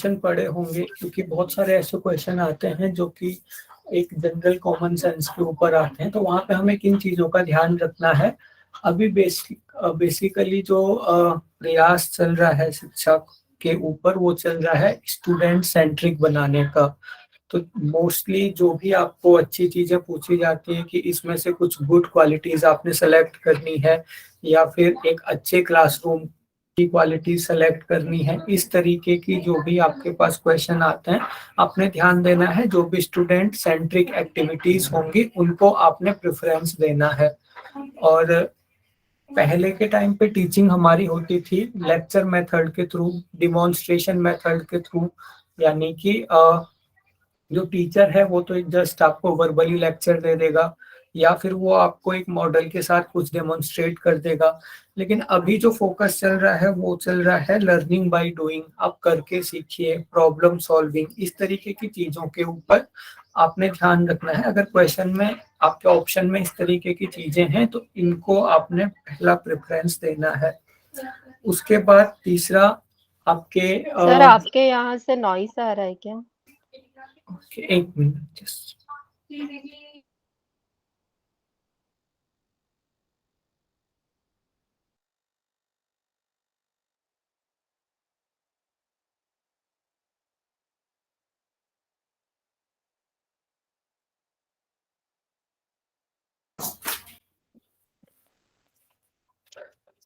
Question पढ़े होंगे, क्योंकि बहुत सारे ऐसे क्वेश्चन आते हैं जो कि एक जनरल कॉमन सेंस के ऊपर आते हैं, तो वहाँ पे हमें किन चीज़ों का ध्यान रखना है। अभी बेसिकली जो प्रयास चल रहा है शिक्षा के ऊपर, वो चल रहा है स्टूडेंट सेंट्रिक बनाने का। तो मोस्टली जो भी आपको अच्छी चीजें पूछी जाती है कि इसमें से कुछ गुड क्वालिटीज आपने सेलेक्ट करनी है, या फिर एक अच्छे क्लासरूम की क्वालिटी सेलेक्ट करनी है, इस तरीके की जो भी आपके पास क्वेश्चन आते हैं, आपने ध्यान देना है जो भी स्टूडेंट सेंट्रिक एक्टिविटीज होंगी उनको आपने प्रेफरेंस देना है। और पहले के टाइम पे टीचिंग हमारी होती थी लेक्चर मेथड के थ्रू, डिमॉन्स्ट्रेशन मेथड के थ्रू, यानी कि जो टीचर है वो तो जस्ट आपको वर्बली लेक्चर दे देगा, या फिर वो आपको एक मॉडल के साथ कुछ डेमोन्स्ट्रेट कर देगा। लेकिन अभी जो फोकस चल रहा है वो चल रहा है लर्निंग बाय डूइंग, आप करके सीखिए, प्रॉब्लम सॉल्विंग, इस तरीके की चीजों के ऊपर आपने ध्यान रखना है। अगर क्वेश्चन में आपके ऑप्शन में इस तरीके की चीजें हैं तो इनको आपने पहला प्रेफरेंस देना है। उसके बाद तीसरा आपके सर आपके यहाँ से नॉइस आ रहा है क्या? एक मिनट जस्ट।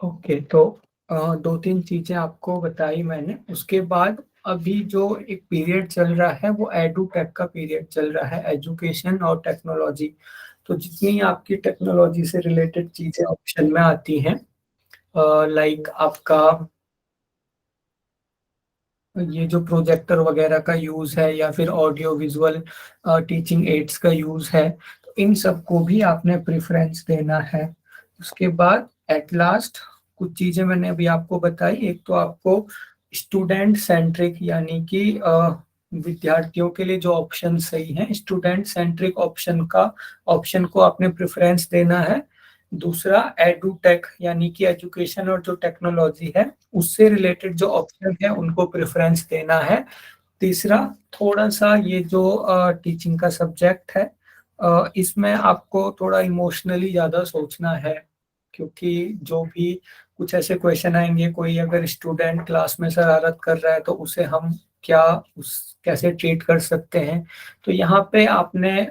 ओके, तो दो तीन चीजें आपको बताई मैंने। उसके बाद अभी जो एक पीरियड चल रहा है वो एडू टेक का पीरियड चल रहा है, एजुकेशन और टेक्नोलॉजी। तो जितनी आपकी टेक्नोलॉजी से रिलेटेड चीजें ऑप्शन में आती हैं, लाइक आपका ये जो प्रोजेक्टर वगैरह का यूज है, या फिर ऑडियो विजुअल टीचिंग एड्स का यूज है, तो इन सबको भी आपने प्रेफरेंस देना है। उसके बाद एट लास्ट कुछ चीजें मैंने अभी आपको बताई। एक तो आपको स्टूडेंट सेंट्रिक, यानी कि विद्यार्थियों के लिए जो ऑप्शन सही है, स्टूडेंट सेंट्रिक ऑप्शन को आपने प्रेफरेंस देना है। दूसरा एडू टेक, यानी कि एजुकेशन और जो टेक्नोलॉजी है उससे रिलेटेड जो ऑप्शन है उनको प्रेफरेंस देना है। तीसरा, थोड़ा सा ये जो टीचिंग का सब्जेक्ट है, इसमें आपको थोड़ा इमोशनली ज़्यादा सोचना है, क्योंकि जो भी कुछ ऐसे क्वेश्चन आएंगे, कोई अगर स्टूडेंट क्लास में शरारत कर रहा है तो उसे हम क्या उस कैसे ट्रीट कर सकते हैं। तो यहाँ पे आपने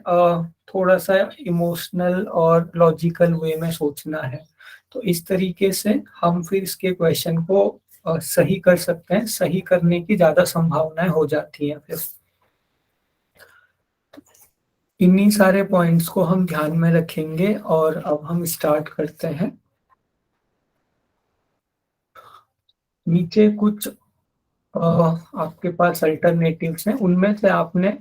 थोड़ा सा इमोशनल और लॉजिकल वे में सोचना है। तो इस तरीके से हम फिर इसके क्वेश्चन को सही कर सकते हैं, सही करने की ज्यादा संभावनाएं हो जाती हैं। फिर इन्हीं सारे पॉइंट्स को हम ध्यान में रखेंगे और अब हम स्टार्ट करते हैं। नीचे कुछ आपके पास अल्टरनेटिव्स हैं, उनमें से आपने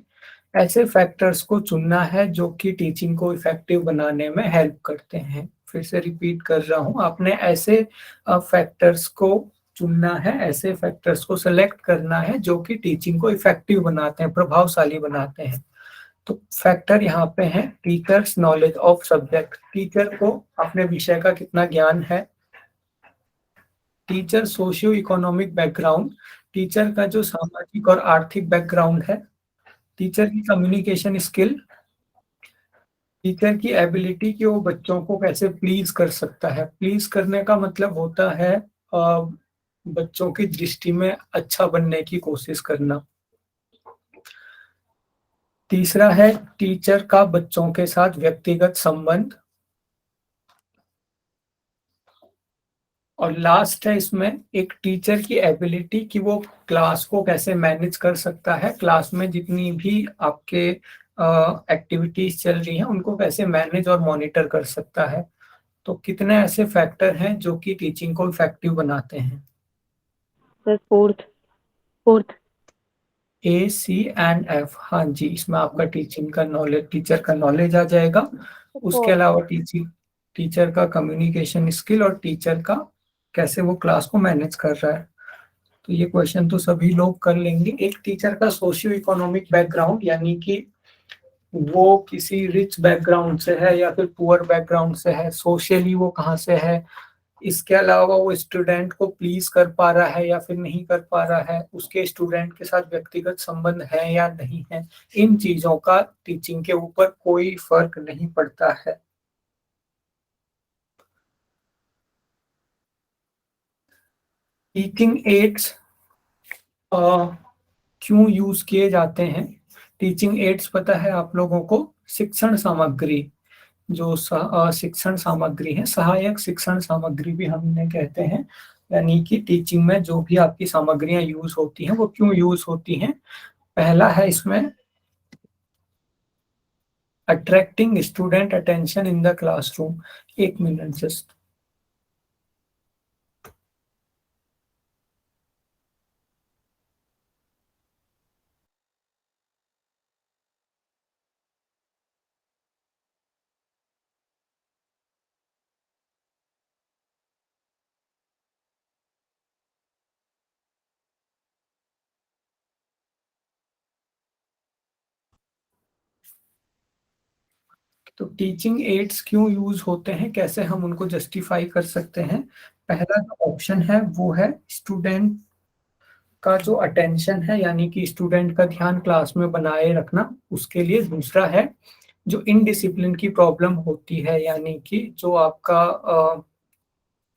ऐसे फैक्टर्स को चुनना है जो कि टीचिंग को इफेक्टिव बनाने में हेल्प करते हैं। फिर से रिपीट कर रहा हूँ, आपने ऐसे फैक्टर्स को चुनना है, ऐसे फैक्टर्स को सेलेक्ट करना है जो कि टीचिंग को इफेक्टिव बनाते हैं, प्रभावशाली बनाते हैं। तो फैक्टर यहाँ पे हैं teachers knowledge of subject, teacher को अपने विषय का कितना ज्ञान है। Teacher socio economic background, teacher का जो सामाजिक और आर्थिक बैकग्राउंड है। टीचर की कम्युनिकेशन स्किल, टीचर की एबिलिटी कि वो बच्चों को कैसे प्लीज कर सकता है। प्लीज करने का मतलब होता है बच्चों की दृष्टि में अच्छा बनने की कोशिश करना। तीसरा है टीचर का बच्चों के साथ व्यक्तिगत संबंध। और लास्ट है इसमें एक टीचर की एबिलिटी कि वो क्लास को कैसे मैनेज कर सकता है, क्लास में जितनी भी आपके एक्टिविटीज चल रही हैं उनको कैसे मैनेज और मॉनिटर कर सकता है। तो कितने ऐसे फैक्टर हैं जो कि टीचिंग को इफेक्टिव बनाते हैं। सर फोर्थ फोर्थ ACNF, हाँ जी, इसमें आपका टीचिंग का नॉलेज, टीचर का नॉलेज आ जाएगा। उसके अलावा टीचर का कम्युनिकेशन स्किल और टीचर का कैसे वो क्लास को मैनेज कर रहा है। तो ये क्वेश्चन तो सभी लोग कर लेंगे। एक टीचर का सोशियो इकोनॉमिक बैकग्राउंड, यानी कि वो किसी रिच बैकग्राउंड से है या फिर पुअर बैकग्राउंड से है, सोशली वो कहाँ से है, इसके अलावा वो स्टूडेंट को प्लीज कर पा रहा है या फिर नहीं कर पा रहा है, उसके स्टूडेंट के साथ व्यक्तिगत संबंध है या नहीं है, इन चीजों का टीचिंग के ऊपर कोई फर्क नहीं पड़ता है। टीचिंग एड्स क्यों यूज किए जाते हैं? टीचिंग एड्स पता है आप लोगों को, शिक्षण सामग्री, जो शिक्षण सामग्री है, सहायक शिक्षण सामग्री भी हमने कहते हैं, यानी कि टीचिंग में जो भी आपकी सामग्रियां यूज होती हैं वो क्यों यूज होती हैं। पहला है इसमें attracting student attention in the classroom. एक मिनट जस्ट। तो टीचिंग एड्स क्यों यूज होते हैं, कैसे हम उनको जस्टिफाई कर सकते हैं? पहला जो ऑप्शन है वो है स्टूडेंट का जो अटेंशन है, यानी कि स्टूडेंट का ध्यान क्लास में बनाए रखना, उसके लिए। दूसरा है जो इनडिसिप्लिन की प्रॉब्लम होती है, यानी कि जो आपका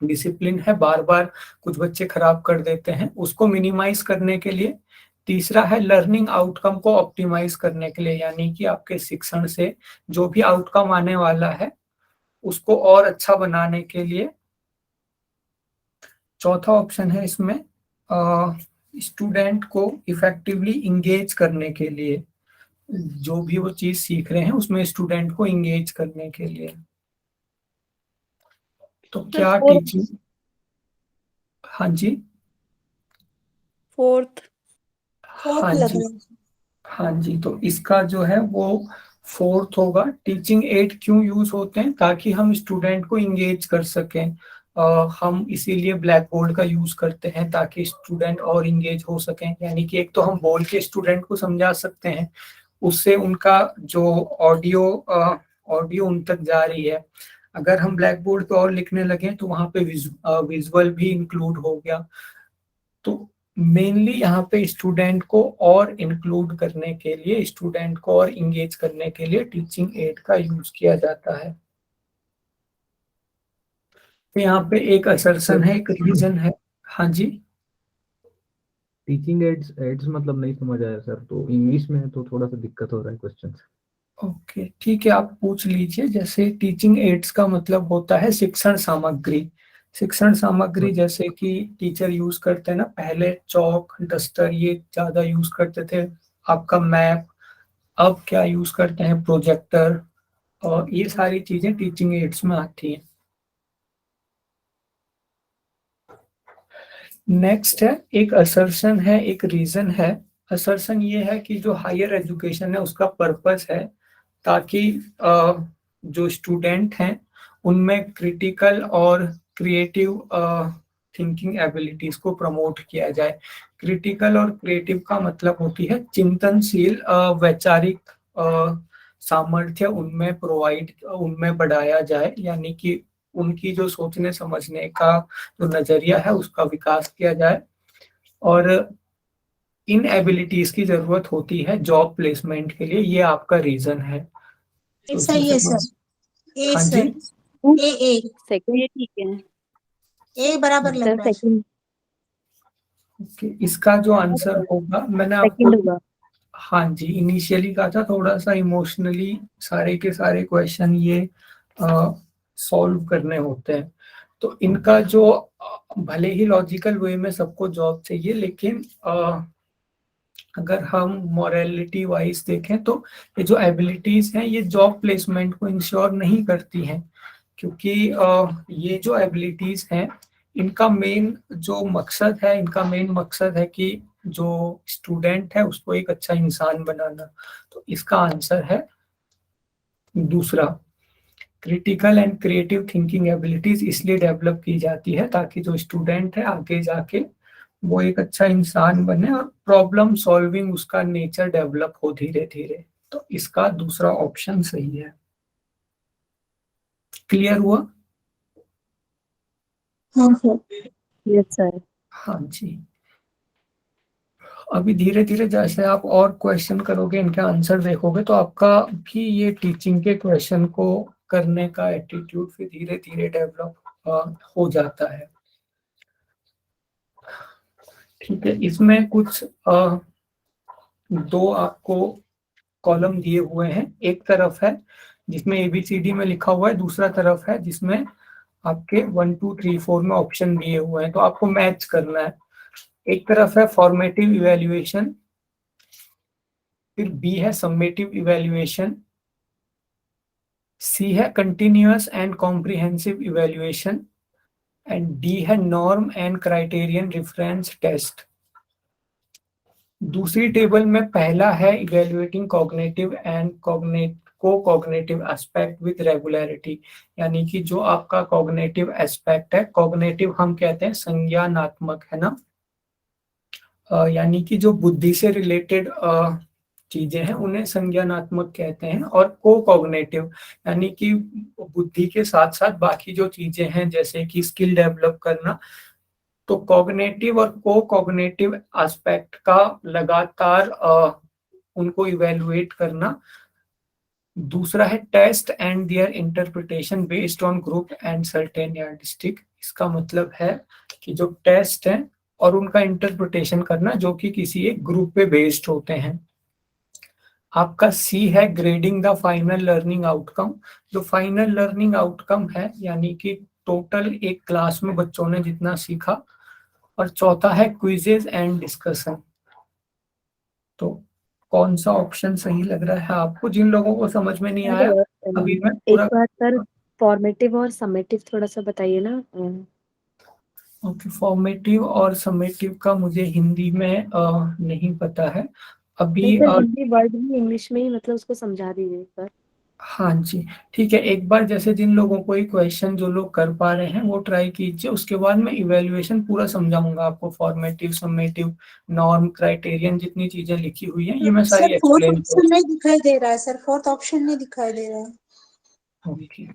डिसिप्लिन है, बार बार कुछ बच्चे खराब कर देते हैं, उसको मिनिमाइज करने के लिए। तीसरा है लर्निंग आउटकम को ऑप्टिमाइज करने के लिए, यानी कि आपके शिक्षण से जो भी आउटकम आने वाला है उसको और अच्छा बनाने के लिए। चौथा ऑप्शन है इसमें स्टूडेंट को इफेक्टिवली इंगेज करने के लिए, जो भी वो चीज सीख रहे हैं उसमें स्टूडेंट को इंगेज करने के लिए। तो सर क्या फोर्थ टीचिंग, हाँ जी, फोर्थ हाँ लग जी, रहा है। हाँ जी, तो इसका जो है वो फोर्थ होगा। टीचिंग एड क्यों यूज होते हैं? ताकि हम स्टूडेंट को इंगेज कर सकें। हम इसीलिए ब्लैक बोर्ड का यूज करते हैं ताकि स्टूडेंट और इंगेज हो सकें, यानी कि एक तो हम बोल के स्टूडेंट को समझा सकते हैं, उससे उनका जो ऑडियो ऑडियो उन तक जा रही है। अगर हम ब्लैक बोर्ड पे और लिखने लगे तो वहां पे विजुअल भी इंक्लूड हो गया। तो मेनली यहाँ पे स्टूडेंट को और इंक्लूड करने के लिए, स्टूडेंट को और इंगेज करने के लिए टीचिंग एड का यूज किया जाता है। तो यहाँ पे एक असर्शन है, एक रीजन है। हाँ जी, टीचिंग एड्स एड्स मतलब नहीं समझ आया सर, तो इंग्लिश में है तो थोड़ा सा दिक्कत हो रहा है क्वेश्चन। ओके ठीक है, आप पूछ लीजिए। जैसे टीचिंग एड्स का मतलब होता है शिक्षण सामग्री। शिक्षण सामग्री जैसे कि टीचर यूज करते हैं ना, पहले चौक डस्टर ये ज्यादा यूज करते थे, आपका मैप। अब क्या यूज करते हैं? प्रोजेक्टर। और ये सारी चीजें टीचिंग एड्स में आती हैं। नेक्स्ट है एक असर्शन है, एक रीजन है। असर्शन ये है कि जो हायर एजुकेशन है उसका पर्पस है ताकि जो स्टूडेंट हैं उनमें क्रिटिकल और क्रिएटिव थिंकिंग एबिलिटीज को प्रमोट किया जाए। क्रिटिकल और क्रिएटिव का मतलब होती है चिंतनशील वैचारिक सामर्थ्य उनमें प्रोवाइड, उनमें बढ़ाया जाए, यानी कि उनकी जो सोचने समझने का जो नजरिया है उसका विकास किया जाए। और इन एबिलिटीज की जरूरत होती है जॉब प्लेसमेंट के लिए। ये आपका रीजन है। तो सही है सर। ए हाँ जी, सर। ए सेकंड। ये ठीक है ए बराबर लग सर, रहा है। सेकंड। ओके, इसका जो आंसर होगा मैंने सेकंड आपको, होगा। हाँ जी, इनिशियली कहा था थोड़ा सा इमोशनली सारे के सारे क्वेश्चन ये सॉल्व करने होते हैं। तो इनका जो भले ही लॉजिकल वे में सबको जॉब चाहिए, लेकिन अगर हम मोरालिटी वाइज देखें तो ये जो एबिलिटीज हैं ये जॉब प्लेसमेंट को इंश्योर नहीं करती हैं, क्योंकि ये जो एबिलिटीज हैं इनका मेन जो मकसद है, इनका मेन मकसद है कि जो स्टूडेंट है उसको एक अच्छा इंसान बनाना। तो इसका आंसर है दूसरा। Critical and creative thinking abilities इसलिए डेवलप की जाती है ताकि जो स्टूडेंट है आगे जाके वो एक अच्छा इंसान बने और प्रॉब्लम सॉल्विंग उसका नेचर डेवलप हो धीरे धीरे। तो इसका दूसरा ऑप्शन सही है। क्लियर हुआ? हाँ सर। Yes sir. हाँ जी। अभी धीरे धीरे जैसे आप और क्वेश्चन करोगे, इनके आंसर देखोगे, तो आपका भी ये टीचिंग के क्वेश्चन को करने का एटीट्यूड फिर धीरे धीरे डेवलप हो जाता है। ठीक है, इसमें कुछ दो आपको कॉलम दिए हुए हैं। एक तरफ है जिसमें ABCD में लिखा हुआ है, दूसरा तरफ है जिसमें आपके 1 2 3 4 में ऑप्शन दिए हुए हैं, तो आपको मैच करना है। एक तरफ है फॉर्मेटिव इवैल्यूएशन, फिर B है सम्मेटिव इवैल्यूएशन, C है continuous and comprehensive evaluation and D है norm and criterion reference test. दूसरी टेबल में पहला है evaluating cognitive and cognitive aspect with regularity, यानी कि जो आपका कॉग्निटिव एस्पेक्ट है, कॉग्निटिव हम कहते हैं संज्ञानात्मक, है ना, यानी कि जो बुद्धि से रिलेटेड चीजें हैं उन्हें संज्ञानात्मक कहते हैं, और को कॉग्निटिव यानी कि बुद्धि के साथ साथ बाकी जो चीजें हैं जैसे कि स्किल डेवलप करना, तो कॉग्निटिव और को कॉग्निटिव एस्पेक्ट का लगातार उनको इवेलुएट करना। दूसरा है test and their interpretation based on group and certain yardstick. इसका मतलब है कि जो टेस्ट है और उनका इंटरप्रिटेशन करना जो कि किसी एक ग्रुप पे बेस्ड होते हैं। आपका C है grading the final learning outcome. जो फाइनल लर्निंग आउटकम है यानी कि टोटल एक क्लास में बच्चों ने जितना सीखा। और चौथा है क्विजेज एंड डिस्कशन। तो कौन सा ऑप्शन सही लग रहा है आपको? जिन लोगों को समझ में नहीं आया अभी मैं एक पूरा बार सर फॉर्मेटिव और समेटिव थोड़ा सा बताइए ना। ओके, फॉर्मेटिव और समेटिव का मुझे हिंदी में नहीं पता है अभी। नहीं सर, हिंदी वर्ड भी इंग्लिश में ही मतलब उसको समझा दीजिए सर। हाँ जी, ठीक है। एक बार जैसे जिन लोगों को ये क्वेश्चन जो लोग कर पा रहे हैं वो ट्राई कीजिए, उसके बाद मैं इवैल्यूएशन पूरा समझाऊंगा आपको। फॉर्मेटिव, समेटिव, नॉर्म, क्राइटेरियन, जितनी चीजें लिखी हुई हैं ये मैं सर सारी फोर्थ एक्सप्लेन ऑप्शन नहीं दिखाई दे रहा है सर, फोर्थ ऑप्शन नहीं दिखाई दे रहा है। ओके।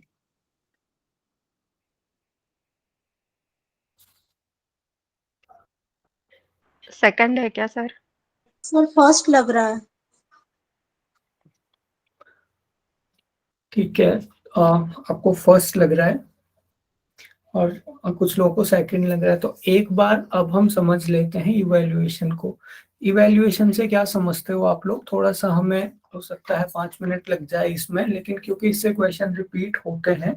सेकंड है क्या सर? सर फर्स्ट लग रहा है। ठीक है, आपको फर्स्ट लग रहा है और कुछ लोगों को सेकंड लग रहा है। तो एक बार अब हम समझ लेते हैं इवैल्यूएशन को। इवैल्यूएशन से क्या समझते हो आप लोग? थोड़ा सा हमें हो सकता है 5 मिनट लग जाए इसमें, लेकिन क्योंकि इससे क्वेश्चन रिपीट होते हैं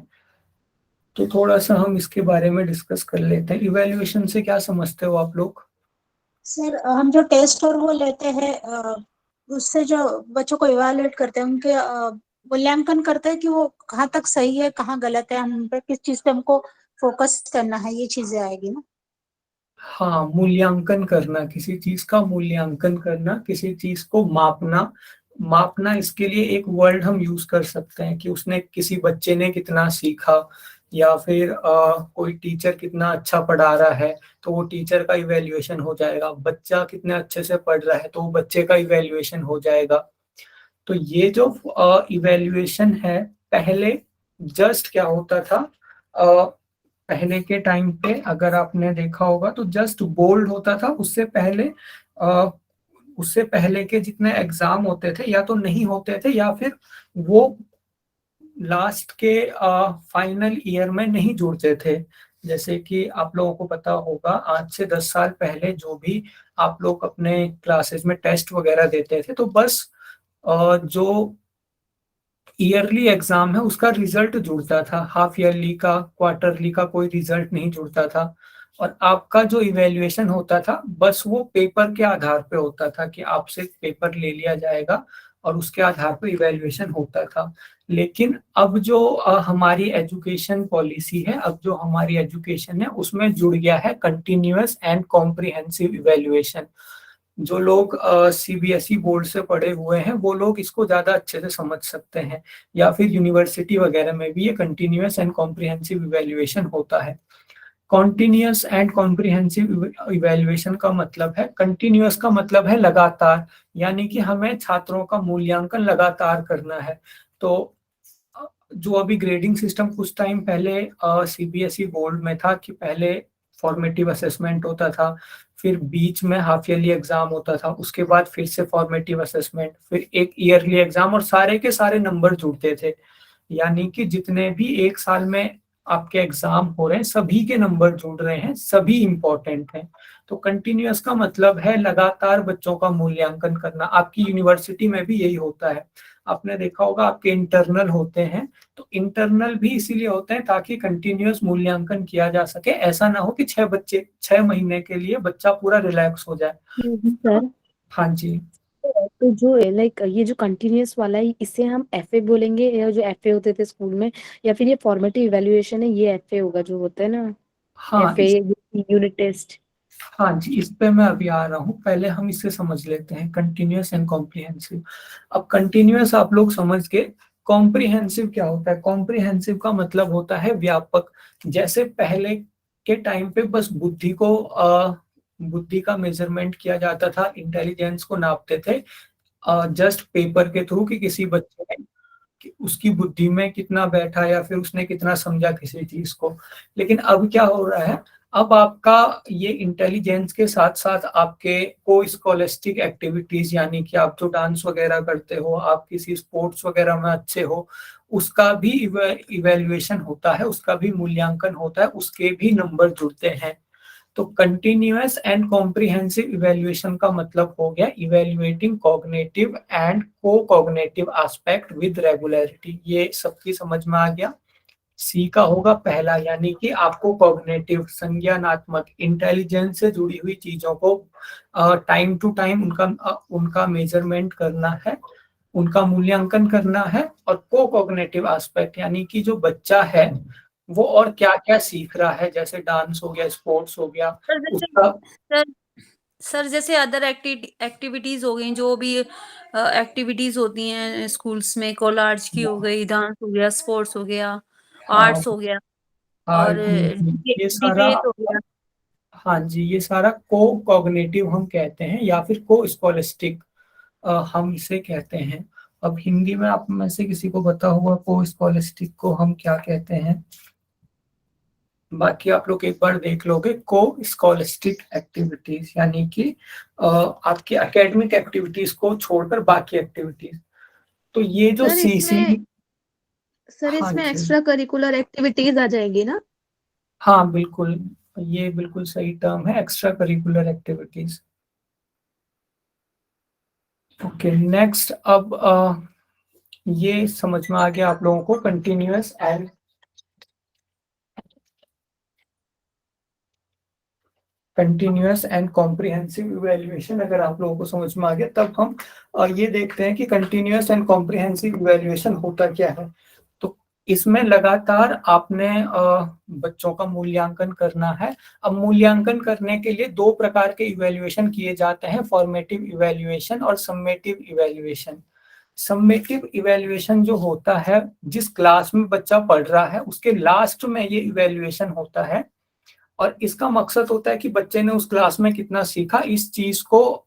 तो थोड़ा सा हम इसके बारे में डिस्कस कर लेते हैं। इवैल्यूएशन से क्या समझते हो आप लोग? सर हम जो टेस्ट और वो लेते हैं उससे जो बच्चों को इवैल्यूएट करते हैं उनके मूल्यांकन करते हैं कि वो कहाँ तक सही है कहाँ गलत है, हम पे किस चीज पे हमको फोकस करना है, ये चीजें आएगी ना। हाँ, मूल्यांकन करना, किसी चीज का मूल्यांकन करना, किसी चीज को मापना। मापना, इसके लिए एक वर्ड हम यूज कर सकते हैं कि उसने, किसी बच्चे ने कितना सीखा, या फिर कोई टीचर कितना अच्छा पढ़ा रहा है तो वो टीचर का इवैल्यूएशन हो जाएगा। बच्चा कितने अच्छे से पढ़ रहा है तो वो बच्चे का इवैल्यूएशन हो जाएगा। तो ये जो इवैल्यूएशन है, पहले जस्ट क्या होता था, पहले के टाइम पे अगर आपने देखा होगा तो जस्ट बोल्ड होता था। उससे पहले के जितने एग्जाम होते थे या तो नहीं होते थे या फिर वो लास्ट के फाइनल ईयर में नहीं जुड़ते थे। जैसे कि आप लोगों को पता होगा आज से 10 साल पहले जो भी आप लोग अपने क्लासेस में टेस्ट वगैरह देते थे तो बस जो ईयरली एग्जाम है उसका रिजल्ट जुड़ता था, हाफ ईयरली का, क्वार्टरली का कोई रिजल्ट नहीं जुड़ता था। और आपका जो इवैल्यूएशन होता था बस वो पेपर के आधार पे होता था कि आपसे पेपर ले लिया जाएगा और उसके आधार पे इवैल्यूएशन होता था। लेकिन अब जो हमारी एजुकेशन पॉलिसी है, अब जो हमारी एजुकेशन है उसमें जुड़ गया है कंटिन्यूअस एंड कॉम्प्रिहेंसिव इवैल्यूएशन। जो लोग CBSE बोर्ड से पढ़े हुए हैं वो लोग इसको ज्यादा अच्छे से समझ सकते हैं, या फिर यूनिवर्सिटी वगैरह में भी ये कंटिन्यूअस एंड कॉम्प्रिहेंसिव इवैल्यूएशन होता है। कॉन्टिन्यूअस एंड कॉम्प्रिहेंसिव इवैल्यूएशन का मतलब है, कंटिन्यूअस का मतलब है लगातार, यानी कि हमें छात्रों का मूल्यांकन लगातार करना है। तो जो अभी ग्रेडिंग सिस्टम कुछ टाइम पहले सीबीएसई बोर्ड में था कि पहले फॉर्मेटिव असेसमेंट होता था, फिर बीच में हाफ ईयरली एग्जाम होता था, उसके बाद फिर से फॉर्मेटिव असेसमेंट, फिर एक ईयरली एग्जाम, और सारे के सारे नंबर जुड़ते थे। यानी कि जितने भी एक साल में आपके एग्जाम हो रहे हैं सभी के नंबर जुड़ रहे हैं, सभी इंपॉर्टेंट हैं। तो कंटिन्यूअस का मतलब है लगातार बच्चों का मूल्यांकन करना। आपकी यूनिवर्सिटी में भी यही होता है। आपने देखा होगा आपके इंटरनल होते हैं, तो इंटरनल भी इसीलिए होते हैं ताकि कंटिन्यूअस मूल्यांकन किया जा सके। ऐसा ना हो कि 6 महीने के लिए बच्चा पूरा रिलैक्स हो जाए। सर, हाँ जी। तो जो लाइक ये जो कंटिन्यूअस वाला है इसे हम एफए बोलेंगे, या जो एफए होते थे स्कूल में, या फिर ये फॉर्मेटिव इवैल्यूएशन है ये एफए होगा जो होता है ना, हाँ एफए यूनिट टेस्ट। हाँ जी, इस पे मैं अभी आ रहा हूँ। पहले हम इसे समझ लेते हैं, कंटिन्यूअस एंड कॉम्प्रिहेंसिव। अब कंटिन्यूअस आप लोग समझ के, कॉम्प्रिहेंसिव क्या होता है? कॉम्प्रिहेंसिव का मतलब होता है व्यापक। जैसे पहले के टाइम पे बस बुद्धि का मेजरमेंट किया जाता था, इंटेलिजेंस को नापते थे जस्ट पेपर के थ्रू, कि किसी बच्चे ने कि उसकी बुद्धि में कितना बैठा या फिर उसने कितना समझा किसी चीज को। लेकिन अब क्या हो रहा है, अब आपका ये इंटेलिजेंस के साथ साथ आपके को स्कॉलेस्टिक एक्टिविटीज, यानी कि आप जो डांस वगैरह करते हो, आप किसी स्पोर्ट्स वगैरह में अच्छे हो, उसका भी इवेल्युएशन होता है, उसका भी मूल्यांकन होता है, उसके भी नंबर जुड़ते हैं। तो कंटिन्यूअस एंड कॉम्प्रिहेंसिव इवैल्यूएशन का मतलब हो गया इवैल्यूएटिंग कॉग्निटिव एंड को कॉग्निटिव एस्पेक्ट विद रेगुलरिटी। ये सबकी समझ में आ गया। सी का होगा पहला, यानी कि आपको कॉग्निटिव संज्ञानात्मक इंटेलिजेंस से जुड़ी हुई चीजों को टाइम टू टाइम उनका मेजरमेंट करना है, उनका मूल्यांकन करना है। और को कॉग्निटिव एस्पेक्ट यानी कि जो बच्चा है वो और क्या क्या सीख रहा है, जैसे डांस हो गया, स्पोर्ट्स हो गया, सर जैसे उसका। सर सर जैसे अदर एक्टिविटीज हो गई, जो भी एक्टिविटीज होती हैं स्कूल्स में, कोलाज की हो गई, डांस हो गया, स्पोर्ट्स हो गया, हाँ, आर्ट्स हो गया, और आर्ट, म्यूजिक, ये सारा। डिबेट हो गया। हाँ जी, ये सारा को कॉग्निटिव हम कहते हैं, या फिर को स्कॉलेस्टिक हम इसे कहते हैं। अब हिंदी में आप में से किसी को पता होगा को स्कॉलेस्टिक को हम क्या कहते हैं? बाकी आप लोग एक बार देख लोगे। को स्कॉलेस्टिक एक्टिविटीज यानी कि आपकी एकेडमिक एक्टिविटीज को छोड़कर बाकी एक्टिविटीज। तो ये जो सर सीसी। हाँ इसमें जी, एक्स्ट्रा करिकुलर एक्टिविटीज आ जाएगी ना? हाँ बिल्कुल, ये बिल्कुल सही टर्म है, extra curricular activities. Okay, next. अब ये समझ में आ गया आप लोगों को कंटिन्यूअस एंड कॉम्प्रिहेंसिव इवैल्यूएशन। अगर आप लोगों को समझ में आ गया, तब हम ये देखते हैं कि कंटिन्यूअस एंड कॉम्प्रिहेंसिव इवैल्यूएशन होता क्या है। तो इसमें लगातार आपने बच्चों का मूल्यांकन करना है। अब मूल्यांकन करने के लिए दो प्रकार के इवैल्यूएशन किए जाते हैं, फॉर्मेटिव इवैल्यूएशन और सम्मेटिव इवैल्यूएशन। सम्मेटिव इवैल्यूएशन जो होता है, जिस क्लास में बच्चा पढ़ रहा है उसके लास्ट में ये इवैल्यूएशन होता है, और इसका मकसद होता है कि बच्चे ने उस क्लास में कितना सीखा, इस चीज को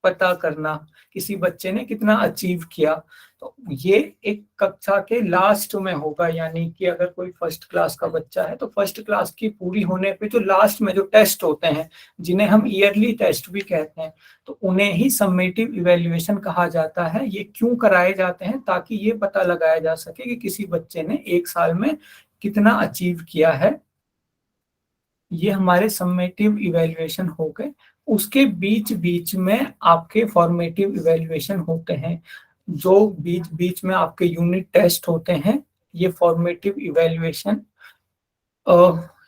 पता करना, किसी बच्चे ने कितना अचीव किया। तो ये एक कक्षा के लास्ट में होगा, यानी कि अगर कोई फर्स्ट क्लास का बच्चा है तो फर्स्ट क्लास की पूरी होने पे जो लास्ट में जो टेस्ट होते हैं, जिन्हें हम ईयरली टेस्ट भी कहते हैं, तो उन्हें ही सम्मेटिव इवैल्यूएशन कहा जाता है। ये क्यों कराए जाते हैं? ताकि ये पता लगाया जा सके कि किसी बच्चे ने एक साल में कितना अचीव किया है। ये हमारे सम्मेटिव इवैल्यूएशन हो गए। उसके बीच बीच में आपके फॉर्मेटिव इवैल्यूएशन होते हैं, जो बीच बीच में आपके यूनिट टेस्ट होते हैं, ये फॉर्मेटिव इवैल्यूएशन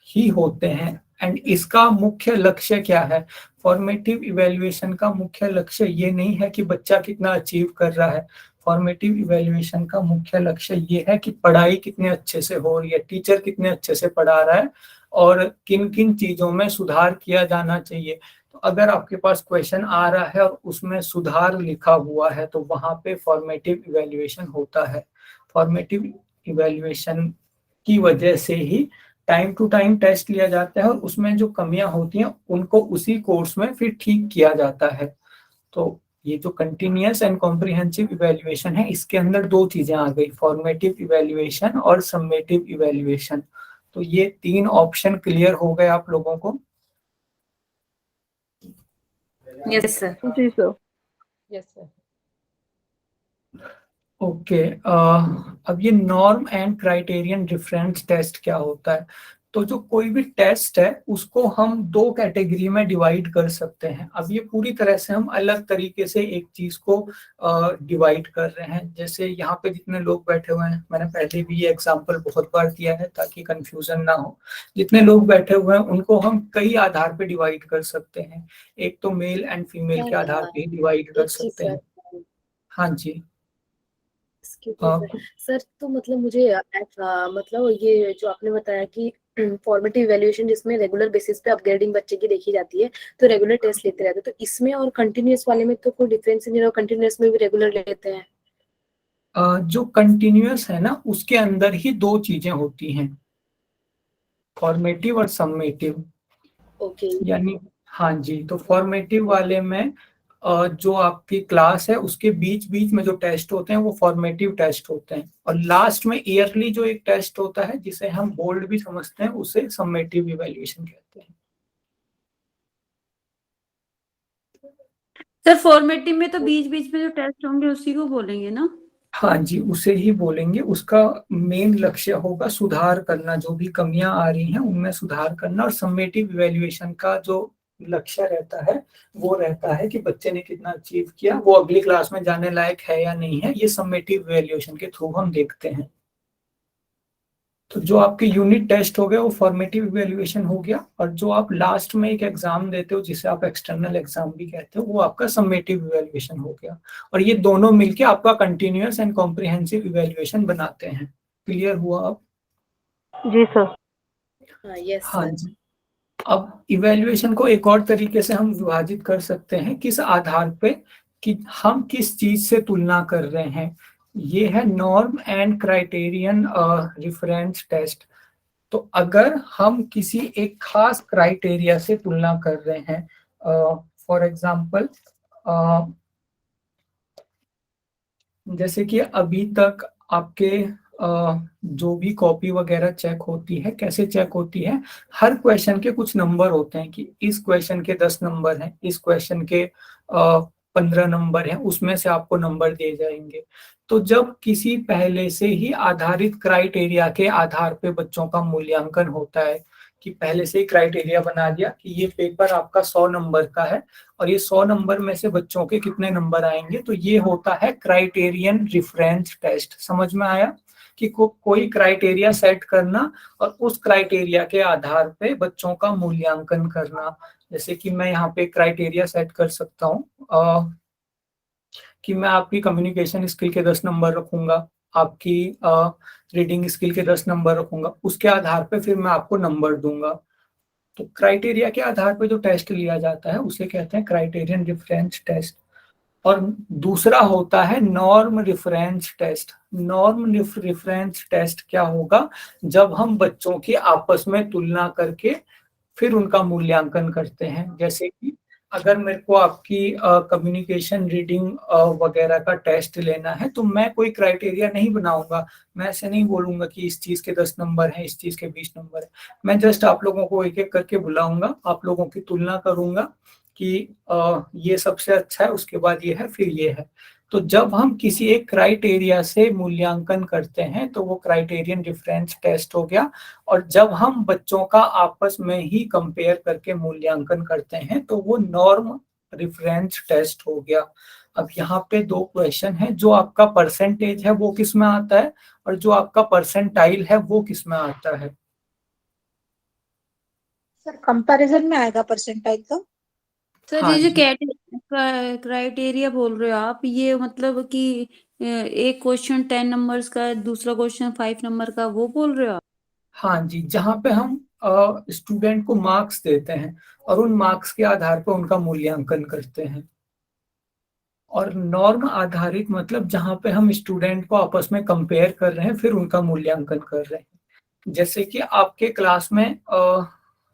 ही होते हैं। एंड इसका मुख्य लक्ष्य क्या है? फॉर्मेटिव इवैल्यूएशन का मुख्य लक्ष्य ये नहीं है कि बच्चा कितना अचीव कर रहा है। फॉर्मेटिव इवैल्यूएशन का मुख्य लक्ष्य ये है कि पढ़ाई कितने अच्छे से हो रही है, टीचर कितने अच्छे से पढ़ा रहा है, और किन किन चीजों में सुधार किया जाना चाहिए। तो अगर आपके पास क्वेश्चन आ रहा है और उसमें सुधार लिखा हुआ है, तो वहां पे फॉर्मेटिव इवैल्यूएशन होता है। फॉर्मेटिव इवैल्यूएशन की वजह से ही टाइम टू टाइम टेस्ट लिया जाता है, और उसमें जो कमियां होती हैं उनको उसी कोर्स में फिर ठीक किया जाता है। तो ये जो कंटिन्यूअस एंड कॉम्प्रिहेंसिव इवैल्यूएशन है, इसके अंदर दो चीजें आ गई, फॉर्मेटिव इवैल्यूएशन और सम्मेटिव इवैल्यूएशन। तो ये 3 ऑप्शन क्लियर हो गए आप लोगों को? Yes sir. जी सर। Yes sir. ओके, अब ये norm and criterion difference test क्या होता है? तो जो कोई भी टेस्ट है उसको हम 2 कैटेगरी में डिवाइड कर सकते हैं। अब ये पूरी तरह से हम अलग तरीके से एक चीज को डिवाइड कर रहे हैं। जैसे यहाँ पे जितने लोग बैठे हुए हैं, मैंने पहले भी ये एग्जांपल बहुत बार दिया है ताकि कंफ्यूजन ना हो। जितने लोग बैठे हुए हैं उनको हम कई आधार पे डिवाइड कर सकते हैं। एक तो मेल एंड फीमेल के आधार पे डिवाइड कर सकते हैं। हाँ जी। सर तो मतलब मुझे मतलब ये जो आपने बताया कि फॉर्मेटिव इवैल्यूएशन जिसमें रेगुलर बेसिस पे अपग्रेडिंग बच्चे की देखी जाती है, तो रेगुलर टेस्ट लेते रहते हैं, तो इसमें और कंटिन्यूअस वाले में तो कोई डिफरेंस नहीं है, कंटिन्यूअस में भी रेगुलर लेते हैं? जो कंटिन्यूअस है ना, उसके अंदर ही 2 चीजें होती हैं, फॉर्मेटिव और सम्मेटिव। ओके। यानी हाँ जी, तो फॉर्मेटिव वाले में जो आपकी क्लास है उसके बीच बीच में जो टेस्ट होते हैं वो फॉर्मेटिव टेस्ट होते हैं, और लास्ट में ईयरली जो एक टेस्ट होता है जिसे हम बोर्ड भी समझते हैं उसे सम्मेटिव इवैल्यूएशन कहते हैं। सर फॉर्मेटिव में तो बीच बीच में जो टेस्ट होंगे उसी को बोलेंगे ना? हाँ जी, उसे ही बोलेंगे। उसका मेन लक्ष्य होगा सुधार करना, जो भी कमियां आ रही हैं उनमें सुधार करना। और सम्मेटिव इवैल्यूएशन का जो लक्ष्य रहता है वो रहता है कि बच्चे ने कितना अचीव किया, वो अगली क्लास में जाने लायक है या नहीं है, ये सम्मेटिव इवैल्यूएशन के थ्रू हम देखते हैं। तो जो आपके यूनिट टेस्ट हो गए वो फॉर्मेटिव इवैल्यूएशन हो गया, और जो आप लास्ट में एक एग्जाम देते हो जिसे आप एक्सटर्नल एग्जाम भी कहते हो, वो आपका सम्मेटिव इवैल्यूएशन हो गया। और ये दोनों मिलके आपका कंटिन्यूअस एंड कॉम्प्रिहेंसिव इवैल्यूएशन बनाते हैं। क्लियर हुआ अब? जी सर। यस हाँ सर। जी। अब इवैल्यूएशन को एक और तरीके से हम विभाजित कर सकते हैं, किस आधार पे कि हम किस चीज से तुलना कर रहे हैं। ये है norm and criterion reference test. तो अगर हम किसी एक खास क्राइटेरिया से तुलना कर रहे हैं, फॉर एग्जांपल जैसे कि अभी तक आपके जो भी कॉपी वगैरह चेक होती है, कैसे चेक होती है, हर क्वेश्चन के कुछ नंबर होते हैं कि इस क्वेश्चन के 10 नंबर हैं, इस क्वेश्चन के 15 नंबर हैं, उसमें से आपको नंबर दिए जाएंगे। तो जब किसी पहले से ही आधारित क्राइटेरिया के आधार पे बच्चों का मूल्यांकन होता है, कि पहले से ही क्राइटेरिया बना दिया कि ये पेपर आपका 100 नंबर का है और ये 100 नंबर में से बच्चों के कितने नंबर आएंगे, तो ये होता है क्राइटेरियन रिफरेंस टेस्ट। समझ में आया कि कोई क्राइटेरिया सेट करना और उस क्राइटेरिया के आधार पे बच्चों का मूल्यांकन करना। जैसे कि मैं यहाँ पे क्राइटेरिया सेट कर सकता हूँ कि मैं आपकी कम्युनिकेशन स्किल के 10 नंबर रखूंगा, आपकी रीडिंग स्किल के 10 नंबर रखूंगा, उसके आधार पे फिर मैं आपको नंबर दूंगा। तो क्राइटेरिया के आधार पे जो टेस्ट लिया जाता है उसे कहते हैं क्राइटेरियन रिफरेंस टेस्ट। और दूसरा होता है norm reference test. Norm reference test क्या होगा? जब हम बच्चों की आपस में तुलना करके फिर उनका मूल्यांकन करते हैं। जैसे कि अगर मेरे को आपकी कम्युनिकेशन रीडिंग वगैरह का टेस्ट लेना है तो मैं कोई क्राइटेरिया नहीं बनाऊंगा। मैं ऐसे नहीं बोलूंगा कि इस चीज के 10 नंबर हैं, इस चीज के 20 नंबर है। मैं जस्ट आप लोगों को एक एक करके बुलाऊंगा, आप लोगों की तुलना करूंगा कि ये सबसे अच्छा है, उसके बाद ये है, फिर ये है। तो जब हम किसी एक क्राइटेरिया से मूल्यांकन करते हैं तो वो क्राइटेरियन डिफरेंस टेस्ट हो गया। और जब हम बच्चों का आपस में ही कंपेयर करके मूल्यांकन करते हैं तो वो नॉर्म रिफरेंस टेस्ट हो गया। अब यहाँ पे 2 क्वेश्चन है, जो आपका परसेंटेज है वो किस में आता है और जो आपका परसेंटाइल है वो किस में आता है? सर कंपैरिजन में आएगा परसेंटाइल तो। सर हाँ ये जो जी। क्राइटेरिया बोल रहे हो आप, ये मतलब कि एक क्वेश्चन 10 नंबर्स का है, दूसरा क्वेश्चन 5 नंबर का, वो बोल रहे हो आप? हाँ जी, जहाँ पे हम स्टूडेंट को मार्क्स देते हैं और उन मार्क्स के आधार पर उनका मूल्यांकन करते हैं। और नॉर्म आधारित मतलब जहाँ पे हम स्टूडेंट को आपस में कंपेयर कर रहे हैं फिर उनका मूल्यांकन कर रहे हैं। जैसे कि आपके क्लास में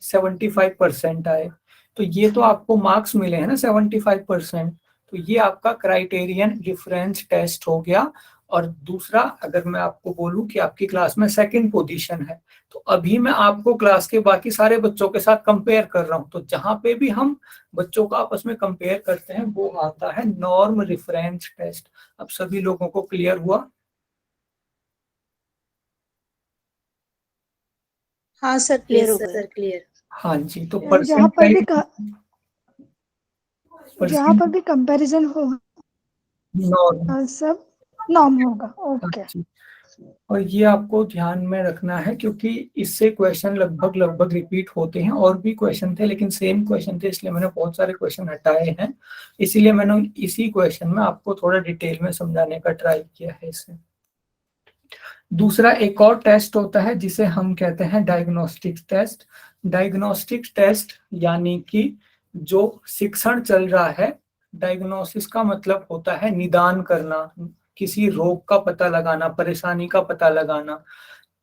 75% आए, तो ये तो आपको मार्क्स मिले हैं ना 75%। तो ये आपका क्राइटेरियन रिफरेंस टेस्ट हो गया। और दूसरा, अगर मैं आपको बोलूं कि आपकी क्लास में सेकंड पोजीशन है, तो अभी मैं आपको क्लास के बाकी सारे बच्चों के साथ कंपेयर कर रहा हूं, तो जहां पे भी हम बच्चों को आपस में कंपेयर करते हैं वो आता है नॉर्म रिफरेंस टेस्ट। अब सभी लोगों को क्लियर हुआ? हाँ सर, क्लियर हो Yes, गया। sir, clear. हाँ जी। तो जहाँ पर भी परसेंटाइल कंपैरिजन हो नॉर्म। सब नॉर्म होगा। ओके। जी। और ये आपको ध्यान में रखना है, क्योंकि इससे क्वेश्चन लगभग रिपीट होते हैं। और भी क्वेश्चन थे लेकिन सेम क्वेश्चन थे, इसलिए मैंने बहुत सारे क्वेश्चन हटाए हैं। इसीलिए मैंने इसी क्वेश्चन में आपको थोड़ा डिटेल में समझाने का ट्राई किया है इसे। दूसरा एक और टेस्ट होता है जिसे हम कहते हैं डायग्नोस्टिक टेस्ट। डायग्नोस्टिक टेस्ट यानी कि जो शिक्षण चल रहा है, डायग्नोसिस का मतलब होता है निदान करना, किसी रोग का पता लगाना, परेशानी का पता लगाना।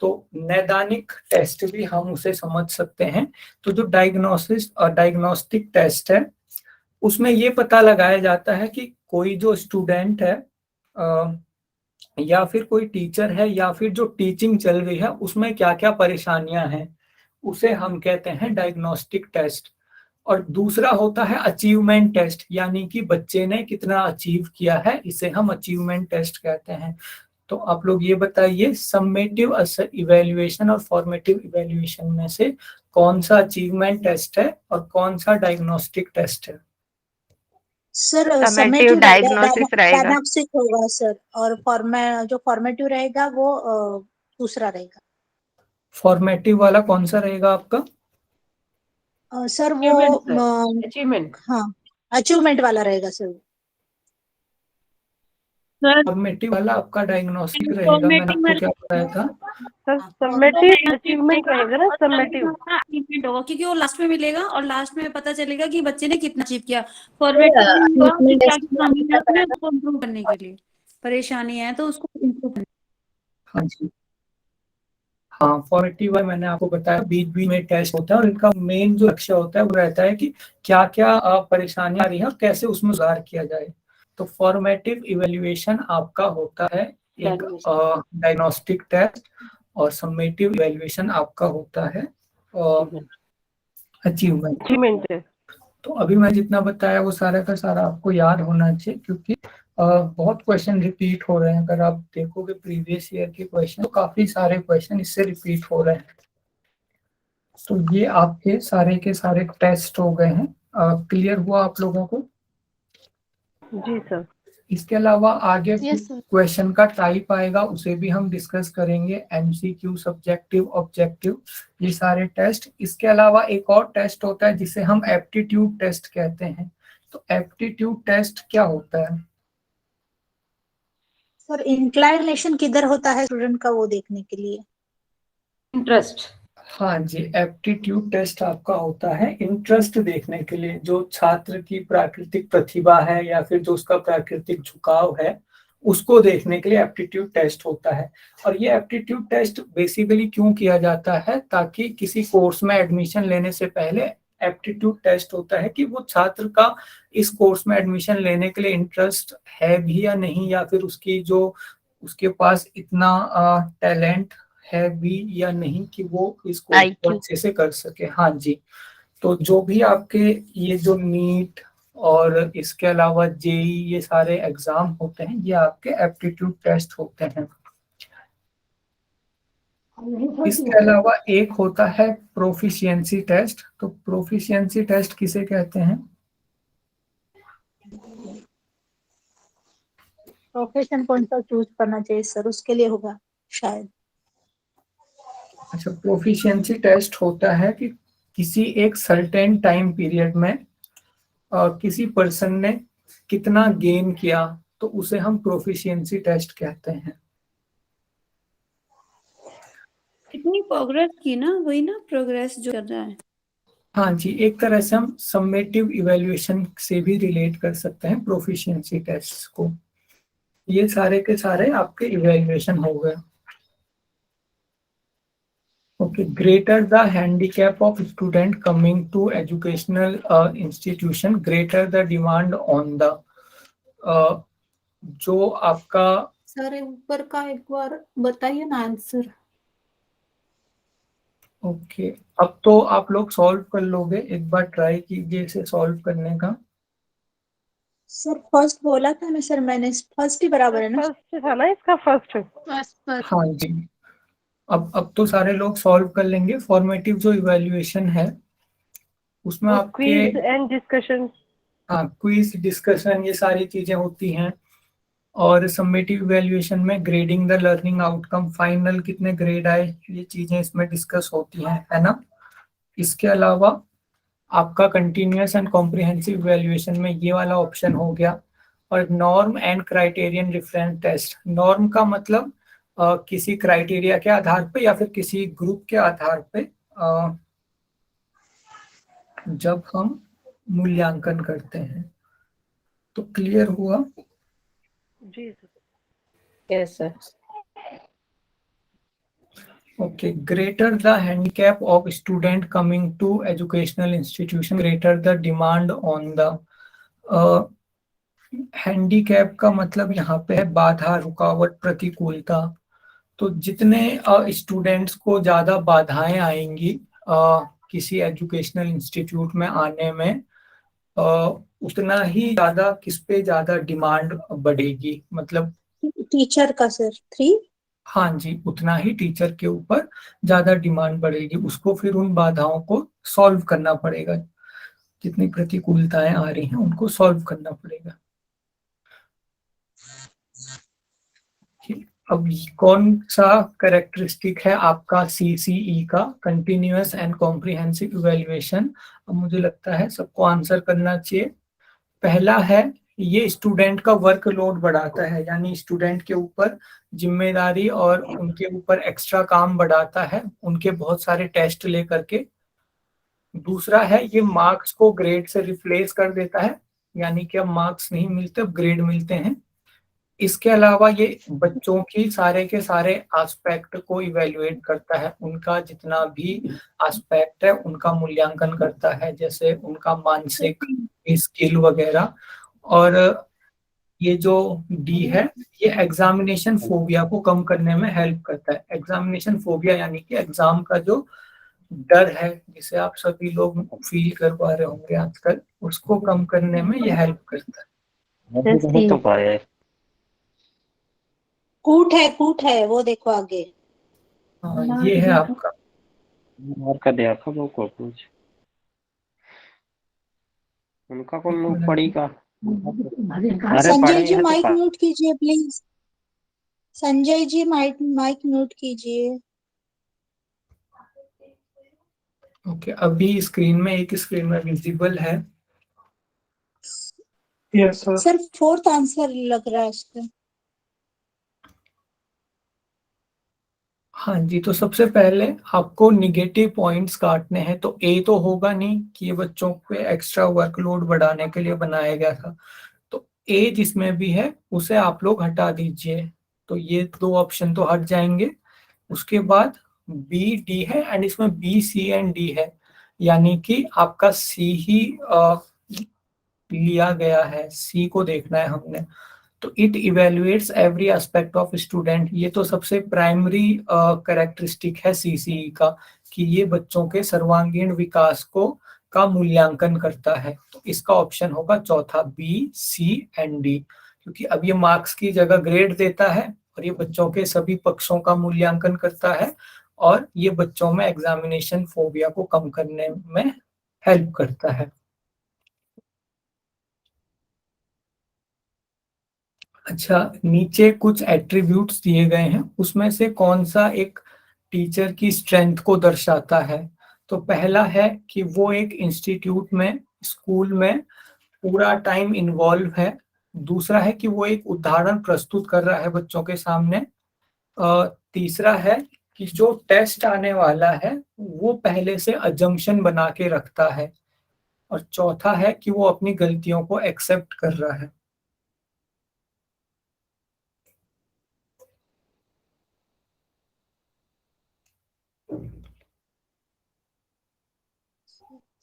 तो नैदानिक टेस्ट भी हम उसे समझ सकते हैं। तो जो डायग्नोसिस और डायग्नोस्टिक टेस्ट है, उसमें ये पता लगाया जाता है कि कोई जो स्टूडेंट है या फिर कोई टीचर है या फिर जो टीचिंग चल रही है उसमें क्या क्या परेशानियां हैं, उसे हम कहते हैं डायग्नोस्टिक टेस्ट। और दूसरा होता है अचीवमेंट टेस्ट, यानी कि बच्चे ने कितना अचीव किया है, इसे हम अचीवमेंट टेस्ट कहते हैं। तो आप लोग ये बताइए, सम्मेटिव इवैल्यूएशन और फॉर्मेटिव इवैल्यूएशन में से कौन सा अचीवमेंट टेस्ट है और कौन सा डायग्नोस्टिक टेस्ट है? सर Summative diagnosis रहेगा। डायग्नोस्टिक होगा सर, और जो फॉर्मेटिव रहेगा वो दूसरा रहेगा। फॉर्मेटिव वाला कौन सा रहेगा आपका? सर वो अचीवमेंट। हाँ, अचीवमेंट वाला रहेगा सर। फॉर्मेटिव वाला आपका डायग्नोस्टिक रहेगा। मैंने आपको क्या बताया था? सर समेटिव अचीवमेंट रहेगा ना, समेटिव। अचीवमेंट होगा क्योंकि वो लास्ट में मिलेगा और लास्ट में पता चलेगा कि बच्चे ने कितना अचीव किया। फॉर्मेटिव में होगा कि क्या क्या कमी है उसमें उसको इम्प्रूव करने के लिए, परेशानी है तो उसको इम्प्रूव करने। हाँ जी, हाँ फॉर्मेटिव वाला मैंने आपको बताया बीच बीच में टेस्ट होता है, और इनका मेन जो लक्ष्य होता है वो रहता है कि क्या क्या परेशानियां आ रही है और कैसे उसमें सुधार किया जाए। तो फॉर्मेटिव इवैल्यूएशन आपका होता है एक डायग्नोस्टिक टेस्ट, और समेटिव इवैल्यूएशन आपका होता है अचीवमेंट। तो अभी मैं जितना बताया वो सारा का सारा आपको याद होना चाहिए, क्योंकि बहुत क्वेश्चन रिपीट हो रहे हैं। अगर आप देखोगे प्रीवियस ईयर के क्वेश्चन, तो काफी सारे क्वेश्चन इससे रिपीट हो रहे हैं। तो ये आपके सारे के सारे टेस्ट हो गए हैं। क्लियर हुआ आप लोगों को? जी सर। इसके अलावा आगे क्वेश्चन का टाइप आएगा, उसे भी हम डिस्कस करेंगे। एमसीक्यू, सब्जेक्टिव, ऑब्जेक्टिव, ये सारे टेस्ट। इसके अलावा एक और टेस्ट होता है जिसे हम एप्टीट्यूड टेस्ट कहते हैं। तो एप्टीट्यूड टेस्ट क्या होता है? सर इंक्लाइनेशन किधर होता है स्टूडेंट का, वो देखने के लिए। इंटरेस्ट। हाँ जी, एप्टीट्यूड टेस्ट आपका होता है इंटरेस्ट देखने के लिए, जो छात्र की प्राकृतिक प्रतिभा है या फिर जो उसका प्राकृतिक झुकाव है, उसको देखने के लिए एप्टीट्यूड टेस्ट होता है। और ये एप्टीट्यूड टेस्ट बेसिकली क्यों किया जाता है? ताकि किसी कोर्स में एडमिशन लेने से पहले एप्टीट्यूड टेस्ट होता है कि वो छात्र का इस कोर्स में एडमिशन लेने के लिए इंटरेस्ट है भी या नहीं, या फिर उसके पास इतना टैलेंट है भी या नहीं कि वो इस कोर्स को अच्छे से कर सके। हाँ जी। तो जो भी आपके ये जो नीट और इसके अलावा जेई, ये सारे एग्जाम होते हैं, ये आपके एप्टीट्यूड टेस्ट होते हैं। इसके अलावा एक होता है प्रोफिशिएंसी टेस्ट। तो प्रोफिशिएंसी टेस्ट किसे कहते हैं? प्रोफेशन कौन सा चूज करना चाहिए सर, उसके लिए होगा शायद। अच्छा, प्रोफिशिएंसी टेस्ट होता है कि किसी एक सर्टेन टाइम पीरियड में किसी पर्सन ने कितना गेन किया, तो उसे हम प्रोफिशिएंसी टेस्ट कहते हैं। कितनी प्रोग्रेस की ना, वही ना प्रोग्रेस जो कर रहा है। हाँ जी, एक तरह से हम समेटिव इवैल्यूएशन से भी रिलेट कर सकते हैं प्रोफिशिएंसी टेस्ट को। ये सारे के सारे आपके इवैल्यूएशन हो गए। Okay, greater the handicap of student coming to educational institution, greater the demand on the। जो आपका सर ऊपर का एक बार बताइए ना आंसर। ओके, अब तो आप लोग सॉल्व कर लोगे, एक बार ट्राई कीजिए इसे सॉल्व करने का। सर फर्स्ट बोला था ना सर मैंने, फर्स्ट ही बराबर है ना? फर्स्ट था ना इसका, फर्स्ट। हाँ जी, अब तो सारे लोग सॉल्व कर लेंगे। फॉर्मेटिव जो इवैल्यूएशन है उसमें वो आपके क्विज एंड डिस्कशन। हाँ क्विज डिस्कशन ये सारी चीजें होती हैं। और समेटिव इवैल्यूएशन में grading the learning outcome, final कितने ग्रेड आए, ये चीजें इसमें डिस्कस होती हैं, है ना। इसके अलावा आपका कंटिन्यूअस एंड कॉम्प्रिहेंसिव इवैल्यूएशन में ये वाला ऑप्शन हो गया। और norm and criterion reference test, norm का मतलब किसी क्राइटेरिया के आधार पे या फिर किसी ग्रुप के आधार पे जब हम मूल्यांकन करते हैं। तो क्लियर हुआ? जी sir. Yes sir. Okay, greater the handicap of student coming to educational institution, greater the demand on the handicap का मतलब यहाँ पे है बाधा, रुकावट, प्रतिकूलता। तो जितने स्टूडेंट्स को ज्यादा बाधाएं आएंगी किसी एजुकेशनल इंस्टीट्यूट में आने में, अ, उतना ही ज्यादा किस पे ज्यादा डिमांड बढ़ेगी, मतलब टीचर का सर 3। हाँ जी, उतना ही टीचर के ऊपर ज्यादा डिमांड बढ़ेगी। उसको फिर उन बाधाओं को सॉल्व करना पड़ेगा, जितनी प्रतिकूलताएं आ रही हैं उनको सॉल्व करना पड़ेगा। ठीक, अब कौन सा कैरेक्टरिस्टिक है आपका सीसीई का, कंटिन्यूअस एंड कॉम्प्रिहेंसिव इवैल्यूएशन। अब मुझे लगता है सबको आंसर करना चाहिए। पहला है, ये स्टूडेंट का वर्कलोड बढ़ाता है, यानी स्टूडेंट के ऊपर जिम्मेदारी और उनके ऊपर एक्स्ट्रा काम बढ़ाता है, उनके बहुत सारे टेस्ट लेकर के। दूसरा है, ये मार्क्स को ग्रेड से रिप्लेस कर देता है, यानी कि अब मार्क्स नहीं मिलते, अब ग्रेड मिलते हैं। इसके अलावा ये बच्चों की सारे के सारे एस्पेक्ट को इवेल्युएट करता है, उनका जितना भी एस्पेक्ट है उनका मूल्यांकन करता है, जैसे उनका मानसिक स्किल वगैरह। और ये जो डी है, ये एग्जामिनेशन फोबिया को कम करने में हेल्प करता है। एग्जामिनेशन फोबिया यानी कि एग्जाम का जो डर है, जिसे आप सभी लोग फील कर पा रहे होंगे आजकल, उसको कम करने में ये हेल्प करता है। तो पाया कूट है वो देखो आगे। हाँ, ये है आपका। और का देखा वो को कुछ उनका कौन मुंह पड़ी का। अरे संजय पढ़े जी हैं तो माइक का म्यूट कीजिए please. Sanjay ji mike mike mute कीजिए। ओके, अभी स्क्रीन में, एक स्क्रीन में विजिबल है। Yes sir. Sir fourth answer लग रहा है इसका। हाँ जी, तो सबसे पहले आपको निगेटिव पॉइंट्स काटने हैं। तो ए तो होगा नहीं कि ये बच्चों पे एक्स्ट्रा वर्कलोड बढ़ाने के लिए बनाया गया था, तो ए जिसमें भी है उसे आप लोग हटा दीजिए। तो ये दो ऑप्शन तो हट जाएंगे। उसके बाद बी डी है, एंड इसमें बी सी एंड डी है, यानी कि आपका सी ही लिया गया है, सी को देखना है हमने। तो it evaluates every aspect of student, ये तो सबसे प्राइमरी कैरेक्टरिस्टिक है सीसीई का, कि ये बच्चों के सर्वांगीण विकास को का मूल्यांकन करता है। तो इसका ऑप्शन होगा चौथा, बी सी एंड डी, क्योंकि अब ये मार्क्स की जगह ग्रेड देता है और ये बच्चों के सभी पक्षों का मूल्यांकन करता है, और ये बच्चों में एग्जामिनेशन फोबिया को कम करने में हेल्प करता है। अच्छा, नीचे कुछ एट्रीब्यूट्स दिए गए हैं, उसमें से कौन सा एक टीचर की स्ट्रेंथ को दर्शाता है। तो पहला है कि वो एक इंस्टीट्यूट में, स्कूल में पूरा टाइम इन्वॉल्व है। दूसरा है कि वो एक उदाहरण प्रस्तुत कर रहा है बच्चों के सामने। तीसरा है कि जो टेस्ट आने वाला है वो पहले से अजम्पशन बना के रखता है। और चौथा है कि वो अपनी गलतियों को एक्सेप्ट कर रहा है।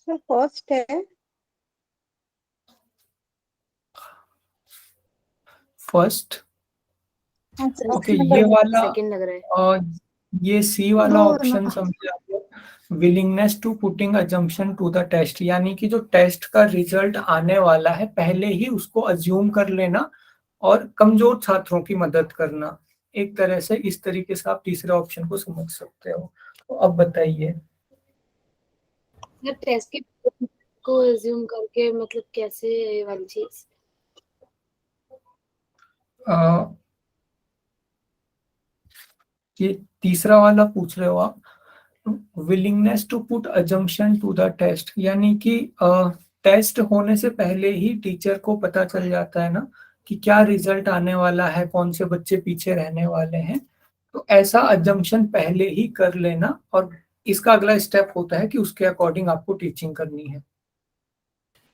सर फर्स्ट है। फर्स्ट। अच्छा, ओके, ये वाला सेकंड लग रहा है। और ये सी वाला दो ऑप्शन समझे आप लोग, willingness to putting assumption to the test, यानी कि जो टेस्ट का रिजल्ट आने वाला है पहले ही उसको अज्यूम कर लेना और कमजोर छात्रों की मदद करना। एक तरह से इस तरीके से आप तीसरे ऑप्शन को समझ सकते हो। तो अब बताइए। सर टेस्ट के को अज्यूम करके मतलब कैसे ये वाली चीज? ये तीसरा वाला पूछ रहे हो आप, willingness to put assumption to the test, यानी कि टेस्ट होने से पहले ही टीचर को पता चल जाता है ना कि क्या रिजल्ट आने वाला है, कौन से बच्चे पीछे रहने वाले हैं। तो ऐसा अजम्पशन पहले ही कर लेना और इसका अगला स्टेप होता है कि उसके अकॉर्डिंग आपको टीचिंग करनी है।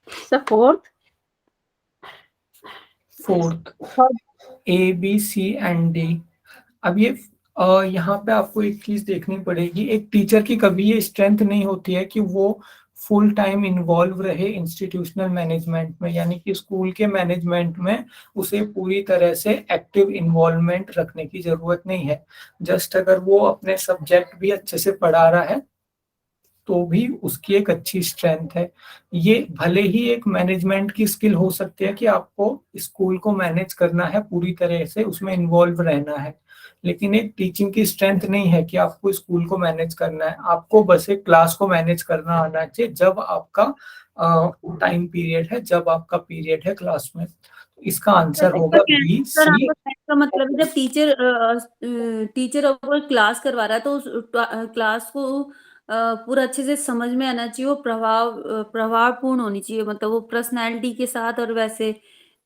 Sir fourth. Fourth, A B C and D. अब ये यहाँ पे आपको एक चीज देखनी पड़ेगी, एक टीचर की कभी ये स्ट्रेंथ नहीं होती है कि वो फुल टाइम इन्वॉल्व रहे इंस्टीट्यूशनल मैनेजमेंट में, यानी कि स्कूल के मैनेजमेंट में उसे पूरी तरह से एक्टिव इन्वॉल्वमेंट रखने की जरूरत नहीं है। जस्ट अगर वो अपने सब्जेक्ट भी अच्छे से पढ़ा रहा है तो भी उसकी एक अच्छी स्ट्रेंथ है। ये भले ही एक मैनेजमेंट की स्किल हो सकती है कि आपको स्कूल को मैनेज करना है, पूरी तरह से उसमें इन्वॉल्व रहना है, लेकिन एक टीचिंग की स्ट्रेंथ नहीं है कि आपको स्कूल को मैनेज करना है। आपको बस एक क्लास को मैनेज करना आना चाहिए जब आपका टाइम पीरियड है, जब आपका पीरियड है क्लास में। इसका आंसर होगा बी सर सी। आपका कहने का मतलब है जब टीचर अगर क्लास करवा रहा है तो उस क्लास को पूरा अच्छे से समझ में आना चाहिए, वो प्रभावपूर्ण होनी चाहिए, मतलब वो पर्सनैलिटी के साथ और वैसे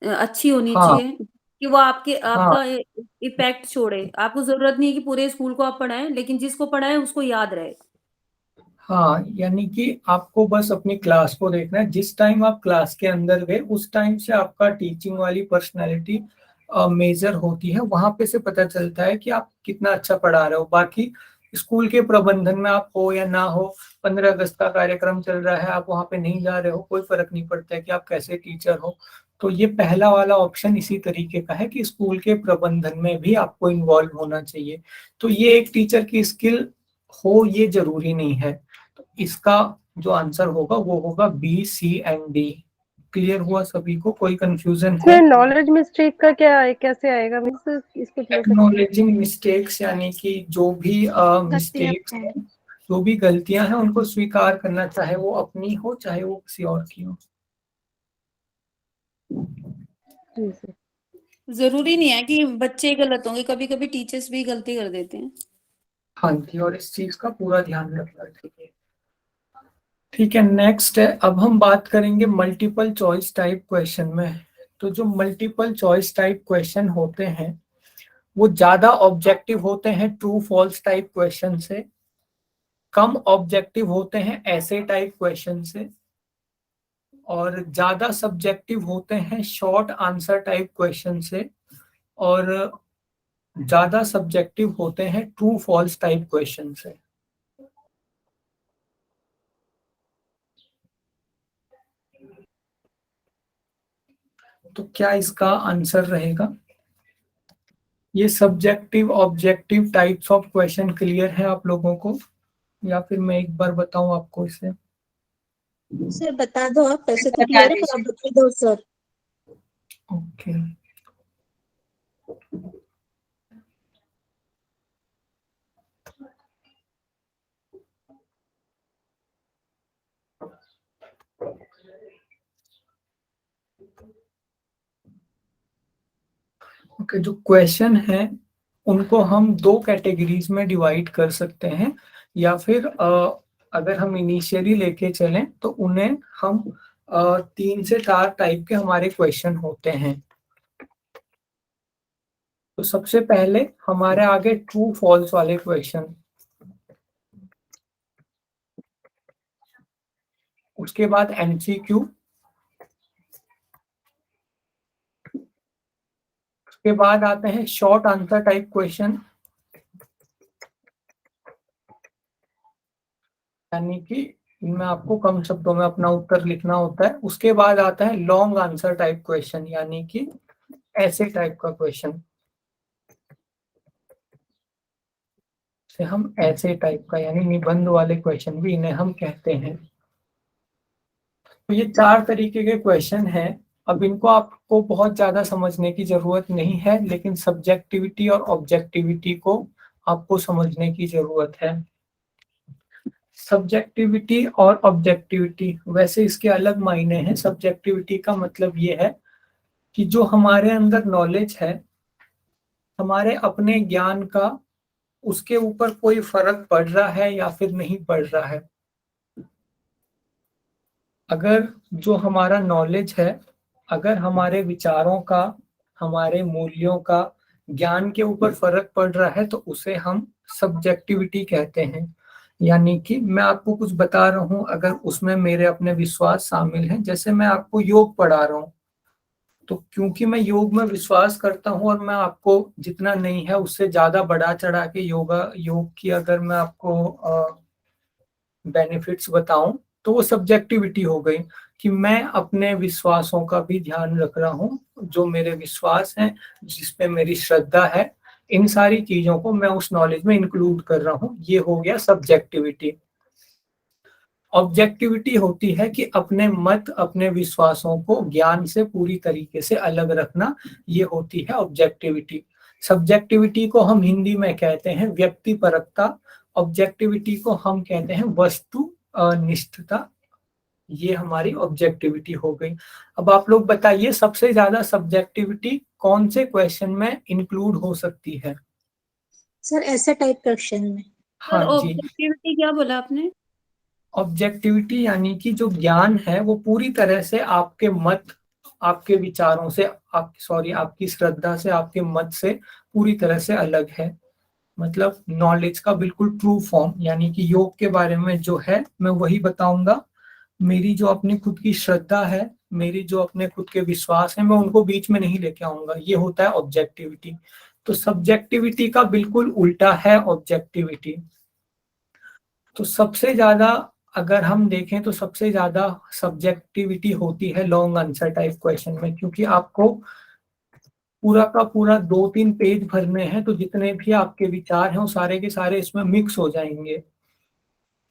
अच्छी होनी हाँ चाहिए कि वो हाँ आपका इफेक्ट छोड़े। आपको जरूरत नहीं है कि पूरे स्कूल को आप पढ़ाएं, लेकिन जिसको पढ़ाएं उसको याद रहे। हाँ, यानी कि आपको बस अपनी क्लास को देखना है, जिस टाइम आप क्लास के अंदर गए उस टाइम से आपका टीचिंग वाली पर्सनालिटी मेजर होती है, वहां पे से पता चलता है कि आप कितना अच्छा पढ़ा रहे हो। बाकी स्कूल के प्रबंधन में आप हो या ना हो, 15 अगस्त का कार्यक्रम चल रहा है, आप वहां पे नहीं जा रहे हो, कोई फर्क नहीं पड़ता है कि आप कैसे टीचर हो। तो ये पहला वाला ऑप्शन इसी तरीके का है कि स्कूल के प्रबंधन में भी आपको इन्वॉल्व होना चाहिए। तो ये एक टीचर की स्किल हो ये जरूरी नहीं है। तो इसका जो आंसर होगा वो होगा B C and D. Clear हुआ सभी को, कोई कंफ्यूजन है? सर नॉलेज मिस्टेक का क्या है, कैसे आएगा मिस, इसको क्लियर कर। एक्नॉलेजिंग मिस्टेक्स, यानी कि जो भी मिस्टेक्स हैं, जो भी गलतियां हैं उनको स्वीकार करना, चाहे वो अपनी हो चाहे वो किसी और की हो। जी सर। जरूरी नहीं है कि बच्चे गलत होंगे, कभी कभी टीचर्स भी गलती कर देते हैं। हाँ जी, और इस चीज का पूरा ध्यान रखना चाहिए। ठीक है, नेक्स्ट है, अब हम बात करेंगे मल्टीपल चॉइस टाइप क्वेश्चन में। तो जो मल्टीपल चॉइस टाइप क्वेश्चन होते हैं वो ज्यादा ऑब्जेक्टिव होते हैं ट्रू फॉल्स टाइप क्वेश्चन से, कम ऑब्जेक्टिव होते हैं ऐसे टाइप क्वेश्चन से, और ज्यादा सब्जेक्टिव होते हैं शॉर्ट आंसर टाइप क्वेश्चन से, और ज्यादा सब्जेक्टिव होते हैं ट्रू फॉल्स टाइप क्वेश्चन से। तो क्या इसका आंसर रहेगा? ये subjective objective types of question clear है आप लोगों को, या फिर मैं एक बार बताऊं आपको इसे? सर बता दो, आप ऐसे तो क्लियर है पर आप बता दो सर। ओके, ओके, जो क्वेश्चन है उनको हम दो कैटेगरीज में डिवाइड कर सकते हैं, या फिर अगर हम इनिशियली लेके चलें तो उन्हें हम 3 से 4 टाइप के हमारे क्वेश्चन होते हैं। तो सबसे पहले हमारे आगे ट्रू फॉल्स वाले क्वेश्चन, उसके बाद एमसीक्यू, उसके बाद आते हैं शॉर्ट आंसर टाइप क्वेश्चन, यानी कि इनमें आपको कम शब्दों में अपना उत्तर लिखना होता है। उसके बाद आता है लॉन्ग आंसर टाइप क्वेश्चन, यानी कि ऐसे टाइप का क्वेश्चन से हम ऐसे टाइप का यानी निबंध वाले क्वेश्चन भी इन्हें हम कहते हैं। तो ये 4 तरीके के क्वेश्चन हैं। अब इनको आपको बहुत ज्यादा समझने की जरूरत नहीं है, लेकिन सब्जेक्टिविटी और ऑब्जेक्टिविटी को आपको समझने की जरूरत है। सब्जेक्टिविटी और ऑब्जेक्टिविटी, वैसे इसके अलग मायने हैं। सब्जेक्टिविटी का मतलब ये है कि जो हमारे अंदर नॉलेज है, हमारे अपने ज्ञान का, उसके ऊपर कोई फर्क पड़ रहा है या फिर नहीं पड़ रहा है। अगर जो हमारा नॉलेज है, अगर हमारे विचारों का, हमारे मूल्यों का, ज्ञान के ऊपर फर्क पड़ रहा है, तो उसे हम सब्जेक्टिविटी कहते हैं। यानी कि मैं आपको कुछ बता रहा हूं, अगर उसमें मेरे अपने विश्वास शामिल हैं, जैसे मैं आपको योग पढ़ा रहा हूं, तो क्योंकि मैं योग में विश्वास करता हूं और मैं आपको जितना नहीं है उससे ज्यादा बढ़ा चढ़ा के योग की अगर मैं आपको बेनिफिट्स बताऊं, तो वो सब्जेक्टिविटी हो गई कि मैं अपने विश्वासों का भी ध्यान रख रहा हूं। जो मेरे विश्वास हैं, जिसपे मेरी श्रद्धा है, इन सारी चीजों को मैं उस नॉलेज में इंक्लूड कर रहा हूं। ये हो गया सब्जेक्टिविटी। ऑब्जेक्टिविटी होती है कि अपने मत, अपने विश्वासों को ज्ञान से पूरी तरीके से अलग रखना, ये होती है ऑब्जेक्टिविटी। सब्जेक्टिविटी को हम हिंदी में कहते हैं व्यक्तिपरकता, ऑब्जेक्टिविटी को हम कहते हैं वस्तु निष्ठता। ये हमारी ऑब्जेक्टिविटी हो गई। अब आप लोग बताइए, सबसे ज्यादा सब्जेक्टिविटी कौन से क्वेश्चन में इंक्लूड हो सकती है? सर ऐसे टाइप क्वेश्चन में। हाँ जी, ऑब्जेक्टिविटी क्या बोला आपने? ऑब्जेक्टिविटी यानी कि जो ज्ञान है वो पूरी तरह से आपके मत, आपके विचारों से, आपकी श्रद्धा से, आपके मत से पूरी तरह से अलग है। मतलब नॉलेज का बिल्कुल ट्रू फॉर्म, यानी कि योग के बारे में जो है मैं वही बताऊंगा। मेरी जो अपनी खुद की श्रद्धा है, मेरी जो अपने खुद के विश्वास है, मैं उनको बीच में नहीं लेके आऊंगा। ये होता है ऑब्जेक्टिविटी। तो सब्जेक्टिविटी का बिल्कुल उल्टा है ऑब्जेक्टिविटी। तो सबसे ज्यादा अगर हम देखें तो सबसे ज्यादा सब्जेक्टिविटी होती है लॉन्ग आंसर टाइप क्वेश्चन में, क्योंकि आपको पूरा का पूरा 2-3 पेज भरने हैं, तो जितने भी आपके विचार हैं वो सारे के सारे इसमें मिक्स हो जाएंगे।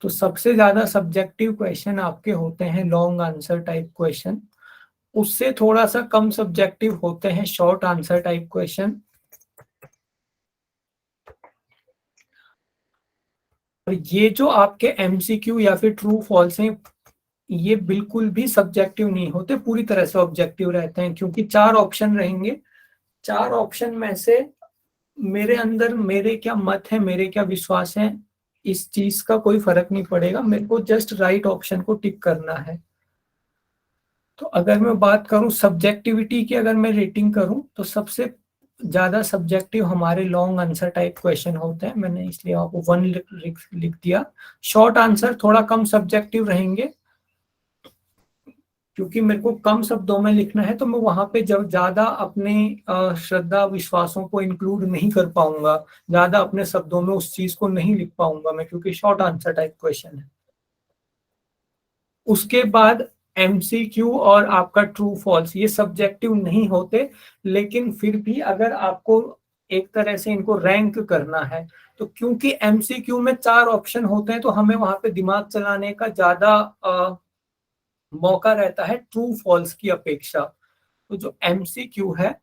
तो सबसे ज्यादा सब्जेक्टिव क्वेश्चन आपके होते हैं लॉन्ग आंसर टाइप क्वेश्चन। उससे थोड़ा सा कम सब्जेक्टिव होते हैं शॉर्ट आंसर टाइप क्वेश्चन। और ये जो आपके एमसीक्यू या फिर ट्रू फॉल्स हैं, ये बिल्कुल भी सब्जेक्टिव नहीं होते, पूरी तरह से ऑब्जेक्टिव रहते हैं। क्योंकि 4 ऑप्शन रहेंगे, 4 ऑप्शन में से मेरे अंदर मेरे क्या मत है, मेरे क्या विश्वास है, इस चीज का कोई फर्क नहीं पड़ेगा। मेरे को जस्ट राइट ऑप्शन को टिक करना है। तो अगर मैं बात करूं सब्जेक्टिविटी की, अगर मैं रेटिंग करूं, तो सबसे ज्यादा सब्जेक्टिव हमारे लॉन्ग आंसर टाइप क्वेश्चन होते हैं। मैंने इसलिए आपको 1 लिख दिया। शॉर्ट आंसर थोड़ा कम सब्जेक्टिव रहेंगे, क्योंकि मेरे को कम शब्दों में लिखना है, तो मैं वहां पे जब ज्यादा अपने श्रद्धा विश्वासों को इंक्लूड नहीं कर पाऊंगा, ज्यादा अपने शब्दों में उस चीज को नहीं लिख पाऊंगा मैं, क्योंकि शॉर्ट आंसर टाइप क्वेश्चन है। उसके बाद एमसीक्यू और आपका ट्रू फॉल्स, ये सब्जेक्टिव नहीं होते, लेकिन फिर भी अगर आपको एक तरह से इनको रैंक करना है, तो क्योंकि एमसीक्यू में 4 ऑप्शन होते हैं, तो हमें वहां पे दिमाग चलाने का ज्यादा मौका रहता है ट्रू फॉल्स की अपेक्षा। तो जो एमसीक्यू है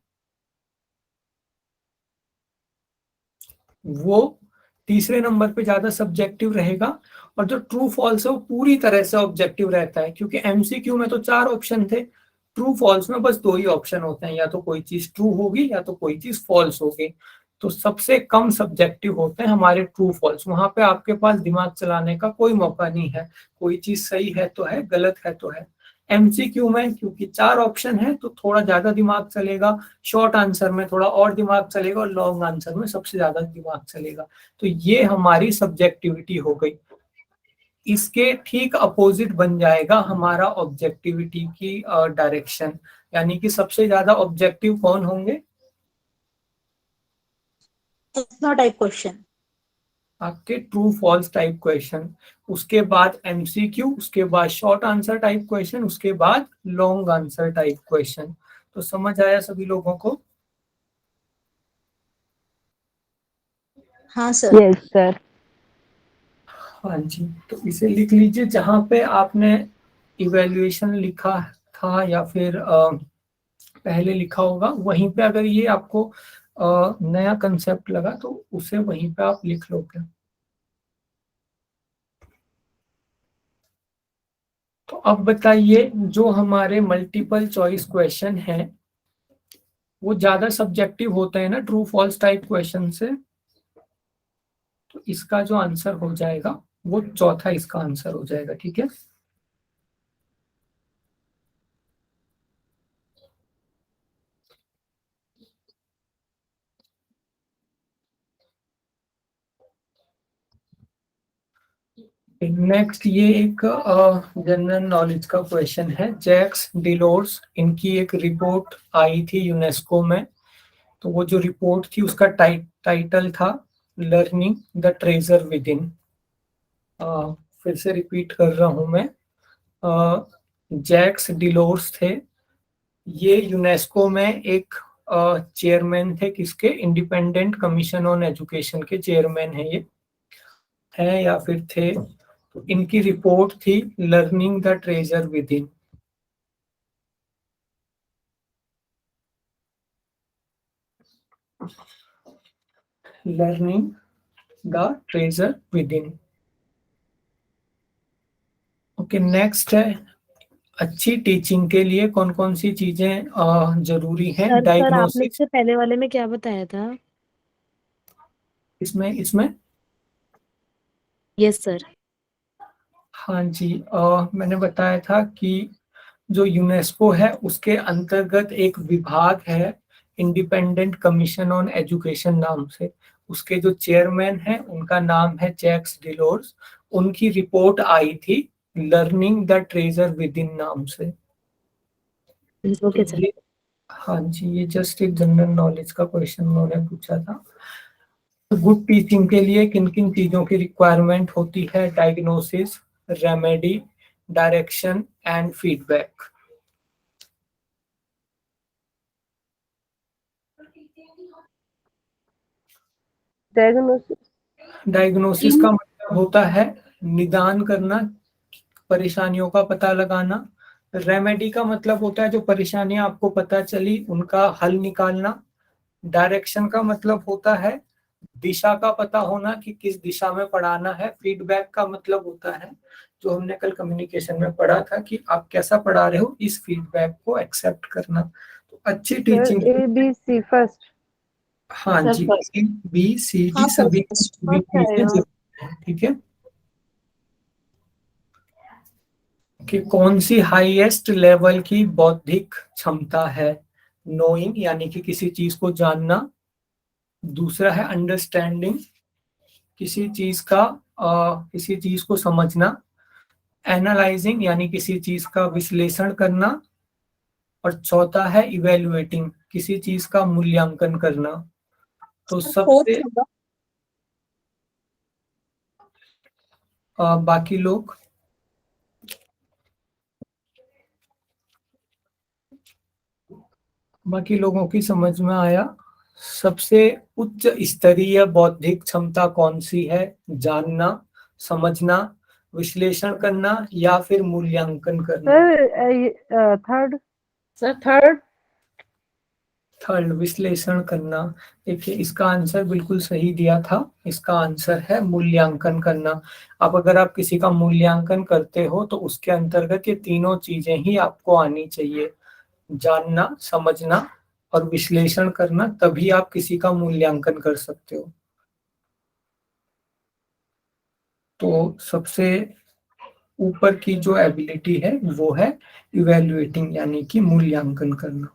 वो तीसरे नंबर पे ज्यादा सब्जेक्टिव रहेगा, और जो ट्रू फॉल्स है वो पूरी तरह से ऑब्जेक्टिव रहता है। क्योंकि एमसीक्यू में तो 4 ऑप्शन थे, ट्रू फॉल्स में बस 2 ही ऑप्शन होते हैं, या तो कोई चीज ट्रू होगी या तो कोई चीज फॉल्स होगी। तो सबसे कम सब्जेक्टिव होते हैं हमारे ट्रू फॉल्स। वहां पे आपके पास दिमाग चलाने का कोई मौका नहीं है, कोई चीज सही है तो है, गलत है तो है। एमसीक्यू में क्योंकि 4 ऑप्शन है तो थोड़ा ज्यादा दिमाग चलेगा, शॉर्ट आंसर में थोड़ा और दिमाग चलेगा, और लॉन्ग आंसर में सबसे ज्यादा दिमाग चलेगा। तो ये हमारी सब्जेक्टिविटी हो गई। इसके ठीक अपोजिट बन जाएगा हमारा ऑब्जेक्टिविटी की डायरेक्शन। यानी कि सबसे ज्यादा ऑब्जेक्टिव कौन होंगे? नो टाइप क्वेश्चन, आपके ट्रू फॉल्स टाइप क्वेश्चन, उसके बाद एमसीक्यू, उसके बाद शॉर्ट आंसर टाइप क्वेश्चन, उसके बाद लॉन्ग आंसर टाइप क्वेश्चन। तो समझ आया सभी लोगों को? हाँ सर। Yes, sir. हाँ जी, तो इसे लिख लीजिए जहाँ पे आपने इवैल्यूएशन लिखा था या फिर पहले लिखा होगा वहीं पे अगर ये आपको नया कंसेप्ट लगा तो उसे वहीं पे आप लिख लोगे। तो अब बताइए, जो हमारे मल्टीपल चॉइस क्वेश्चन हैं वो ज्यादा सब्जेक्टिव होते हैं ना ट्रू फॉल्स टाइप क्वेश्चन से, तो इसका जो आंसर हो जाएगा वो चौथा इसका आंसर हो जाएगा। ठीक है, नेक्स्ट ये एक जनरल नॉलेज का क्वेश्चन है। जैक्स डिलोर्स, इनकी एक रिपोर्ट आई थी यूनेस्को में, तो वो जो रिपोर्ट थी उसका टाइटल था learning the treasure with in. फिर से रिपीट कर रहा हूं मैं, जैक्स डिलोर्स थे, ये यूनेस्को में एक चेयरमैन थे, किसके, इंडिपेंडेंट कमीशन ऑन एजुकेशन के चेयरमैन है ये, है या फिर थे। तो इनकी रिपोर्ट थी learning the treasure with in. Learning the treasure with in. Okay, next है अच्छी टीचिंग के लिए कौन कौन सी चीजें जरूरी हैं। सर आपने डायग्नोसिस, इससे पहले वाले में क्या बताया था? इसमें इसमें यस सर। हाँ जी, मैंने बताया था कि जो यूनेस्को है उसके अंतर्गत एक विभाग है इंडिपेंडेंट कमीशन ऑन एजुकेशन नाम से, उसके जो चेयरमैन हैं उनका नाम है जैक्स डिलोर्स। उनकी रिपोर्ट आई थी learning the treasure with in नाम से। Okay sir. ये, हाँ जी, ये जस्ट एक जनरल नॉलेज का क्वेश्चन उन्होंने पूछा था। गुड टीचिंग के लिए किन किन चीजों की रिक्वायरमेंट होती है? Diagnosis, remedy, direction and feedback. Diagnosis. Diagnosis का मतलब होता है निदान करना, परेशानियों का पता लगाना। रेमेडी का मतलब होता है जो परेशानियां आपको पता चली उनका हल निकालना। डायरेक्शन का मतलब होता है दिशा का पता होना कि किस दिशा में पढ़ाना है। फीडबैक का मतलब होता है जो हमने कल कम्युनिकेशन में पढ़ा था कि आप कैसा पढ़ा रहे हो, इस फीडबैक को एक्सेप्ट करना। तो अच्छी Sir, teaching, A, B, C first. हाँ sir ji, first. A, B, C, D हाँ सर, सभी first. सभी First चीजें आएगा. जरूरी हैं। ठीक है, कि कौन सी हाईएस्ट लेवल की बौद्धिक क्षमता है? नोइंग यानी कि किसी चीज को जानना। दूसरा है अंडरस्टैंडिंग, किसी चीज को समझना। एनालाइजिंग यानी किसी चीज का विश्लेषण करना। और चौथा है इवेल्युएटिंग, किसी चीज का मूल्यांकन करना। तो फोर्थ सबसे होगा। बाकी लोग, बाकी लोगों की समझ में आया? सबसे उच्च स्तरीय बौद्धिक क्षमता कौन सी है? जानना, समझना, विश्लेषण करना या फिर मूल्यांकन करना। Sir, third. Sir, third. Third, विश्लेषण करना। देखिए इसका आंसर बिल्कुल सही दिया था, इसका आंसर है मूल्यांकन करना। अब अगर आप किसी का मूल्यांकन करते हो तो उसके अंतर्गत ये तीनों चीजें ही आपको आनी चाहिए, जानना, समझना और विश्लेषण करना, तभी आप किसी का मूल्यांकन कर सकते हो। तो सबसे ऊपर की जो एबिलिटी है वो है इवेल्युएटिंग यानी कि मूल्यांकन करना।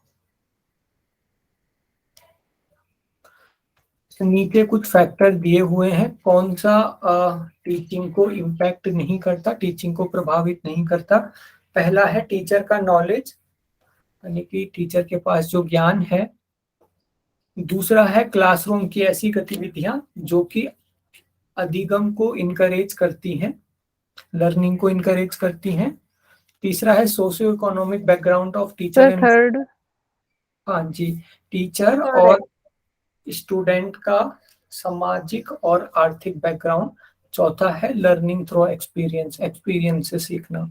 नीचे कुछ फैक्टर दिए हुए हैं, कौन सा टीचिंग को इम्पैक्ट नहीं करता, टीचिंग को प्रभावित नहीं करता? पहला है टीचर का नॉलेज, यानी कि टीचर के पास जो ज्ञान है। दूसरा है क्लासरूम की ऐसी गतिविधियां जो कि अधिगम को इनकरेज करती हैं, लर्निंग को इनकरेज करती हैं। तीसरा है socio economic background of Sir, teacher and, third. हाँ जी, टीचर Third और स्टूडेंट का सामाजिक और आर्थिक बैकग्राउंड, चौथा है लर्निंग थ्रू एक्सपीरियंस, एक्सपीरियंस से सीखना।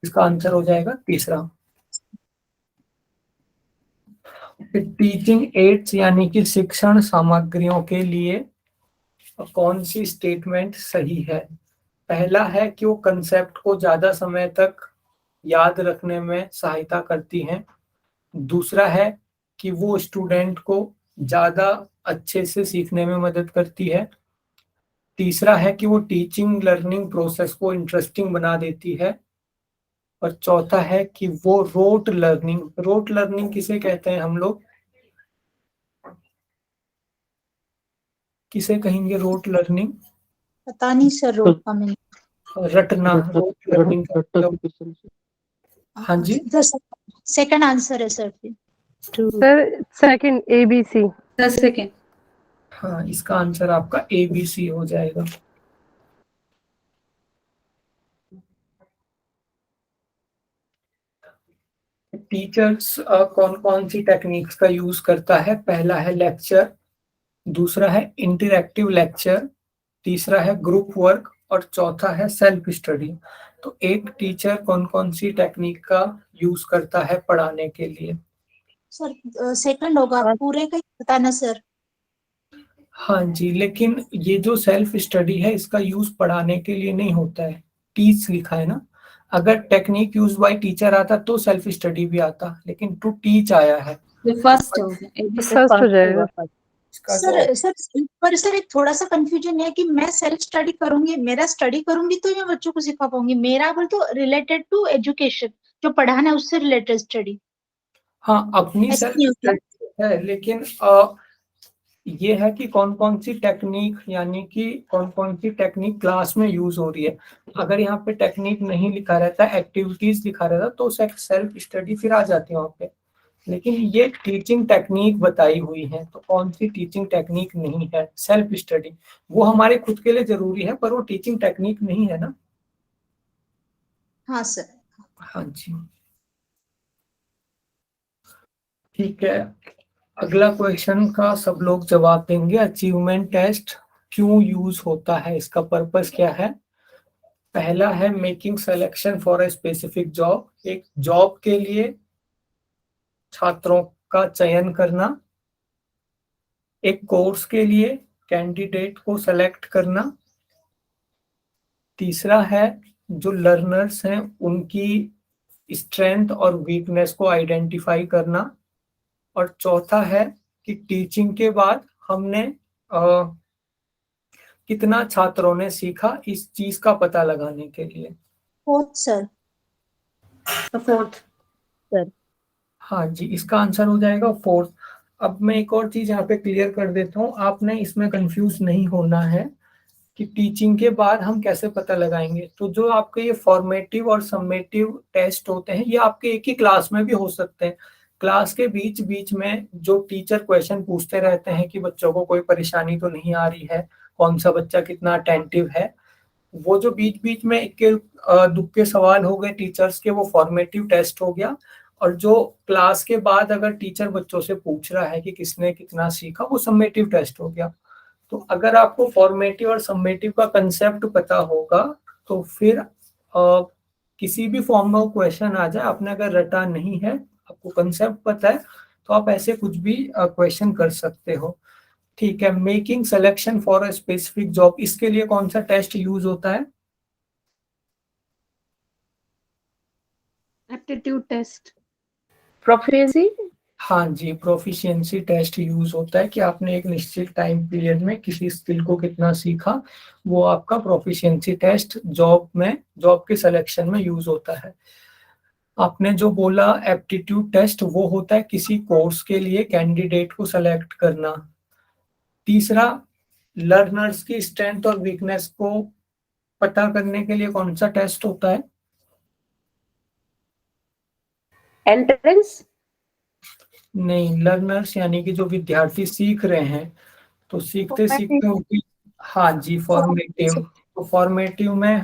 इसका आंसर हो जाएगा तीसरा। टीचिंग एड्स यानी कि शिक्षण सामग्रियों के लिए कौन सी स्टेटमेंट सही है? पहला है कि वो कंसेप्ट को ज्यादा समय तक याद रखने में सहायता करती हैं। दूसरा है कि वो स्टूडेंट को ज्यादा अच्छे से सीखने में मदद करती है। तीसरा है कि वो टीचिंग लर्निंग प्रोसेस को इंटरेस्टिंग बना देती है। और चौथा है कि वो रोट लर्निंग किसे कहते हैं हम लोग? किसे कहेंगे रोट लर्निंग? पता नहीं सर, रोड का मैंने। रटना, रोट लर्निंग का रट्टा मतलब। की किस्म से। हाँ जी, सेकंड आंसर है सर फिर। Sir second ABC। सेकेंड। हाँ, इसका आंसर आपका ABC हो जाएगा। टीचर्स कौन कौन सी टेक्निक्स का यूज करता है? पहला है लेक्चर, दूसरा है इंटरैक्टिव लेक्चर, तीसरा है ग्रुप वर्क और चौथा है सेल्फ स्टडी। तो एक टीचर कौन कौन सी टेक्निक का यूज करता है पढ़ाने के लिए? सर सेकंड होगा, पूरे का ही बताना सर। हाँ जी, लेकिन ये जो सेल्फ स्टडी है इसका यूज पढ़ाने के लिए नहीं होता है, टीच लिखा है ना। अगर टेक्निक यूज बाय टीचर आता तो सेल्फ स्टडी भी आता, लेकिन टू टीच आया है। फर्स्ट हो गया फर्स्ट हो जाएगा। इसका जो सर एक थोड़ा सा कंफ्यूजन है कि मैं सेल्फ स्टडी करूंगी, मेरा स्टडी करूंगी तो मैं बच्चों को सिखा पाऊंगी, मेरा बोल तो रिलेटेड टू एजुकेशन, जो पढ़ाना है उससे रिलेटेड स्टडी। हाँ, अपनी ऐसा सेल्फ नहीं होता। स्टडी है, लेकिन ये है कि कौन कौन सी टेक्निक, यानी कि कौन कौन सी टेक्निक क्लास में यूज हो रही है। अगर यहाँ पे टेक्निक नहीं लिखा रहता, एक्टिविटीज लिखा रहता, तो सेल्फ स्टडी फिर आ जाती है वहाँ पे। लेकिन ये टीचिंग टेक्निक बताई हुई है, तो कौन सी टीचिंग टेक्निक नहीं है? Self study. वो हमारे खुद के लिए जरूरी है, पर वो टीचिंग टेक्निक नहीं है ना। हाँ सर। हाँ जी, ठीक है। अगला क्वेश्चन का सब लोग जवाब देंगे। अचीवमेंट टेस्ट क्यों यूज होता है, इसका पर्पस क्या है? पहला है making selection for a specific job, एक जॉब के लिए छात्रों का चयन करना, एक कोर्स के लिए कैंडिडेट को सेलेक्ट करना, तीसरा है जो लर्नर्स हैं उनकी स्ट्रेंथ और वीकनेस को आइडेंटिफाई करना, और चौथा है कि टीचिंग के बाद हमने कितना छात्रों ने सीखा, इस चीज का पता लगाने के लिए। Fourth sir. फोर्थ। हाँ जी, इसका आंसर हो जाएगा फोर्थ। अब मैं एक और चीज यहाँ पे क्लियर कर देता हूँ, आपने इसमें कंफ्यूज नहीं होना है कि टीचिंग के बाद हम कैसे पता लगाएंगे। तो जो आपके ये फॉर्मेटिव और सम्मेटिव टेस्ट होते हैं, ये आपके एक ही क्लास में भी हो सकते हैं। क्लास के बीच बीच में जो टीचर क्वेश्चन पूछते रहते हैं कि बच्चों को कोई परेशानी तो नहीं आ रही है, कौन सा बच्चा कितना अटेंटिव है, वो जो बीच बीच में इक्के दुक्के सवाल हो गए टीचर्स के, वो फॉर्मेटिव टेस्ट हो गया। और जो क्लास के बाद अगर टीचर बच्चों से पूछ रहा है कि किसने कितना सीखा, वो सम्मेटिव टेस्ट हो गया। तो अगर आपको फॉर्मेटिव और सम्मेटिव का कंसेप्ट पता होगा तो फिर किसी भी फॉर्म में क्वेश्चन आ जाए, आपने अगर रटा नहीं है, आपको कंसेप्ट पता है, तो आप ऐसे कुछ भी क्वेश्चन कर सकते हो। ठीक है, making selection for a specific job, इसके लिए कौन सा टेस्ट यूज होता है? Aptitude test. प्रोफिशिएंसी। हाँ जी, प्रोफिशिएंसी टेस्ट यूज होता है कि आपने एक निश्चित टाइम पीरियड में किसी स्किल को कितना सीखा, वो आपका प्रोफिशिएंसी टेस्ट जॉब के सिलेक्शन में यूज होता है। आपने जो बोला एप्टीट्यूड टेस्ट, वो होता है किसी कोर्स के लिए कैंडिडेट को सेलेक्ट करना। तीसरा, लर्नर्स की स्ट्रेंथ और वीकनेस को पता करने के लिए कौन सा टेस्ट होता है? एंट्रेंस। नहीं, लर्नर्स यानी कि जो विद्यार्थी सीख रहे हैं, तो सीखते सीखते उनकी, हाँ जी, फॉर्मेटिव। तो फॉर्मेटिव में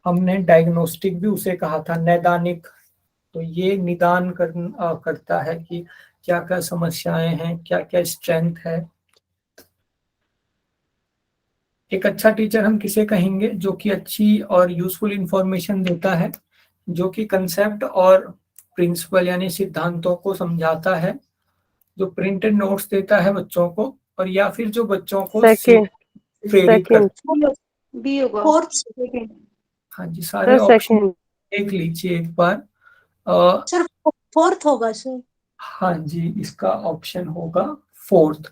हमने डायग्नोस्टिक भी उसे कहा था, नैदानिक। तो ये निदान करता है कि क्या क्या समस्याएं हैं, क्या क्या स्ट्रेंथ है। एक अच्छा टीचर हम किसे कहेंगे? जो कि अच्छी और यूजफुल इंफॉर्मेशन देता है, जो कि कंसेप्ट और प्रिंसिपल यानी सिद्धांतों को समझाता है, जो प्रिंटेड नोट्स देता है बच्चों को, और या फिर जो बच्चों को सेकंड प्रेरित सेकंड करता बी होगा फोर्थ सेकंड। है। हाँ जी, सारे सर ऑप्शन सेकंड देख लीजिए एक बार। अ, सर फोर्थ होगा सर। हाँ जी, इसका ऑप्शन होगा फोर्थ।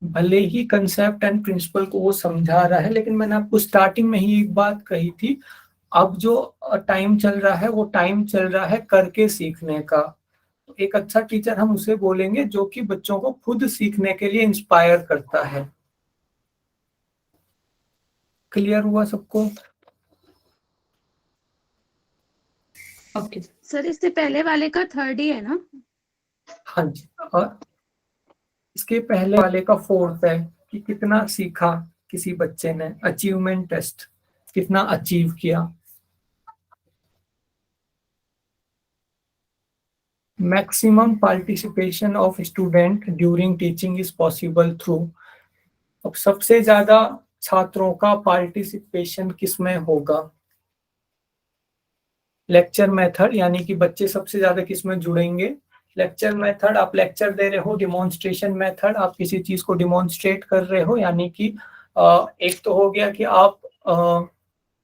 भले ही कंसेप्ट एंड प्रिंसिपल को वो समझा रहा है, लेकिन मैंने आपको स्टार्टिंग में ही एक बात कही थी, अब जो टाइम चल रहा है वो टाइम चल रहा है करके सीखने का। तो एक अच्छा टीचर हम उसे बोलेंगे जो कि बच्चों को खुद सीखने के लिए इंस्पायर करता है। क्लियर हुआ सबको? ओके सर, इससे पहले वाले का थर्ड ही है ना? हाँ जी, और इसके पहले वाले का फोर्थ है कि कितना सीखा किसी बच्चे ने, अचीवमेंट टेस्ट, कितना अचीव किया। Maximum participation of student during teaching is possible through. अब सबसे ज्यादा छात्रों का पार्टिसिपेशन किसमें होगा? लेक्चर मेथड, यानी कि बच्चे सबसे ज्यादा किसमें जुड़ेंगे? लेक्चर मेथड, आप लेक्चर दे रहे हो। डिमॉन्स्ट्रेशन मेथड, आप किसी चीज को डिमॉन्स्ट्रेट कर रहे हो, यानी कि एक तो हो गया कि आप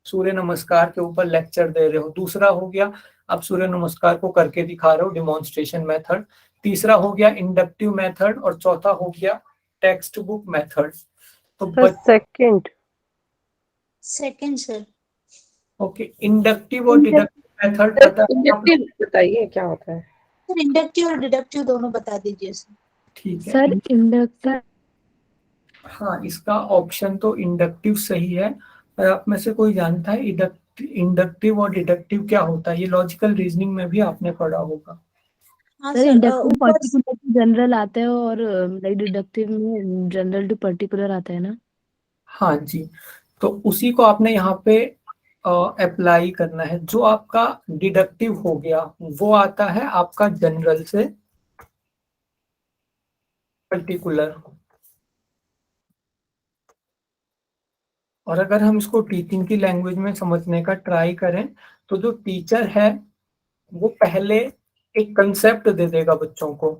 सूर्य नमस्कार के ऊपर लेक्चर दे रहे हो। दूसरा हो गया आप सूर्य नमस्कार को करके दिखा रहे हो, डिमॉन्स्ट्रेशन मेथड। तीसरा हो गया इंडक्टिव मेथड, और चौथा हो गया टेक्स्ट बुक मेथड। तो sir second second sir. Okay, inductive और डिडक्टिव मेथड पता है आप? इंडक्टिव बताइए क्या होता है। सर इंडक्टिव और डिडक्टिव दोनों बता दीजिए सर। ठीक है। Sir inductor. हाँ, इसका ऑप्शन तो इंडक्टिव सही है, पर आप में से कोई जानता है इंडक्टिव और डिडक्टिव क्या होता है? ये लॉजिकल रीजनिंग में भी आपने पढ़ा होगा। हाँ सर सर इंडक्टिव ऊपर पर्टिकुलर टू जनरल आता है और लाइक डिडक्टिव में जनरल टू पर्टिकुलर आता है ना? हाँ जी, तो उसी को आपने यहाँ पे अप्लाई करना है। जो आपका डिडक्टिव हो गया वो आता है आपका जनरल से पर्टिकुलर। और अगर हम इसको टीचिंग की लैंग्वेज में समझने का ट्राई करें, तो जो टीचर है वो पहले एक कंसेप्ट दे देगा बच्चों को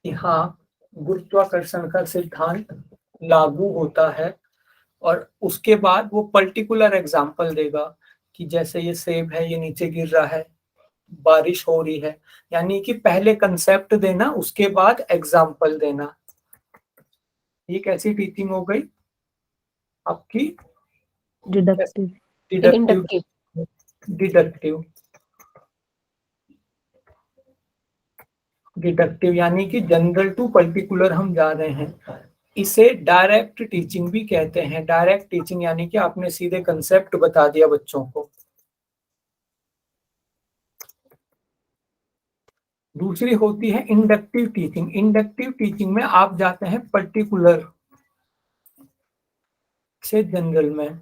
कि हाँ, गुरुत्वाकर्षण का सिद्धांत लागू होता है, और उसके बाद वो पर्टिकुलर एग्जाम्पल देगा कि जैसे ये सेब है, ये नीचे गिर रहा है, बारिश हो रही है। यानी कि पहले कंसेप्ट देना, उसके बाद एग्जाम्पल देना। ये कैसी टीचिंग हो गई आपकी? डिडक्टिव। डिडक्टिव। डिडक्टिव डिडक्टिव यानी कि जनरल टू पर्टिकुलर हम जा रहे हैं। इसे डायरेक्ट टीचिंग भी कहते हैं। डायरेक्ट टीचिंग यानी कि आपने सीधे कंसेप्ट बता दिया बच्चों को। दूसरी होती है इंडक्टिव टीचिंग। इंडक्टिव टीचिंग में आप जाते हैं पर्टिकुलर से जनरल में।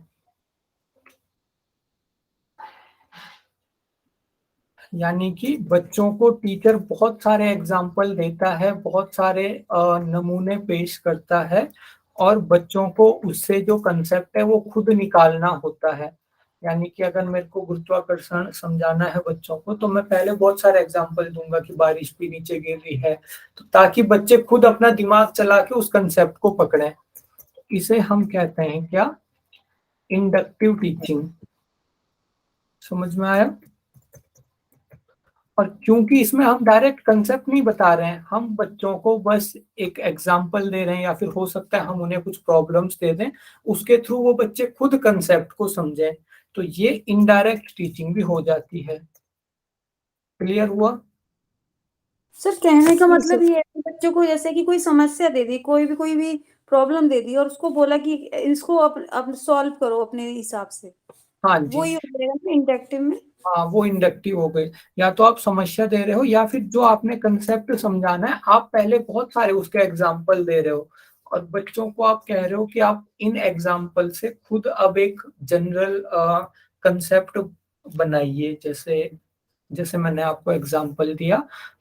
यानी कि बच्चों को टीचर बहुत सारे एग्जाम्पल देता है, बहुत सारे नमूने पेश करता है, और बच्चों को उससे जो कंसेप्ट है वो खुद निकालना होता है। यानी कि अगर मेरे को गुरुत्वाकर्षण समझाना है बच्चों को, तो मैं पहले बहुत सारे एग्जाम्पल दूंगा कि बारिश भी नीचे गिर रही है, तो ताकि बच्चे खुद अपना दिमाग चला के उस कंसेप्ट को पकड़ें। इसे हम कहते हैं क्या? Inductive teaching. समझ में आया? और क्योंकि इसमें हम डायरेक्ट कंसेप्ट नहीं बता रहे हैं, हम बच्चों को बस एक एग्जाम्पल दे रहे हैं, या फिर हो सकता है हम उन्हें कुछ प्रॉब्लम्स दे दें, उसके थ्रू वो बच्चे खुद कंसेप्ट को समझें, तो ये इनडायरेक्ट टीचिंग भी हो जाती है। क्लियर हुआ? सर कहने का मतलब ये है कि बच्चों को जैसे कि कोई समस्या दे दी, कोई भी प्रॉब्लम दे दी और उसको बोला कि इसको अब सॉल्व करो अपने हिसाब से, हाँ वो जी, ही हो जाएगा ना इंडक्टिव में? हाँ, वो इंडक्टिव हो गई। या तो आप समस्या दे रहे हो, या फिर जो आपने कंसेप्ट समझाना है आप पहले बहुत सारे उसके एग्जाम्पल दे रहे हो, और बच्चों को आप कह रहे हो कि आप इन एग्जाम्पल से खुद अब एक जनरल कंसेप्ट बनाइए। जैसे जैसे मैंने आपको एग्जाम्पल दिया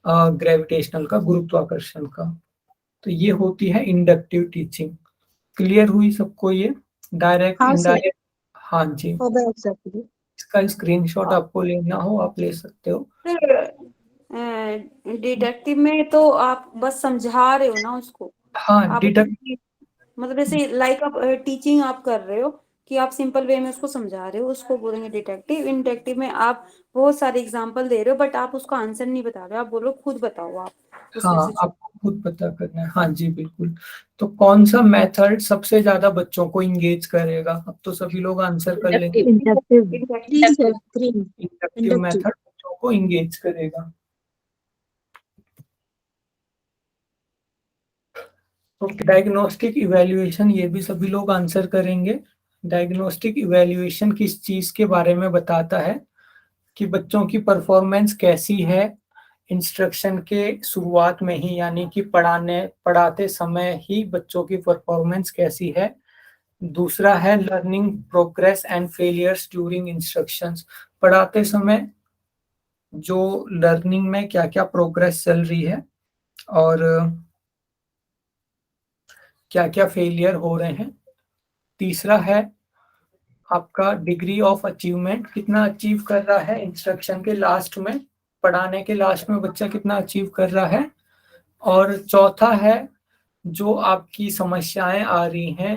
ग्रेविटेशनल का, गुरुत्वाकर्षण का। तो ये होती है इंडक्टिव टीचिंग। क्लियर हुई सबको ये डायरेक्ट हाँ सर, इनडायरेक्ट? हाँ जी, हो गया सर। इसका स्क्रीनशॉट आपको लेना हो आप ले सकते हो। डिडक्टिव में तो आप बस समझा रहे हो ना उसको, हाँ आप डिडक्ट मतलब जैसे लाइक आप टीचिंग आप कर रहे हो कि आप सिंपल वे में उसको समझा रहे हो, उसको बोलेंगे डिडक्टिव। इंडक्टिव में आप बहुत सारे एग्जांपल दे रहे हो बट आप उसका आंसर नहीं बता रहे हो, आप बोलो खुद बताओ आप उसमें हाँ से जो। आपको खुद पता करना है। हाँ जी बिल्कुल। तो कौन सा मेथड सबसे ज्यादा बच्चों को इंगेज करेगा? अब तो सभी लोग आंसर कर लेंगे। Inductive D sir, green inductive inductive. Method बच्चों को इंगेज करेगा। तो डायग्नोस्टिक इवैल्यूएशन, ये भी सभी लोग आंसर करेंगे। डायग्नोस्टिक इवैल्यूएशन किस चीज के बारे में बताता है कि बच्चों की परफॉर्मेंस कैसी है इंस्ट्रक्शन के शुरुआत में ही, यानी कि पढ़ाते समय ही बच्चों की परफॉर्मेंस कैसी है। दूसरा है learning progress and failures during instructions, पढ़ाते समय जो लर्निंग में क्या क्या प्रोग्रेस चल रही है और क्या क्या फेलियर हो रहे हैं। तीसरा है आपका डिग्री ऑफ अचीवमेंट, कितना अचीव कर रहा है इंस्ट्रक्शन के लास्ट में, पढ़ाने के लास्ट में बच्चा कितना अचीव कर रहा है। और चौथा है जो आपकी समस्याएं आ रही हैं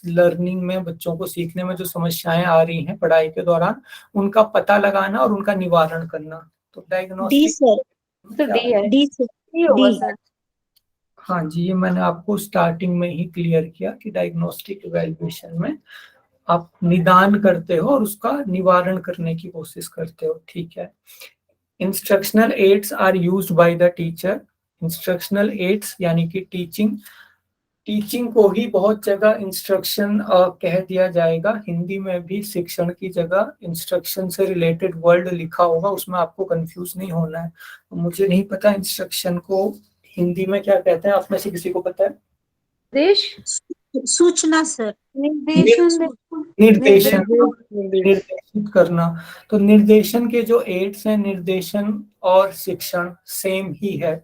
लर्निंग में, बच्चों को सीखने में जो समस्याएं आ रही हैं पढ़ाई के दौरान, उनका पता लगाना और उनका निवारण करना। तो डी डायग्नोस्टिक सर, तो डी है, डी सर, डी होगा डी। सर। हाँ जी, ये मैंने आपको स्टार्टिंग में ही क्लियर किया कि डायग्नोस्टिक इवैल्यूएशन में आप निदान करते हो और उसका निवारण करने की कोशिश करते हो, ठीक है। Instructional aids are used by the teacher, instructional aids यानी कि टीचिंग को ही बहुत जगह इंस्ट्रक्शन कह दिया जाएगा। हिंदी में भी शिक्षण की जगह इंस्ट्रक्शन से रिलेटेड वर्ड लिखा होगा, उसमें आपको कंफ्यूज नहीं होना है। मुझे नहीं पता इंस्ट्रक्शन को हिंदी में क्या कहते हैं, आप में से किसी को पता है? देश सूचना सर, निर्देशन निर्देशन, निर्देश। निर्देशित करना। तो निर्देशन के जो एड्स हैं, निर्देशन और शिक्षण सेम ही है।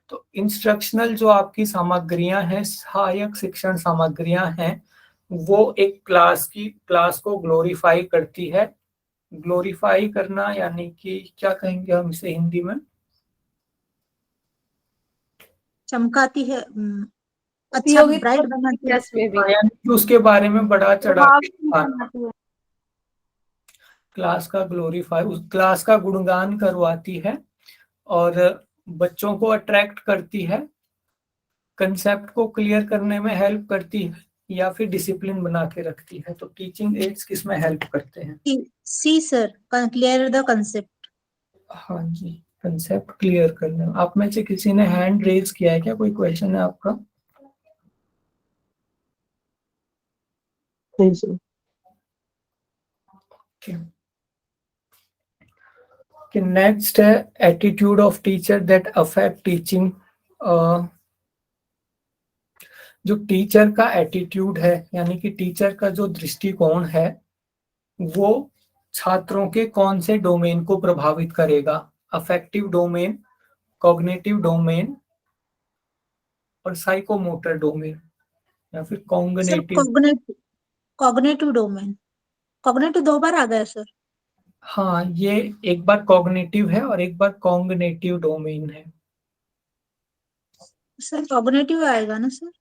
तो इंस्ट्रक्शनल जो आपकी सामग्रियां हैं, सहायक शिक्षण सामग्रियां हैं, वो एक क्लास को ग्लोरीफाई करती है। ग्लोरीफाई करना यानी कि क्या कहेंगे हम इसे हिंदी में? चमकाती है, अच्छा उपयोगिता ब्राइट बनाती है। यस में भी हाँ, यानी कि उसके बारे में बड़ा चढ़ा के दिखाना। क्लास का ग्लोरीफाई, उस क्लास का गुणगान करवाती है और बच्चों को अट्रैक्ट करती है, कंसेप्ट को क्लियर करने में हेल्प करती है, या फिर डिसिप्लिन बना के रखती है। तो टीचिंग एड्स किस में हेल्प करते हैं? सी सर, क्लियर द कंसेप्ट। हाँ जी, कंसेप्ट क्लियर करना। आप में से किसी ने हैंड रेज किया है क्या? कोई क्वेश्चन है आपका? कि नेक्स्ट है attitude of teacher that affect teaching. जो टीचर का एटीट्यूड है, यानी कि टीचर का जो दृष्टिकोण है, वो छात्रों के कौन से डोमेन को प्रभावित करेगा? अफेक्टिव डोमेन, कॉग्निटिव डोमेन और साइकोमोटर डोमेन, या फिर sir cognitive. Cognitive domain, cognitive 2 बार आ गया सर। हाँ, ये एक बार कॉग्निटिव है और एक बार कॉग्निटिव डोमेन है। सर कॉग्निटिव आएगा ना सर?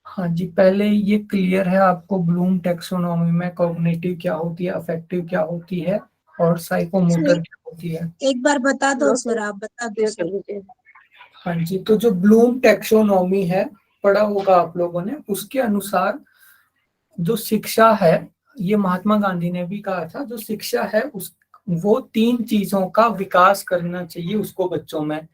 हाँ जी, पहले ये क्लियर है आपको ब्लूम टैक्सोनॉमी में कॉग्निटिव क्या होती है, अफेक्टिव क्या होती है और साइकोमोटर क्या होती है? एक बार बता दो सर, आप बता दो सर। हाँ जी, तो जो ब्लूम टैक्सोनॉमी है, पढ़ा होगा आप लोगों ने, उसके अनुसार जो शिक्षा है, ये महात्मा गांधी ने भी कहा था, जो शिक्षा है उस वो 3 चीजों का विकास करना चाहिए उसको बच्चों में।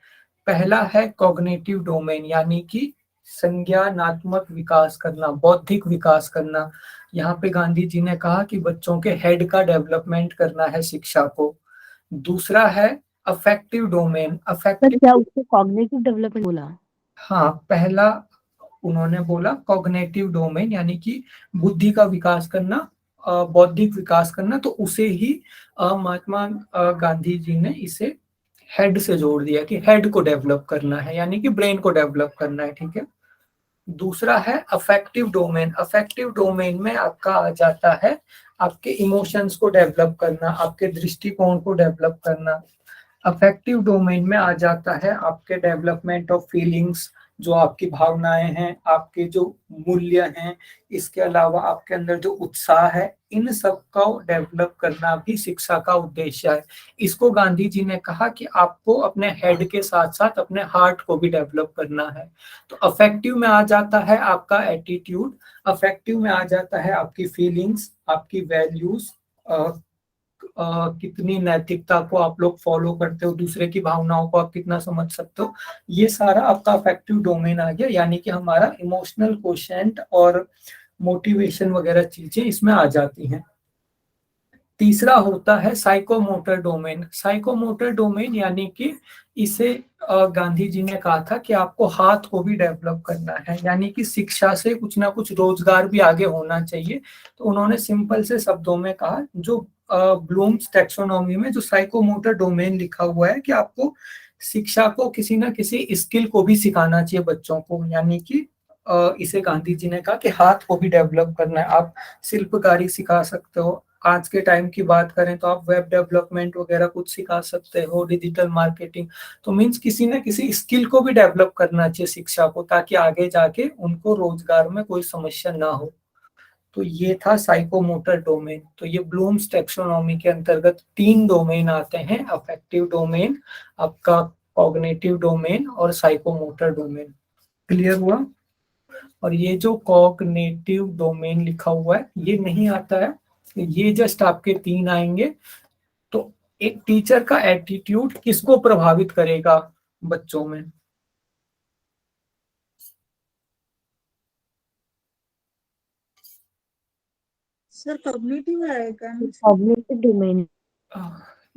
पहला है कॉग्निटिव डोमेन, यानी कि संज्ञानात्मक विकास करना, बौद्धिक विकास करना। यहाँ पे गांधी जी ने कहा कि बच्चों के हेड का डेवलपमेंट करना है शिक्षा को। दूसरा है अफेक्टिव डोमेन, अफेक्टिव, क्या उसको कॉग्निटिव डेवलपमेंट बोला? हाँ पहला उन्होंने बोला कॉग्निटिव डोमेन, यानी कि बुद्धि का विकास करना, बौद्धिक विकास करना। तो उसे ही महात्मा गांधी जी ने इसे हेड से जोड़ दिया कि हेड को डेवलप करना है, यानी कि ब्रेन को डेवलप करना है, ठीक है। दूसरा है अफेक्टिव डोमेन। अफेक्टिव डोमेन में आपका आ जाता है आपके इमोशंस को डेवलप करना, आपके दृष्टिकोण को डेवलप करना। अफेक्टिव डोमेन में आ जाता है आपके डेवलपमेंट ऑफ फीलिंग्स, जो आपकी भावनाएं हैं, आपके जो मूल्य हैं, इसके अलावा आपके अंदर जो उत्साह है, इन सब का डेवलप करना भी शिक्षा का उद्देश्य है। इसको गांधी जी ने कहा कि आपको अपने हेड के साथ साथ अपने हार्ट को भी डेवलप करना है। तो अफेक्टिव में आ जाता है आपका एटीट्यूड, अफेक्टिव में आ जाता है आपकी फीलिंग्स, आपकी वैल्यूज, कितनी नैतिकता को आप लोग फॉलो करते हो, दूसरे की भावनाओं को आप कितना समझ सकते हो, ये सारा आपका अफेक्टिव डोमेन आ गया। यानी कि हमारा इमोशनल कोशेंट और मोटिवेशन वगैरह चीजें इसमें आ जाती हैं। तीसरा होता है साइकोमोटर डोमेन। साइकोमोटर डोमेन यानी कि इसे गांधी जी ने कहा था कि आपको हाथ को भी डेवलप करना है, यानी कि शिक्षा से कुछ ना कुछ रोजगार भी आगे होना चाहिए। तो उन्होंने सिंपल से शब्दों में कहा, जो ब्लूम्स टैक्सोनॉमी में जो साइकोमोटर डोमेन लिखा हुआ है कि आपको शिक्षा को किसी ना किसी स्किल को भी सिखाना चाहिए बच्चों को। यानी कि इसे गांधी जी ने कहा कि हाथ को भी डेवलप करना है। आप शिल्पकारी सिखा सकते हो, आज के टाइम की बात करें तो आप वेब डेवलपमेंट वगैरह कुछ सिखा सकते हो, डिजिटल मार्केटिंग। तो मीन्स किसी ना किसी स्किल को भी डेवलप करना चाहिए शिक्षा को, ताकि आगे जाके उनको रोजगार में कोई समस्या ना हो। तो ये था साइकोमोटर डोमेन। तो ये ब्लूम्स टैक्सोनॉमी के अंतर्गत 3 डोमेन आते हैं, अफेक्टिव डोमेन, आपका कॉग्निटिव डोमेन और साइकोमोटर डोमेन। क्लियर हुआ? और ये जो कॉग्निटिव डोमेन लिखा हुआ है ये नहीं आता है, ये जस्ट आपके 3 आएंगे। तो एक टीचर का एटीट्यूड किसको प्रभावित करेगा बच्चों में? सर कॉग्निटिव आएगा। कॉग्निटिव डोमेन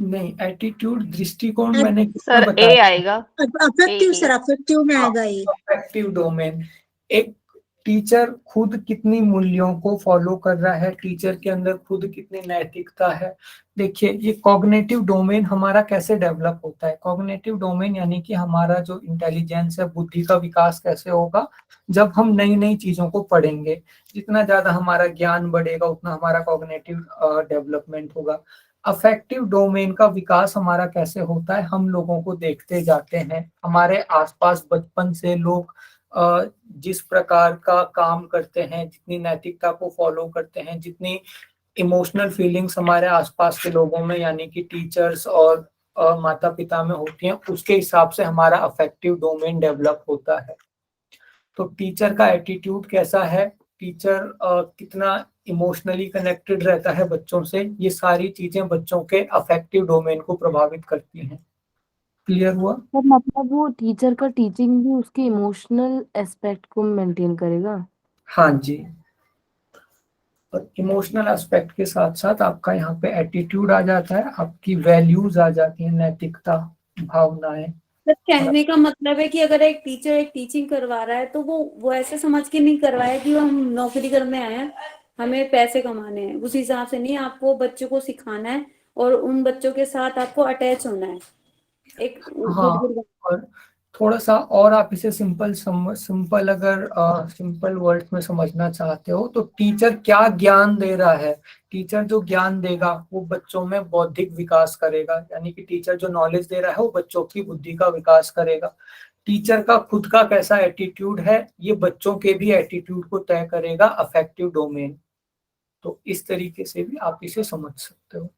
नहीं, एटीट्यूड दृष्टिकोण मैंने कितना सर ए बताया? आएगा। अफेक्टिव ए सर, अफेक्टिव में आएगा ये। Affective domain. एक टीचर खुद कितनी मूल्यों को फॉलो कर रहा है, टीचर के अंदर खुद कितनी नैतिकता है। देखिए, ये कॉग्निटिव डोमेन हमारा कैसे डेवलप होता है। कॉग्निटिव डोमेन यानी कि हमारा जो इंटेलिजेंस है, बुद्धि का विकास कैसे होगा, जब हम नई नई चीजों को पढ़ेंगे। जितना ज्यादा हमारा ज्ञान बढ़ेगा उतना हमारा कॉग्निटिव डेवलपमेंट होगा। अफेक्टिव डोमेन का विकास हमारा कैसे होता है, हम लोगों को देखते जाते हैं, हमारे आसपास बचपन से लोग जिस प्रकार का काम करते हैं, जितनी नैतिकता को फॉलो करते हैं, जितनी इमोशनल फीलिंग्स हमारे आसपास के लोगों में यानी कि टीचर्स और माता पिता में होती हैं, उसके हिसाब से हमारा अफेक्टिव डोमेन डेवलप होता है। तो टीचर का एटीट्यूड कैसा है, टीचर कितना इमोशनली कनेक्टेड रहता है बच्चों से, ये सारी चीजें बच्चों के अफेक्टिव डोमेन को प्रभावित करती हैं। क्लियर हुआ? तो मतलब वो टीचर का टीचिंग भी उसके इमोशनल एस्पेक्ट को मेंटेन करेगा। हाँ जी। और इमोशनल एस्पेक्ट के साथ साथ आपका यहाँ पे एटीट्यूड आ जाता है, आपकी वैल्यूज आ जाती हैं, नैतिकता, भावनाएं। सर कहने का मतलब है कि अगर एक टीचर एक टीचिंग करवा रहा है तो वो ऐसे समझ के नहीं करवाया है कि हम नौकरी करने आए हैं, हमें पैसे कमाने हैं। उस हिसाब से नहीं, आपको बच्चों को सिखाना है और उन बच्चों के साथ आपको अटैच होना है। एक हाँ, और थोड़ा सा और आप इसे सिंपल अगर सिंपल वर्ड्स में समझना चाहते हो तो टीचर क्या ज्ञान दे रहा है, टीचर जो ज्ञान देगा वो बच्चों में बौद्धिक विकास करेगा। यानी कि टीचर जो नॉलेज दे रहा है वो बच्चों की बुद्धि का विकास करेगा। टीचर का खुद का कैसा एटीट्यूड है, ये बच्चों के भी एटीट्यूड को तय करेगा अफेक्टिव डोमेन। तो इस तरीके से भी आप इसे समझ सकते हो।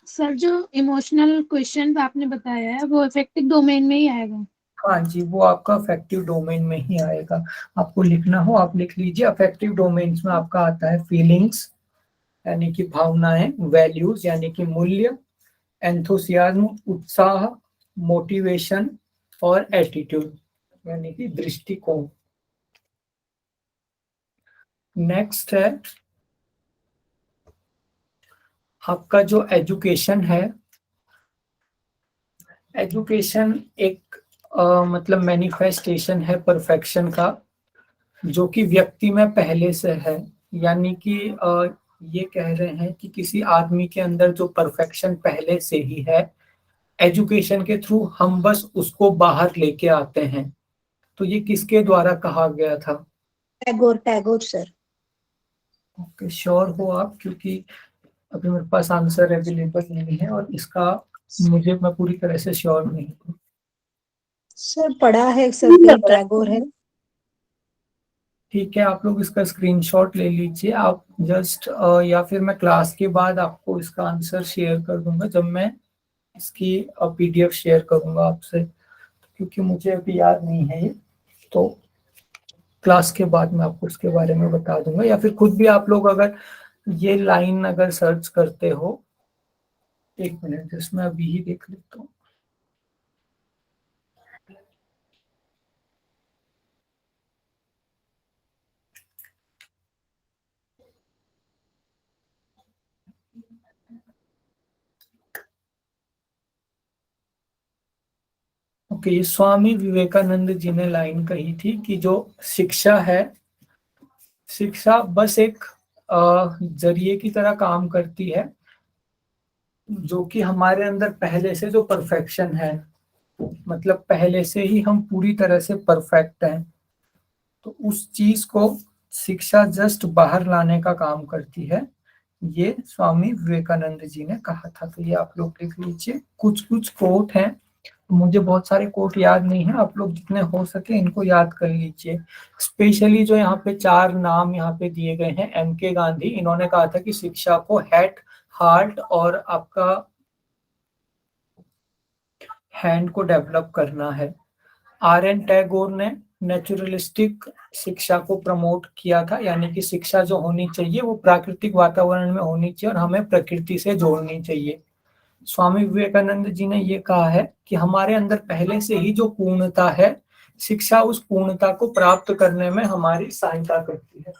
सर जो इमोशनल क्वेश्चन आपने बताया है वो अफेक्टिव डोमेन में ही आएगा। हाँ जी, वो आपका अफेक्टिव डोमेन में ही आएगा। आपको लिखना हो आप लिख लीजिए। अफेक्टिव डोमेन्स में आपका आता है फीलिंग्स यानी कि भावनाएं, वैल्यूज यानी कि मूल्य, एंथुसियाज्म उत्साह, मोटिवेशन और एटीट्यूड यानी कि दृष्टिकोण। नेक्स्ट है आपका जो एजुकेशन है। एजुकेशन एक मतलब मैनिफेस्टेशन है परफेक्शन का, जो कि व्यक्ति में पहले से है। यानी कि ये कह रहे हैं कि किसी आदमी के अंदर जो परफेक्शन पहले से ही है, एजुकेशन के थ्रू हम बस उसको बाहर लेके आते हैं। तो ये किसके द्वारा कहा गया था? टैगोर सर। ओके, श्योर हो आप? क्योंकि अभी मेरे पास आंसर अवेलेबल नहीं है और इसका मैं पूरी तरह से श्योर नहीं हूँ। सर पढ़ा है सर, कहीं टैगोर है। ठीक है, आप लोग इसका स्क्रीनशॉट ले लीजिए आप जस्ट, या फिर मैं क्लास के बाद आपको इसका आंसर शेयर कर दूंगा जब मैं इसकी PDF शेयर करूंगा आपसे, क्योंकि मुझे अभी याद नहीं है ये, तो क्लास के बाद मैं आपको इसके बारे में बता दूंगा। या फिर खुद भी आप लोग अगर ये लाइन अगर सर्च करते हो, एक मिनट जिसमें अभी ही देख लेता हूँ। ओके, ये स्वामी विवेकानंद जी ने लाइन कही थी कि जो शिक्षा है, शिक्षा बस एक जरिए की तरह काम करती है, जो कि हमारे अंदर पहले से जो परफेक्शन है, मतलब पहले से ही हम पूरी तरह से परफेक्ट हैं, तो उस चीज को शिक्षा जस्ट बाहर लाने का काम करती है। ये स्वामी विवेकानंद जी ने कहा था। तो ये आप लोग लिख लीजिए। कुछ कुछ कोट हैं, मुझे बहुत सारे कोट याद नहीं है, आप लोग जितने हो सके इनको याद कर लीजिए। स्पेशली जो यहाँ पे 4 नाम यहाँ पे दिए गए हैं, MK गांधी, इन्होंने कहा था कि शिक्षा को हेड, हार्ट और आपका हैंड को डेवलप करना है। RN टैगोर ने नेचुरलिस्टिक शिक्षा को प्रमोट किया था, यानी कि शिक्षा जो होनी चाहिए वो प्राकृतिक वातावरण में होनी चाहिए और हमें प्रकृति से जोड़नी चाहिए। स्वामी विवेकानंद जी ने ये कहा है कि हमारे अंदर पहले से ही जो पूर्णता है, शिक्षा उस पूर्णता को प्राप्त करने में हमारी सहायता करती है।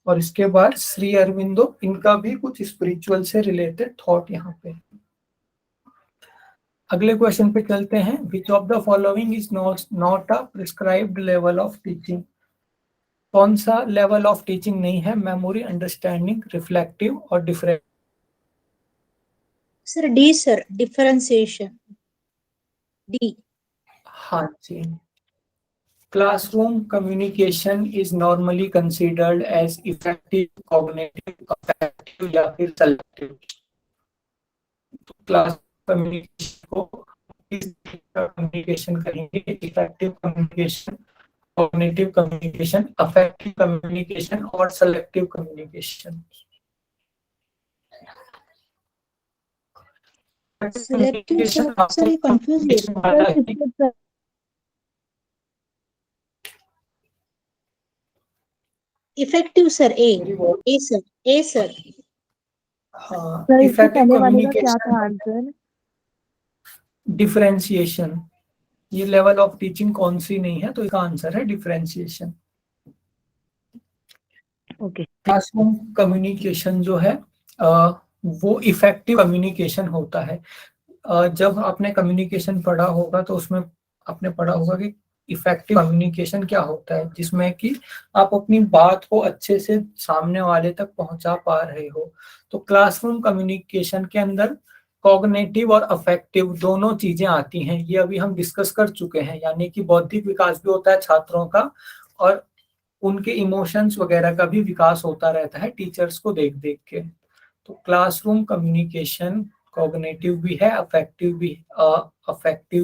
और इसके बाद श्री अरविंदो, इनका भी कुछ स्पिरिचुअल से रिलेटेड थॉट यहाँ पे। अगले क्वेश्चन पे चलते हैं। Which of the following is not a prescribed level of teaching? कौन सा लेवल ऑफ टीचिंग नहीं है? मेमोरी, अंडरस्टैंडिंग, रिफ्लेक्टिव और different? Sir D sir, differentiation, D. हाँ जी। Classroom communication is normally considered as effective, cognitive, affective या फिर selective। Class communication को किस तरह कम्युनिकेशन करेंगे? Effective communication, cognitive communication, affective communication और सेलेक्टिव कम्युनिकेशन। सिलेक्टिव सर, ये कंफ्यूज है। इफेक्टिव सर, ए सर, ए सर। हाँ, सर इससे इफेक्टिव पहले वाले का क्या था कम्युनिकेशन, आंसर? डिफरेंशिएशन। ये लेवल ऑफ टीचिंग कौन सी नहीं है, तो इसका आंसर है डिफरेंशिएशन। ओके। क्लासरूम कम्युनिकेशन जो है वो इफेक्टिव कम्युनिकेशन होता है। जब आपने कम्युनिकेशन पढ़ा होगा तो उसमें आपने पढ़ा होगा कि इफेक्टिव कम्युनिकेशन क्या होता है, जिसमें कि आप अपनी बात को अच्छे से सामने वाले तक पहुंचा पा रहे हो। तो क्लासरूम कम्युनिकेशन के अंदर कॉग्निटिव और अफेक्टिव दोनों चीजें आती हैं। ये अभी हम डिस्कस कर चुके हैं, यानी कि बौद्धिक विकास भी होता है छात्रों का और उनके इमोशंस वगैरह का भी विकास होता रहता है टीचर्स को देख देख के। तो क्लासरूम कम्युनिकेशन कॉग्निटिव भी है, अफेक्टिव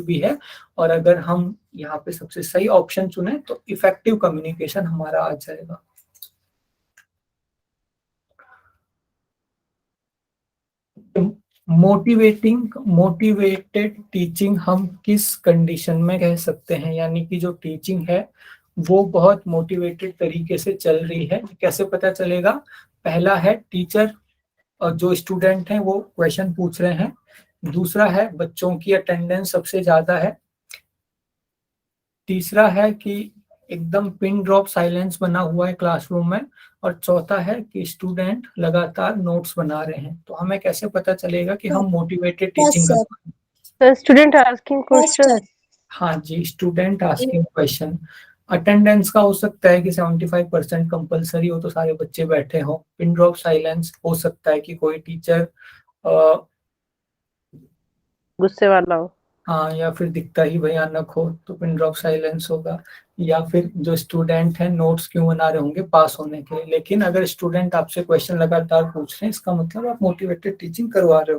भी है, और अगर हम यहाँ पे सबसे सही ऑप्शन चुने तो इफेक्टिव कम्युनिकेशन हमारा आ जाएगा। मोटिवेटेड टीचिंग हम किस कंडीशन में कह सकते हैं? यानी कि जो टीचिंग है वो बहुत मोटिवेटेड तरीके से चल रही है, कैसे पता चलेगा? पहला है टीचर और जो स्टूडेंट हैं वो क्वेश्चन पूछ रहे हैं। दूसरा है बच्चों की अटेंडेंस सबसे ज्यादा है। तीसरा है कि एकदम पिन ड्रॉप साइलेंस बना हुआ है क्लासरूम में। और चौथा है कि स्टूडेंट लगातार नोट्स बना रहे हैं। तो हमें कैसे पता चलेगा कि हम मोटिवेटेड टीचिंग कर रहे हैं? Sir student asking question. हाँ जी, स्टूडेंट आस्किंग क्वेश्चन। अटेंडेंस का हो सकता है कि 75% कंपलसरी हो तो सारे बच्चे बैठे हों। पिन ड्रॉप साइलेंस हो सकता है कि कोई टीचर गुस्से वाला हो। हाँ, या फिर दिखता ही भयानक हो तो पिन ड्रॉप साइलेंस होगा। या फिर जो स्टूडेंट हैं नोट्स क्यों बना रहे होंगे पास होने के लिए। लेकिन अगर स्टूडेंट आपसे क्वेश्चन लगातार पूछ रहे हैं, इसका मतलब आप मोटिवेटेड टीचिंग करवा रहे हो।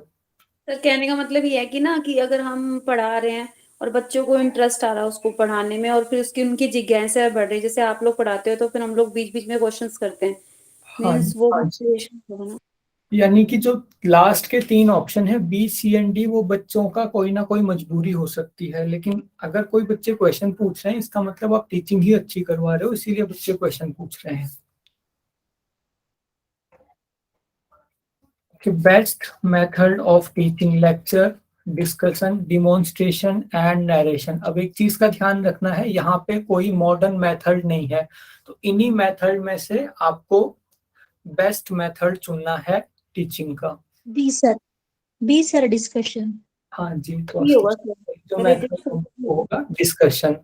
सर कहने का मतलब ये है कि ना कि अगर हम पढ़ा रहे हैं और बच्चों को इंटरेस्ट आ रहा है उसको पढ़ाने में और फिर उसकी उनकी जिज्ञासा बढ़ रही है, जैसे आप लोग पढ़ाते हो तो फिर हम लोग बीच बीच में क्वेश्चंस करते हैं, हाँ मीन्स वो हाँ, मोटिवेशन होगा ना। यानी कि जो लास्ट के 3 ऑप्शन है बी सी एंड डी, वो बच्चों का कोई ना कोई मजबूरी हो सकती है। लेकिन अगर कोई बच्चे क्वेश्चन पूछ रहे हैं, इसका मतलब आप टीचिंग ही अच्छी करवा रहे हो, इसीलिए बच्चे क्वेश्चन पूछ रहे हैं। कि best method of teaching lecture, discussion, demonstration and narration. अब एक चीज का ध्यान रखना है, यहाँ पे कोई मॉडर्न मेथड नहीं है, तो इन्हीं मेथड में से आपको बेस्ट मेथड चुनना है टीचिंग का। B sir discussion. हाँ जी, तो ये होगा सर, जो पहले मेथड होगा डिस्कशन,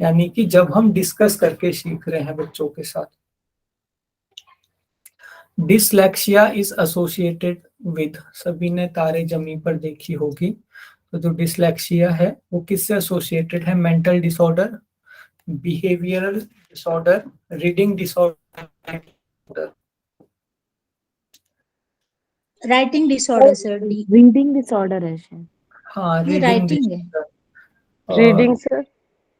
यानी कि जब हम डिस्कस करके सीख रहे हैं बच्चों के साथ। डिसलेक्सिया इज एसोसिएटेड विद, सभी ने तारे जमी पर देखी होगी, तो जो डिसलेक्सिया है वो किससे एसोसिएटेड है? Mental disorder, behavioural disorder, reading disorder. Writing disorder sir, D. Reading disorder है शायद। हाँ, ये रीडिंग राइटिंग है। डिसऑर्डर। Reading sir.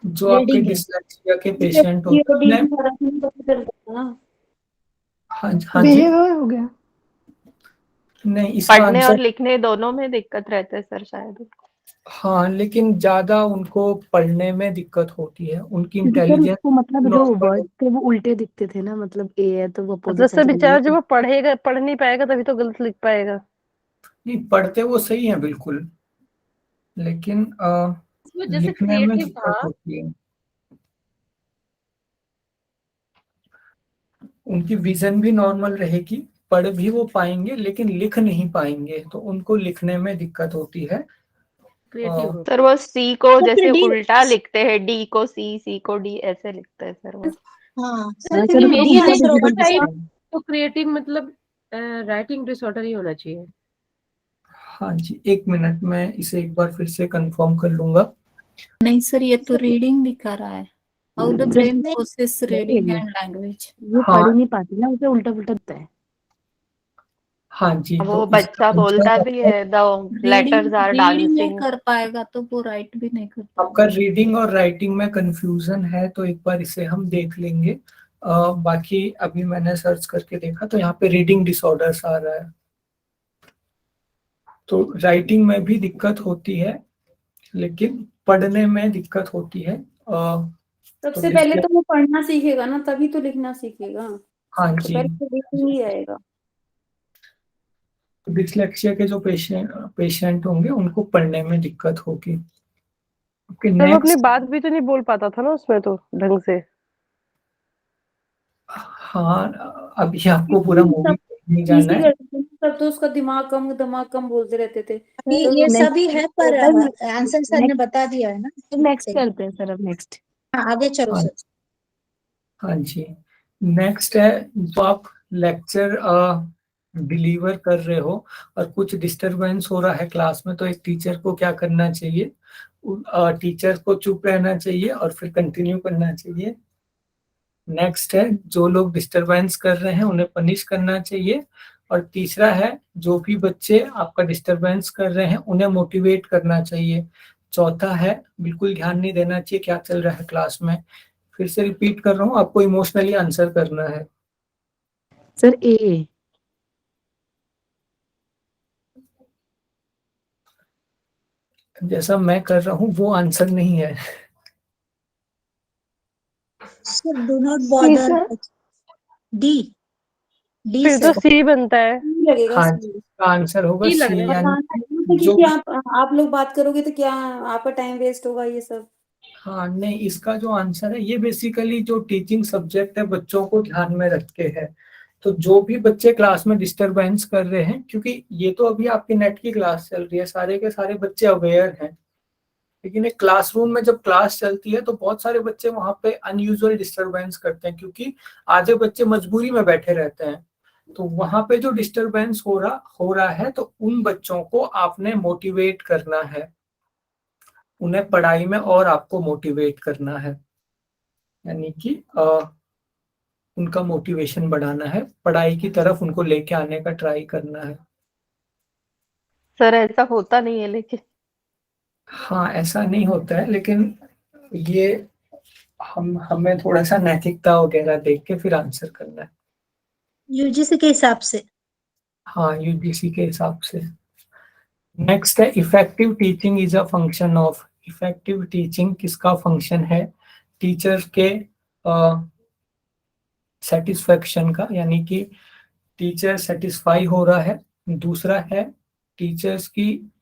जो आपके रीडिंग है। डिसलेक्सिया के पेशेंट होते हैं, हाँ हाँ जी, बिहेवियर हो गया। नहीं इसका पढ़ने और आंसर, लिखने दोनों में दिक्कत रहता है सर शायद। हाँ लेकिन ज्यादा उनको पढ़ने में दिक्कत होती है, उनकी क्योंकि सर इंटेलिजेंस उसको मतलब जो नॉर्मल वर्ड थे वो उल्टे दिखते थे ना, मतलब ए है तो वो मतलब अपोजिट सर साइड बेचारा जब वो पढ़ेगा पढ़ नहीं पाएगा तभी तो गलत लिख पाएगा। नहीं, पढ़ते वो सही है बिल्कुल, लेकिन जैसे लिखने में क्रिएटिव था। दिक्कत होती है। उनकी विजन भी नॉर्मल रहेगी, पढ़ भी वो पाएंगे लेकिन लिख नहीं पाएंगे, तो उनको लिखने में दिक्कत होती है। क्रिएटिव। सर वो सी को तो फिर जैसे डी। उल्टा लिखते हैं, डी को सी, सी को डी ऐसे लिखते हैं सर वो। हाँ हाँ, सर, फिर सर ये डी आंसर होगा ना सर। तो क्रिएटिव मतलब राइटिंग डिसऑर्डर ही होना चाहिए। हाँ जी, 1 मिनट में इसे एक बार फिर से कंफर्म कर लूंगा। नहीं सर, ये तो रीडिंग दिखा रहा है। How the brain process reading नहीं, एंड लैंग्वेज। वो हाँ पढ़ ही नहीं पाती ना, उसे उल्टा पुल्टा दिखता है। हाँ जी, वो तो इसका बच्चा बोलता आंसर भी आपका, है the reading letters are read नहीं डांसिंग। कर पाएगा तो वो राइट भी नहीं कर आपका पाएगा। रीडिंग और राइटिंग में कंफ्यूजन है तो एक बार इसे हम देख लेंगे। बाकी अभी मैंने सर्च करके देखा तो यहाँ पे रीडिंग डिसऑर्डर्स आ रहा है, तो राइटिंग में भी दिक्कत होती है लेकिन पढ़ने में दिक्कत होती है। सबसे तो पहले तो वो पढ़ना सीखेगा ना, तभी तो लिखना सीखेगा। हाँ तो जी, पहले तो रीडिंग ही आएगा। डिसलेक्सिया के जो पेशेंट होंगे उनको पढ़ने में दिक्कत होगी। ओके, सर वो अपनी नेक्स्ट। बात भी तो नहीं बोल पाता था ना उसमें तो ढंग से। हाँ, अभी आपको पूरा मूवी नहीं जानना इजी है। करते थे तब तो उसका दिमाग कम बोलते रहते थे। ये सभी है, पर नेक्स्ट आंसर सर ने बता दिया है ना। नेक्स्ट करते हैं सर, अब नेक्स्ट। हाँ, आगे चलो हाँ सर। हाँ जी, नेक्स्ट है, जो आप लेक्चर डिलीवर कर रहे हो और कुछ डिस्टरबेंस हो रहा है क्लास में, तो एक टीचर को क्या करना चाहिए? टीचर को चुप रहना चाहिए और फिर कंटिन्यू करना चाहिए। नेक्स्ट है, जो लोग डिस्टरबेंस कर रहे हैं उन्हें पनिश करना चाहिए। और तीसरा है, जो भी बच्चे आपका डिस्टरबेंस कर रहे हैं उन्हें मोटिवेट करना चाहिए। चौथा है, बिल्कुल ध्यान नहीं देना चाहिए क्या चल रहा है क्लास में। फिर से रिपीट कर रहा हूँ, आपको इमोशनली आंसर करना है। Sir A. जैसा मैं कर रहा हूँ वो आंसर नहीं है। Sir do not see bother. Sir, D. D फिर तो सर। सी बनता है। लगेगा हाँ, सी। इसका आंसर होगा ही लग सी, रहा है यानी बताना है कि जो क्योंकि आप लोग बात करोगे तो क्या आपका टाइम वेस्ट होगा ये सब। हाँ नहीं, इसका जो आंसर है ये बेसिकली जो टीचिंग सब्जेक्ट है बच्चों को ध्यान में रख के है। तो जो भी बच्चे क्लास में डिस्टरबेंस कर रहे हैं, क्योंकि ये तो अभी आपकी नेट की क्लास चल रही है, सारे के सारे बच्चे अवेयर हैं, लेकिन एक क्लासरूम में जब क्लास चलती है तो बहुत सारे बच्चे वहां पे अनयूजुअल डिस्टरबेंस करते हैं, क्योंकि आधे बच्चे मजबूरी में बैठे रहते हैं। तो वहां पे जो डिस्टरबेंस हो रहा है, तो उन बच्चों को आपने मोटिवेट करना है, उन्हें पढ़ाई में और आपको मोटिवेट करना है, यानी कि उनका मोटिवेशन बढ़ाना है, पढ़ाई की तरफ उनको लेके आने का ट्राई करना है। सर ऐसा होता नहीं है लेकिन। हाँ, ऐसा नहीं होता है, लेकिन ये हमें थोड़ा सा नैतिकता वगैरह देख के फिर आंसर करना है। यूजीसी के हिसाब से। हाँ, यूजीसी के हिसाब से। नेक्स्ट है effective teaching is a function of. Effective teaching किसका फंक्शन है? टीचर के सेटिस्फेक्शन का, यानी कि टीचर सेटिस्फाई हो रहा है। दूसरा है टीचर्स की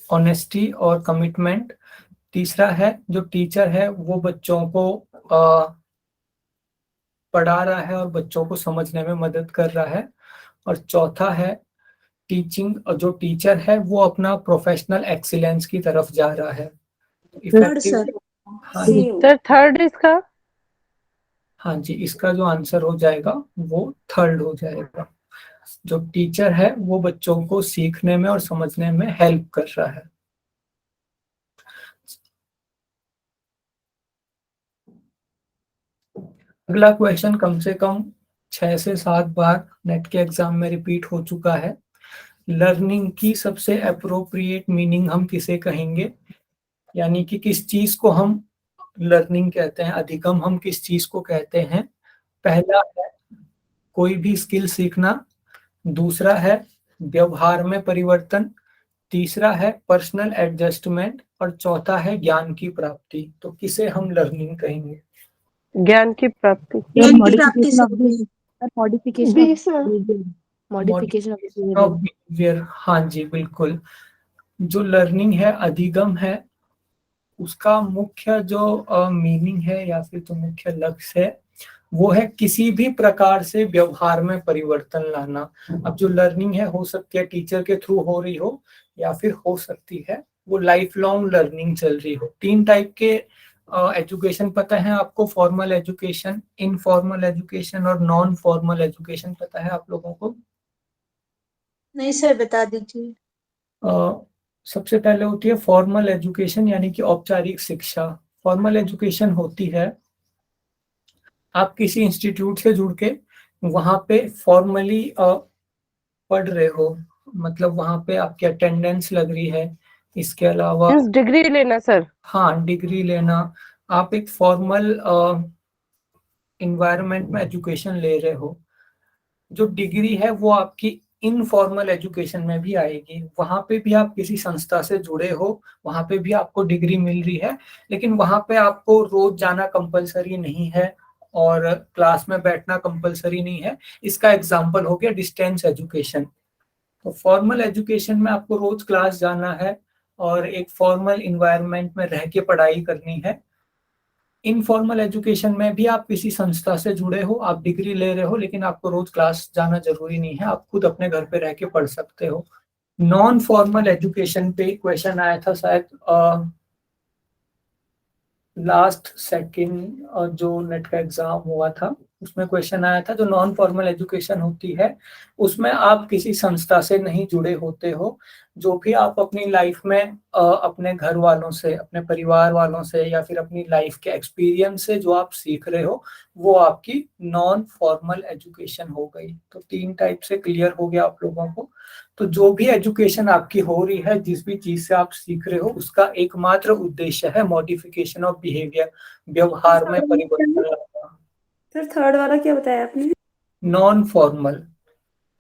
ऑनेस्टी और कमिटमेंट। तीसरा है जो टीचर है वो बच्चों को पढ़ा रहा है और बच्चों को समझने में मदद कर रहा है। और चौथा है टीचिंग, जो टीचर है वो अपना प्रोफेशनल एक्सीलेंस की तरफ जा रहा है। Third sir. हाँ जी, सर थर्ड इसका। हाँ जी, इसका जो आंसर हो जाएगा वो थर्ड हो जाएगा। जो टीचर है वो बच्चों को सीखने में और समझने में हेल्प कर रहा है। अगला क्वेश्चन कम से कम 6 से 7 बार नेट के एग्जाम में रिपीट हो चुका है। लर्निंग की सबसे अप्रोप्रिएट मीनिंग हम किसे कहेंगे, यानी कि किस चीज को हम लर्निंग कहते हैं, अधिगम हम किस चीज को कहते हैं? पहला है कोई भी स्किल सीखना, दूसरा है व्यवहार में परिवर्तन, तीसरा है पर्सनल एडजस्टमेंट, और चौथा है ज्ञान की प्राप्ति। तो किसे हम लर्निंग कहेंगे? ज्ञान की प्राप्ति। ज्ञान की प्राप्ति से। Modification of behaviour. हाँ जी, बिल्कुल। जो लर्निंग है, अधिगम है, उसका मुख्य जो मीनिंग है या फिर जो मुख्य लक्ष्य है वो है किसी भी प्रकार से व्यवहार में परिवर्तन लाना। अब जो लर्निंग है हो सकती है टीचर के थ्रू हो रही हो, या फिर हो सकती है वो लाइफ लॉन्ग लर्निंग चल रही हो। 3 टाइप के एजुकेशन पता है आपको? फॉर्मल एजुकेशन, इनफॉर्मल एजुकेशन और नॉन फॉर्मल एजुकेशन पता है आप लोगों को? नहीं सर, बता दीजिए। सबसे पहले होती है फॉर्मल एजुकेशन, यानी कि औपचारिक शिक्षा। फॉर्मल एजुकेशन होती है आप किसी इंस्टीट्यूट से जुड़ के वहां पे फॉर्मली पढ़ रहे हो, मतलब वहां पे आपकी अटेंडेंस लग रही है। इसके अलावा डिग्री लेना सर। हाँ, डिग्री लेना। आप एक फॉर्मल इन्वायरमेंट में एजुकेशन ले रहे हो। जो डिग्री है वो आपकी इनफॉर्मल एजुकेशन में भी आएगी, वहां पे भी आप किसी संस्था से जुड़े हो, वहां पे भी आपको डिग्री मिल रही है, लेकिन वहां पे आपको रोज जाना कंपलसरी नहीं है और क्लास में बैठना कंपलसरी नहीं है। इसका एग्जांपल हो गया डिस्टेंस एजुकेशन। तो फॉर्मल एजुकेशन में आपको रोज क्लास जाना है और एक फॉर्मल इन्वायरमेंट में रह के पढ़ाई करनी है। इनफॉर्मल एजुकेशन में भी आप किसी संस्था से जुड़े हो, आप डिग्री ले रहे हो, लेकिन आपको रोज क्लास जाना जरूरी नहीं है, आप खुद अपने घर पे रह के पढ़ सकते हो। नॉन फॉर्मल एजुकेशन पे क्वेश्चन आया था शायद लास्ट सेकंड जो नेट का एग्जाम हुआ था उसमें क्वेश्चन आया था। जो नॉन फॉर्मल एजुकेशन होती है उसमें आप किसी संस्था से नहीं जुड़े होते हो। जो भी आप अपनी लाइफ में अपने घर वालों से, अपने परिवार वालों से या फिर अपनी लाइफ के एक्सपीरियंस से जो आप सीख रहे हो वो आपकी नॉन फॉर्मल एजुकेशन हो गई। तो 3 टाइप से क्लियर हो गया आप लोगों को। तो जो भी एजुकेशन आपकी हो रही है, जिस भी चीज से आप सीख रहे हो, उसका एकमात्र उद्देश्य है मॉडिफिकेशन ऑफ बिहेवियर, व्यवहार में परिवर्तन लाना। सर थर्ड वाला क्या बताया आपने? नॉन फॉर्मल,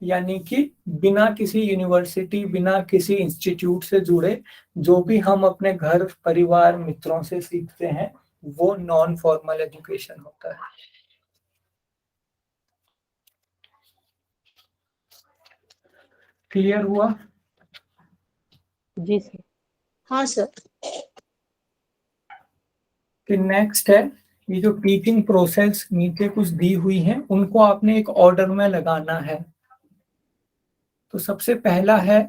यानी कि बिना किसी यूनिवर्सिटी, बिना किसी इंस्टीट्यूट से जुड़े जो भी हम अपने घर परिवार मित्रों से सीखते हैं वो नॉन फॉर्मल एजुकेशन होता है। क्लियर हुआ? जी सर। हाँ सर। फिर नेक्स्ट है ये जो टीचिंग प्रोसेस नीचे कुछ दी हुई है उनको आपने एक ऑर्डर में लगाना है। तो सबसे पहला है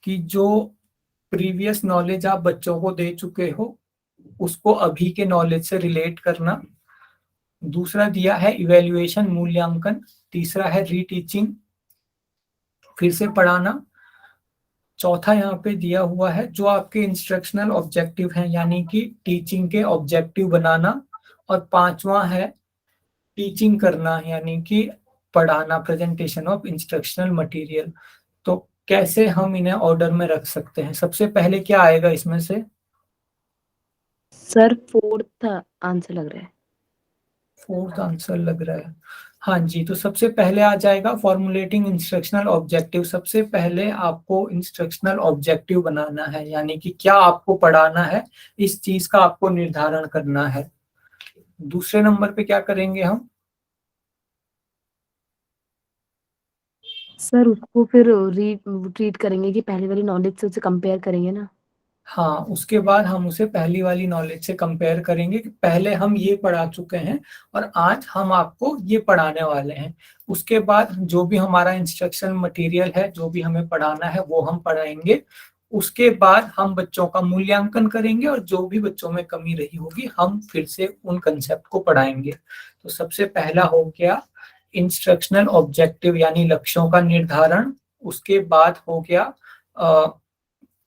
कि जो प्रीवियस नॉलेज आप बच्चों को दे चुके हो उसको अभी के नॉलेज से रिलेट करना। दूसरा दिया है इवेल्युएशन, मूल्यांकन। तीसरा है रीटीचिंग, फिर से पढ़ाना। चौथा यहाँ पे दिया हुआ है जो आपके इंस्ट्रक्शनल ऑब्जेक्टिव हैं, यानी कि टीचिंग के ऑब्जेक्टिव बनाना। और पांचवा है टीचिंग करना, यानी कि पढ़ाना, प्रेजेंटेशन ऑफ इंस्ट्रक्शनल मटेरियल। तो कैसे हम इन्हें ऑर्डर में रख सकते हैं? सबसे पहले क्या आएगा इसमें से? सर फोर्थ आंसर लग रहा है। फोर्थ आंसर लग रहा है। हाँ जी, तो सबसे पहले आ जाएगा फॉर्मुलेटिंग इंस्ट्रक्शनल ऑब्जेक्टिव। सबसे पहले आपको इंस्ट्रक्शनल ऑब्जेक्टिव बनाना है, यानी कि क्या आपको पढ़ाना है, इस चीज का आपको निर्धारण करना है। दूसरे नंबर पे क्या करेंगे हम? सर उसको फिर रीड करेंगे कि पहले वाली नॉलेज से उसे कंपेयर करेंगे ना। हाँ, उसके बाद हम उसे पहली वाली नॉलेज से कंपेयर करेंगे कि पहले हम ये पढ़ा चुके हैं और आज हम आपको ये पढ़ाने वाले हैं। उसके बाद जो भी हमारा इंस्ट्रक्शन मटेरियल है, जो भी हमें पढ़ाना है, वो हम पढ़ाएंगे। उसके बाद हम बच्चों का मूल्यांकन करेंगे और जो भी बच्चों में कमी रही होगी हम फिर से उन कंसेप्ट को पढ़ाएंगे। तो सबसे पहला हो गया इंस्ट्रक्शनल ऑब्जेक्टिव, यानी लक्ष्यों का निर्धारण। उसके बाद हो गया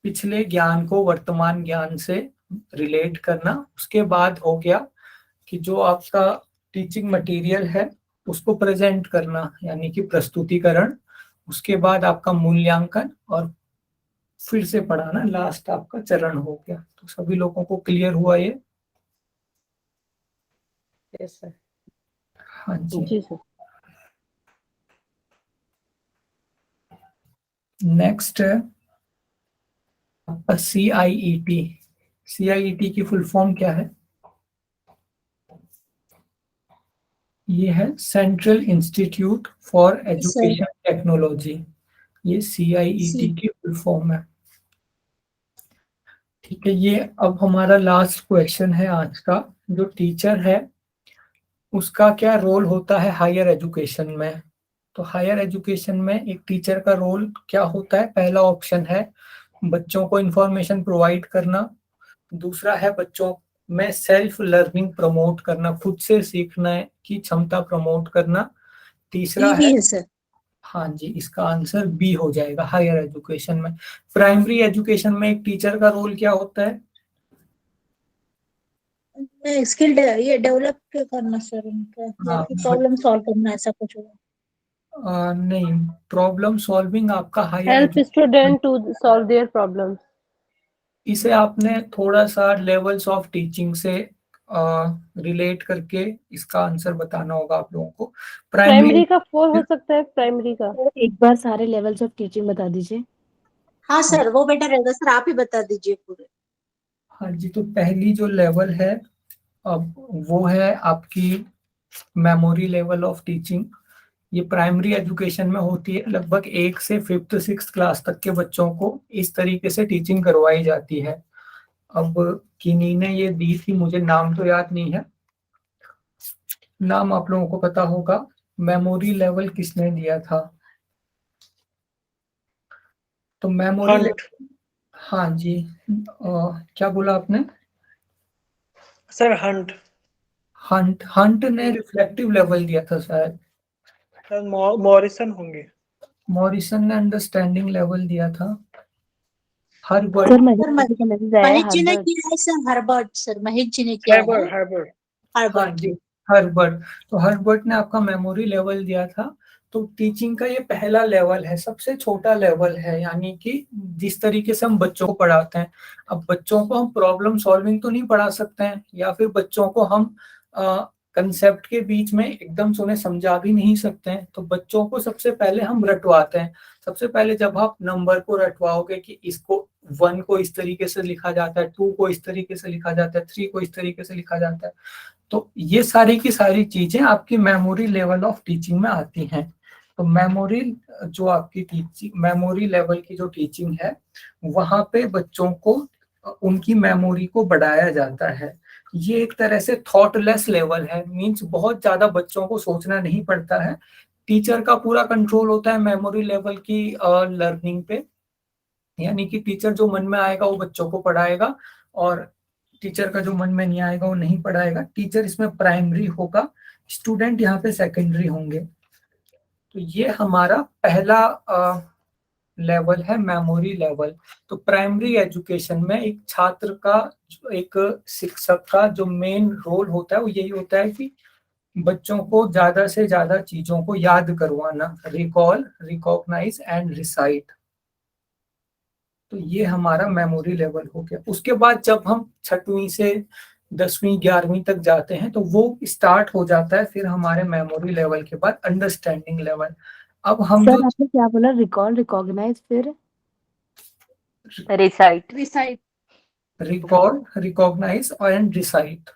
पिछले ज्ञान को वर्तमान ज्ञान से रिलेट करना। उसके बाद हो गया कि जो आपका टीचिंग मटेरियल है उसको प्रेजेंट करना, यानी कि प्रस्तुतिकरण। उसके बाद आपका मूल्यांकन और फिर से पढ़ाना, लास्ट आपका चरण हो गया। तो सभी लोगों को क्लियर हुआ ये? Yes sir. हाँ जी। जी सर। नेक्स्ट है आपका CIET। CIET की फुल फॉर्म क्या है? ये है central institute for education technology. ये CIET की फुल फॉर्म है। ठीक है, ये अब हमारा लास्ट क्वेश्चन है आज का। जो टीचर है उसका क्या रोल होता है हायर एजुकेशन में? तो हायर एजुकेशन में एक टीचर का रोल क्या होता है? पहला ऑप्शन है बच्चों को इंफॉर्मेशन प्रोवाइड करना। दूसरा है बच्चों में सेल्फ लर्निंग प्रमोट करना, खुद से सीखने की क्षमता प्रमोट करना। तीसरा ये भी है, है सर। हाँ जी, इसका आंसर बी हो जाएगा हायर एजुकेशन में। प्राइमरी एजुकेशन में एक टीचर का रोल क्या होता है? स्किल ये डेवलप करना सर उनका, या फिर प्रॉब्लम सॉल्व करना, ऐसा कुछ होगा। नहीं, प्रॉब्लम सॉल्विंग आपका higher Help education. student to solve their problems. इसे आपने थोड़ा सा लेवल्स ऑफ टीचिंग से रिलेट करके इसका आंसर बताना होगा आप लोगों को। प्राइमरी का 4 हो सकता है, प्राइमरी का। एक बार सारे लेवल्स ऑफ टीचिंग बता दीजिए। हाँ सर, वो बेटर रहेगा सर, आप ही बता दीजिए पूरे। हाँ जी, तो पहली जो लेवल है अब वो है आपकी मेमोरी लेवल ऑफ टीचिंग। ये प्राइमरी एजुकेशन में होती है। लगभग 1 से 5th 6th क्लास तक के बच्चों को इस तरीके से टीचिंग करवाई जाती है। अब किन्हीं ने ये दी थी, मुझे नाम तो याद नहीं है, नाम आप लोगों को पता होगा। मेमोरी लेवल किसने दिया था? तो मेमोरी लेवल, हाँ जी, क्या बोला आपने? Sir Hunt. हंट ने रिफ्लेक्टिव लेवल दिया था शायद। मॉरिसन होंगे। मॉरिसन ने अंडरस्टैंडिंग लेवल दिया था। हर्बर्ट, सर महेश जी ने किया है sir, Herbert sir, Mahesh ji ने किया है। हर्बर्ट। हाँ जी, हर्बर्ट। तो हर्बर्ट ने आपका मेमोरी लेवल दिया था। तो टीचिंग का ये पहला लेवल है, सबसे छोटा लेवल है, यानी कि जिस तरीके से हम बच्चों को पढ़ाते हैं। अब बच्चों को हम प्रॉब्लम सॉल्विंग तो नहीं पढ़ा सकते हैं, या फिर बच्चों को हम कंसेप्ट के बीच में एकदम से उन्हें समझा भी नहीं सकते हैं। तो बच्चों को सबसे पहले हम रटवाते हैं। सबसे पहले जब आप नंबर को रटवाओगे कि इसको 1 को इस तरीके से लिखा जाता है, 2 को इस तरीके से लिखा जाता है, 3 को इस तरीके से लिखा जाता है, तो ये सारी की सारी चीजें आपकी मेमोरी लेवल ऑफ टीचिंग में आती हैं। तो मेमोरी जो आपकी टीचिंग, मेमोरी लेवल की जो टीचिंग है, वहां पे बच्चों को उनकी मेमोरी को बढ़ाया जाता है। ये एक तरह से थॉटलेस लेवल है, मींस बहुत ज्यादा बच्चों को सोचना नहीं पड़ता है। टीचर का पूरा कंट्रोल होता है मेमोरी लेवल की लर्निंग पे, यानी कि टीचर जो मन में आएगा वो बच्चों को पढ़ाएगा। और टीचर का जो मन में नहीं आएगा वो नहीं पढ़ाएगा। टीचर इसमें प्राइमरी होगा, स्टूडेंट यहाँ पे सेकेंडरी होंगे। तो ये हमारा पहला लेवल है मेमोरी लेवल। तो प्राइमरी एजुकेशन में एक छात्र का, एक शिक्षक का जो मेन रोल होता है वो यही होता है कि बच्चों को ज्यादा से ज्यादा चीजों को याद करवाना, रिकॉल, रिकॉग्नाइज एंड रिसाइट। तो ये हमारा मेमोरी लेवल हो गया। उसके बाद जब हम 6वीं से 10वीं 11वीं तक जाते हैं तो वो स्टार्ट हो जाता है फिर हमारे मेमोरी लेवल के बाद अंडरस्टैंडिंग लेवल। अब हम सर जो आपने क्या बोला, रिकॉल, रिकॉग्नाइज, फिर recite. Recite. Recall, recognise and recite.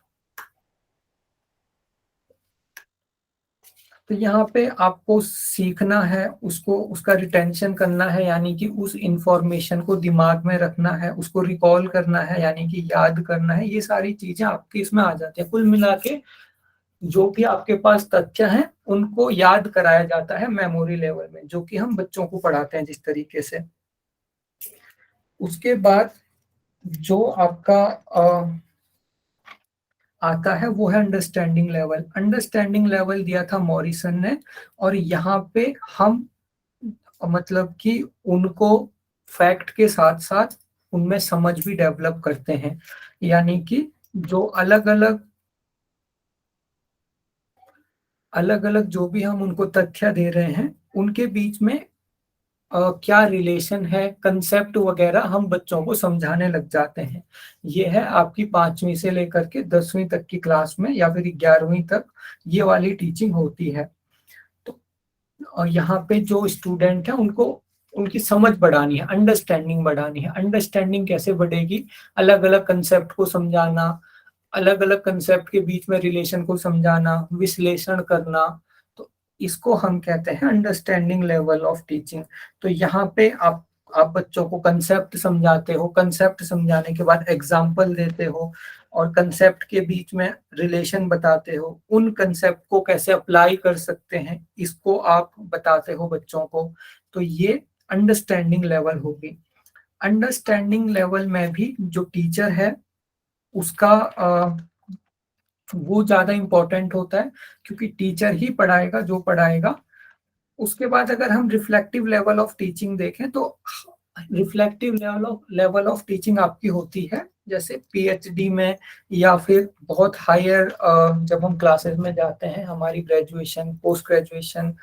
तो यहाँ पे आपको सीखना है, उसको, उसका रिटेंशन करना है, यानी कि उस इंफॉर्मेशन को दिमाग में रखना है, उसको रिकॉल करना है, यानी कि याद करना है। ये सारी चीजें आपके इसमें आ जाती है। कुल मिला के जो भी आपके पास तथ्य हैं उनको याद कराया जाता है मेमोरी लेवल में, जो कि हम बच्चों को पढ़ाते हैं जिस तरीके से। उसके बाद जो आपका आता है वो है अंडरस्टैंडिंग लेवल। अंडरस्टैंडिंग लेवल दिया था मॉरिसन ने, और यहाँ पे हम मतलब कि उनको फैक्ट के साथ साथ उनमें समझ भी डेवलप करते हैं, यानी कि जो अलग अलग जो भी हम उनको तथ्य दे रहे हैं उनके बीच में क्या रिलेशन है, कंसेप्ट वगैरह हम बच्चों को समझाने लग जाते हैं। ये है आपकी 5वीं से लेकर के 10वीं तक की क्लास में, या फिर 11वीं तक ये वाली टीचिंग होती है। तो यहाँ पे जो स्टूडेंट है उनको उनकी समझ बढ़ानी है, अंडरस्टैंडिंग बढ़ानी है। अंडरस्टैंडिंग कैसे बढ़ेगी? अलग अलग कंसेप्ट को समझाना, अलग अलग कंसेप्ट के बीच में रिलेशन को समझाना, विश्लेषण करना। तो इसको हम कहते हैं अंडरस्टैंडिंग लेवल ऑफ टीचिंग। तो यहाँ पे आप बच्चों को कंसेप्ट समझाते हो, कंसेप्ट समझाने के बाद एग्जाम्पल देते हो, और कंसेप्ट के बीच में रिलेशन बताते हो, उन कंसेप्ट को कैसे अप्लाई कर सकते हैं इसको आप बताते हो बच्चों को। तो ये अंडरस्टैंडिंग लेवल होगी। अंडरस्टैंडिंग लेवल में भी जो टीचर है उसका वो ज्यादा इंपॉर्टेंट होता है, क्योंकि टीचर ही पढ़ाएगा जो पढ़ाएगा। उसके बाद अगर हम रिफ्लेक्टिव लेवल ऑफ टीचिंग देखें तो रिफ्लेक्टिव लेवल ऑफ टीचिंग आपकी होती है जैसे पीएचडी में, या फिर बहुत हायर जब हम क्लासेस में जाते हैं, हमारी ग्रेजुएशन, पोस्ट ग्रेजुएशन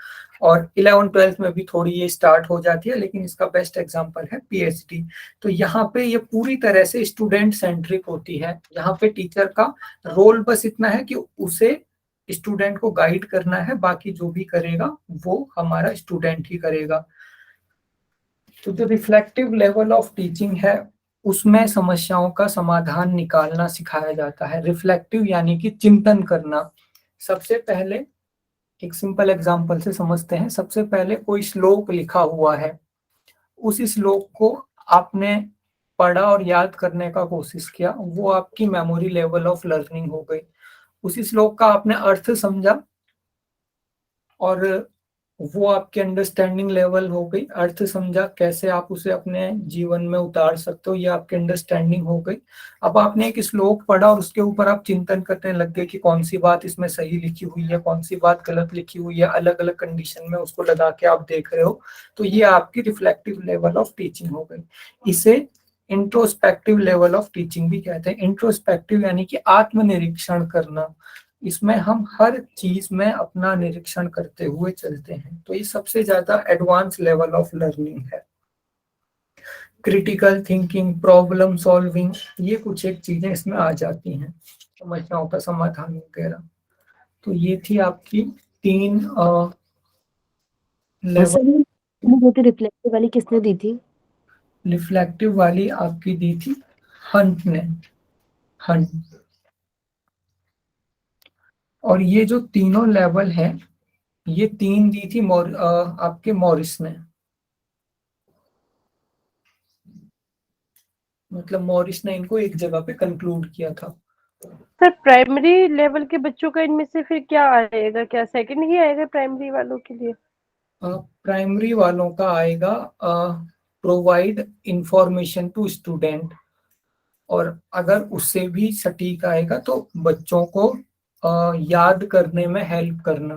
और 11th-12th में भी थोड़ी ये स्टार्ट हो जाती है, लेकिन इसका बेस्ट एग्जांपल है पीएचडी। तो यहाँ पे ये पूरी तरह से स्टूडेंट सेंट्रिक होती है। यहाँ पे टीचर का रोल बस इतना है कि उसे स्टूडेंट को गाइड करना है, बाकी जो भी करेगा वो हमारा स्टूडेंट ही करेगा। तो जो रिफ्लेक्टिव लेवल ऑफ टीचिंग है उसमें समस्याओं का समाधान निकालना सिखाया जाता है। रिफ्लेक्टिव यानी कि चिंतन करना। सबसे पहले एक सिंपल एग्जांपल से समझते हैं। सबसे पहले कोई श्लोक लिखा हुआ है, उस श्लोक को आपने पढ़ा और याद करने का कोशिश किया, वो आपकी मेमोरी लेवल ऑफ लर्निंग हो गई। उसी श्लोक का आपने अर्थ समझा और वो आपके अंडरस्टैंडिंग लेवल हो गई। अर्थ समझा, कैसे आप उसे अपने जीवन में उतार सकते हो, ये आपकी अंडरस्टैंडिंग हो गई। अब आपने एक श्लोक पढ़ा और उसके ऊपर आप चिंतन करने लग गए कि कौन सी बात इसमें सही लिखी हुई है, कौन सी बात गलत लिखी हुई है, अलग अलग कंडीशन में उसको लगा के आप देख रहे हो। तो ये आपकी रिफ्लेक्टिव लेवल ऑफ टीचिंग हो गई। इसे इंट्रोस्पेक्टिव लेवल ऑफ टीचिंग भी कहते हैं। इंट्रोस्पेक्टिव यानी कि आत्मनिरीक्षण करना। इसमें हम हर चीज में अपना निरीक्षण करते हुए चलते हैं। तो ये सबसे ज्यादा एडवांस लेवल ऑफ लर्निंग है। क्रिटिकल थिंकिंग, प्रॉब्लम सॉल्विंग, ये कुछ एक चीजें इसमें आ जाती हैं, समस्याओं का समाधान वगैरह। तो ये थी आपकी 3 लेवल। रिफ्लेक्टिव वाली किसने दी थी? रिफ्लेक्टिव वाली आपकी दी थी हंट ने, हंट। और ये जो तीनों लेवल है, ये 3 दी थी आपके मॉरिस ने। मतलब मॉरिस ने इनको एक जगह पे कंक्लूड किया था। सर प्राइमरी लेवल के बच्चों का इनमें से फिर क्या आएगा? क्या सेकंड ही आएगा प्राइमरी वालों के लिए? प्राइमरी वालों का आएगा प्रोवाइड इंफॉर्मेशन टू स्टूडेंट। और अगर उससे भी सटीक आएगा तो बच्चों को याद करने में हेल्प करना,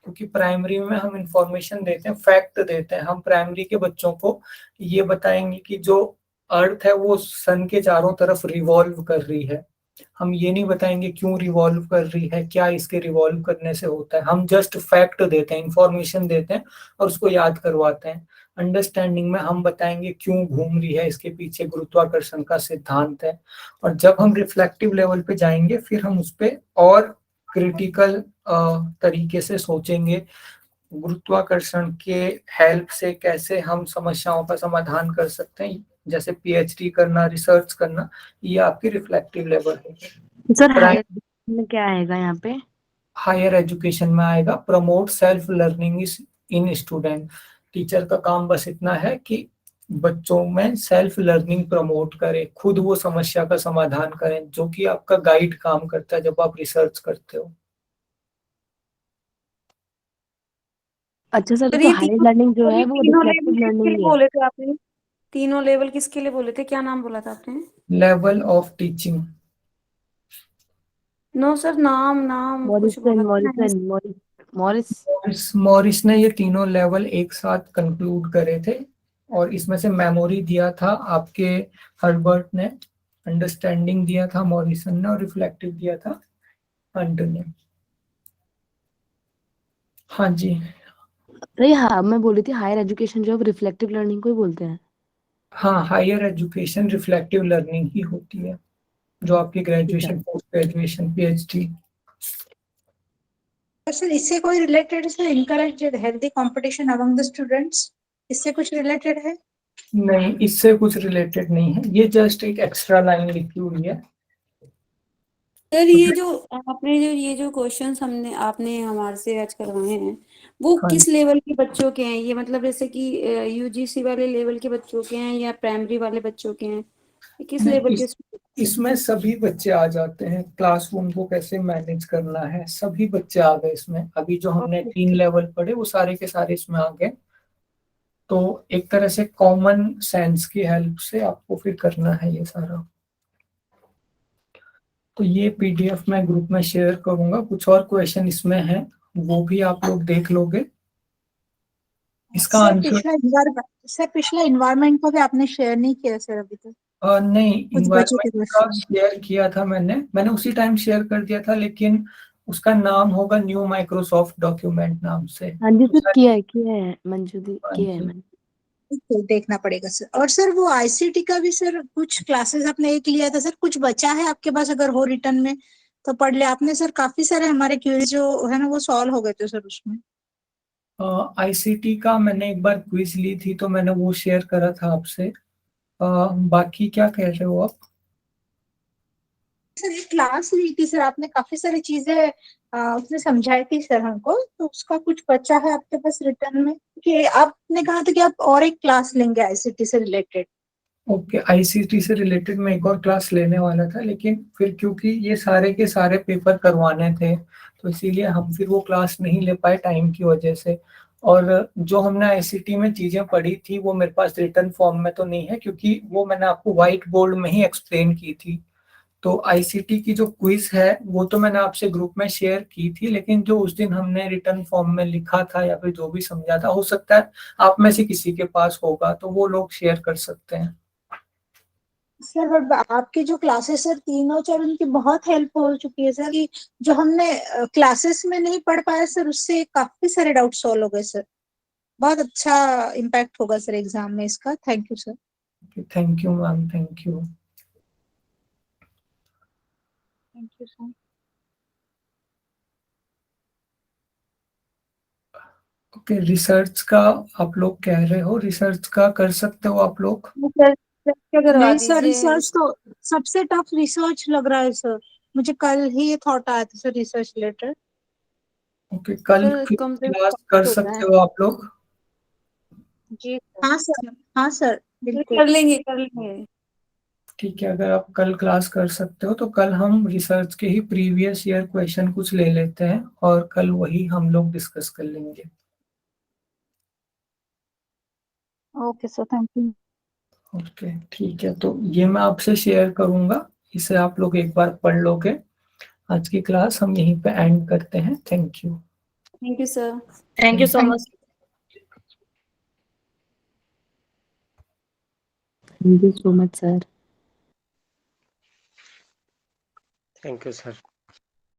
क्योंकि प्राइमरी में हम इंफॉर्मेशन देते हैं, फैक्ट देते हैं। हम प्राइमरी के बच्चों को ये बताएंगे कि जो अर्थ है वो सन के चारों तरफ रिवॉल्व कर रही है। हम ये नहीं बताएंगे क्यों रिवॉल्व कर रही है, क्या इसके रिवॉल्व करने से होता है। हम जस्ट फैक्ट देते हैं, इंफॉर्मेशन देते हैं और उसको याद करवाते हैं। अंडरस्टैंडिंग में हम बताएंगे क्यों घूम रही है, इसके पीछे गुरुत्वाकर्षण का सिद्धांत है। और जब हम रिफ्लेक्टिव लेवल पे जाएंगे फिर हम उस पर और क्रिटिकल तरीके से सोचेंगे, गुरुत्वाकर्षण के हेल्प से कैसे हम समस्याओं का समाधान कर सकते हैं, जैसे पीएचडी करना, रिसर्च करना। ये आपकी रिफ्लेक्टिव लेवल है। सर हायर में क्या आएगा यहाँ पे? हायर एजुकेशन में आएगा प्रमोट सेल्फ लर्निंग इन स्टूडेंट। टीचर का काम बस इतना है कि बच्चों में सेल्फ लर्निंग प्रमोट करें, खुद वो समस्या का समाधान करें, जो कि आपका गाइड काम करता है जब आप रिसर्च करते हो। अच्छा सर, सर तो ये हायर तीनों लर्निंग जो है वो तीनों रिफ्लेक्टिव लेवल किसके लर्निंग लिए है। बोले थे आपने? तीनों लेवल किसके लिए बोले थे? क्या नाम बोला था आपने? Level of teaching. No sir, नाम नाम कुछ मॉरिसन बोला था। मॉरिसन मॉरिस मॉरिस मॉरिस ने ये तीनों लेवल एक साथ कंक्लूड करे थे और इसमें से मेमोरी दिया था आपके हर्बर्ट ने, अंडरस्टैंडिंग दिया था मॉरिसन ने और रिफ्लेक्टिव दिया था हंट ने। हाँ जी। अरे हाँ, मैं बोल रही थी हायर एजुकेशन जो है रिफ्लेक्टिव लर्निंग को ही बोलते हैं। हाँ, हायर एजुकेशन रिफ्लेक्टिव लर्निंग ही होती है, जो आपकी graduation, post graduation, PhD. Sir इससे कोई related sir encourage healthy competition among the students, इससे कुछ रिलेटेड है? नहीं, इससे कुछ रिलेटेड नहीं है, ये जस्ट एक एक्स्ट्रा लाइन लिखी हुई है। सर ये जो क्वेश्चंस आपने हमारे से आज करवाए हैं वो हाँ, किस लेवल के बच्चों के हैं? ये मतलब जैसे कि यूजीसी वाले लेवल के बच्चों के हैं या प्राइमरी वाले बच्चों के हैं? ये किस नहीं, लेवल के? इसमें सभी बच्चे आ जाते हैं। क्लासरूम को कैसे मैनेज करना है, सभी बच्चे आ गए इसमें। अभी जो हमने 3 लेवल पढ़े वो सारे के सारे इसमें आ गए। तो एक तरह से कॉमन सेंस की हेल्प से आपको फिर करना है ये सारा। तो ये पीडीएफ मैं ग्रुप में शेयर करूंगा, कुछ और क्वेश्चन इसमें हैं वो भी आप लोग देख लोगे। इसका सर आंसर पिछला इन्वायरमेंट को भी आपने शेयर नहीं किया सर अभी तक। नहीं, कुछ बच्चों के इन्वायरमेंट का क्वेश्चन शेयर किया था मैंने उसी टाइम शेयर कर दिया था, लेकिन उसका नाम होगा न्यू माइक्रोसॉफ्ट डॉक्यूमेंट नाम से। हाँ जी तो सर, किया है मंजू दी, किया है मैंने। तो देखना पड़ेगा सर। और सर वो आईसीटी का भी सर कुछ क्लासेस आपने एक लिया था सर, कुछ बचा है आपके पास? अगर हो रिटर्न में तो पढ़ ले आपने सर। काफी सारे हमारे क्वेरी जो है ना वो सॉल्व हो गए थे सर उसमें। आईसीटी का मैंने एक बार क्विज ली थी तो मैंने वो शेयर करा था आपसे। बाकी क्या कह रहे हो आप? सर एक क्लास ली थी सर आपने, काफी सारी चीजें उसने समझाई थी सर हमको, तो उसका कुछ बचा है आपके पास रिटर्न में? कि आपने कहा था कि आप और एक क्लास लेंगे आईसीटी से रिलेटेड। ओके, आईसीटी से रिलेटेड मैं एक और क्लास लेने वाला था, लेकिन फिर क्योंकि ये सारे के सारे पेपर करवाने थे तो इसीलिए हम फिर वो क्लास नहीं ले पाए टाइम की वजह से। और जो हमने आईसीटी में चीजें पढ़ी थी वो मेरे पास रिटर्न फॉर्म में तो नहीं है, क्योंकि वो मैंने आपको व्हाइट बोर्ड में ही एक्सप्लेन की थी। तो आईसीटी की जो क्विज है वो तो मैंने आपसे ग्रुप में शेयर की थी, लेकिन जो उस दिन हमने रिटर्न फॉर्म में लिखा था या फिर जो भी समझा था, हो सकता है आप में से किसी के पास होगा तो वो लोग शेयर कर सकते हैं। सर बट आपके जो क्लासेस सर तीनों चार उनकी बहुत हेल्प हो चुकी है सर, कि जो हमने क्लासेस में नहीं पढ़ पाया सर उससे काफी सारे डाउट सॉल्व हो गए सर। बहुत अच्छा इम्पैक्ट होगा सर एग्जाम में इसका। Thank you sir. Thank you ma'am, thank you. Thank you sir. Okay, research का आप लोग कह रहे हो, रिसर्च का कर सकते हो आप लोग? क्या करवा नहीं सर, दीजिए। रिसर्च तो सबसे टफ रिसर्च लग रहा है सर। मुझे कल ही ये थॉट आया था सर रिसर्च रिलेटेड। ओके, कल सर कम से क्लास कम कर होता सकते है। हो आप लोग? जी हाँ सर, हाँ सर बिल्कुल। कर लेंगे कर लेंगे। ठीक है, अगर आप कल क्लास कर सकते हो तो कल हम रिसर्च के ही प्रीवियस ईयर क्वेश्चन कुछ ले लेते हैं और कल वही हम लोग डिस्कस कर लेंगे। Okay sir, thank you. Okay ठीक है, तो ये मैं आपसे शेयर करूंगा, इसे आप लोग एक बार पढ़ लोगे। आज की क्लास हम यहीं पे एंड करते हैं। Thank you. Thank you sir. Thank you so much. Thank you so much, sir. Thank you sir.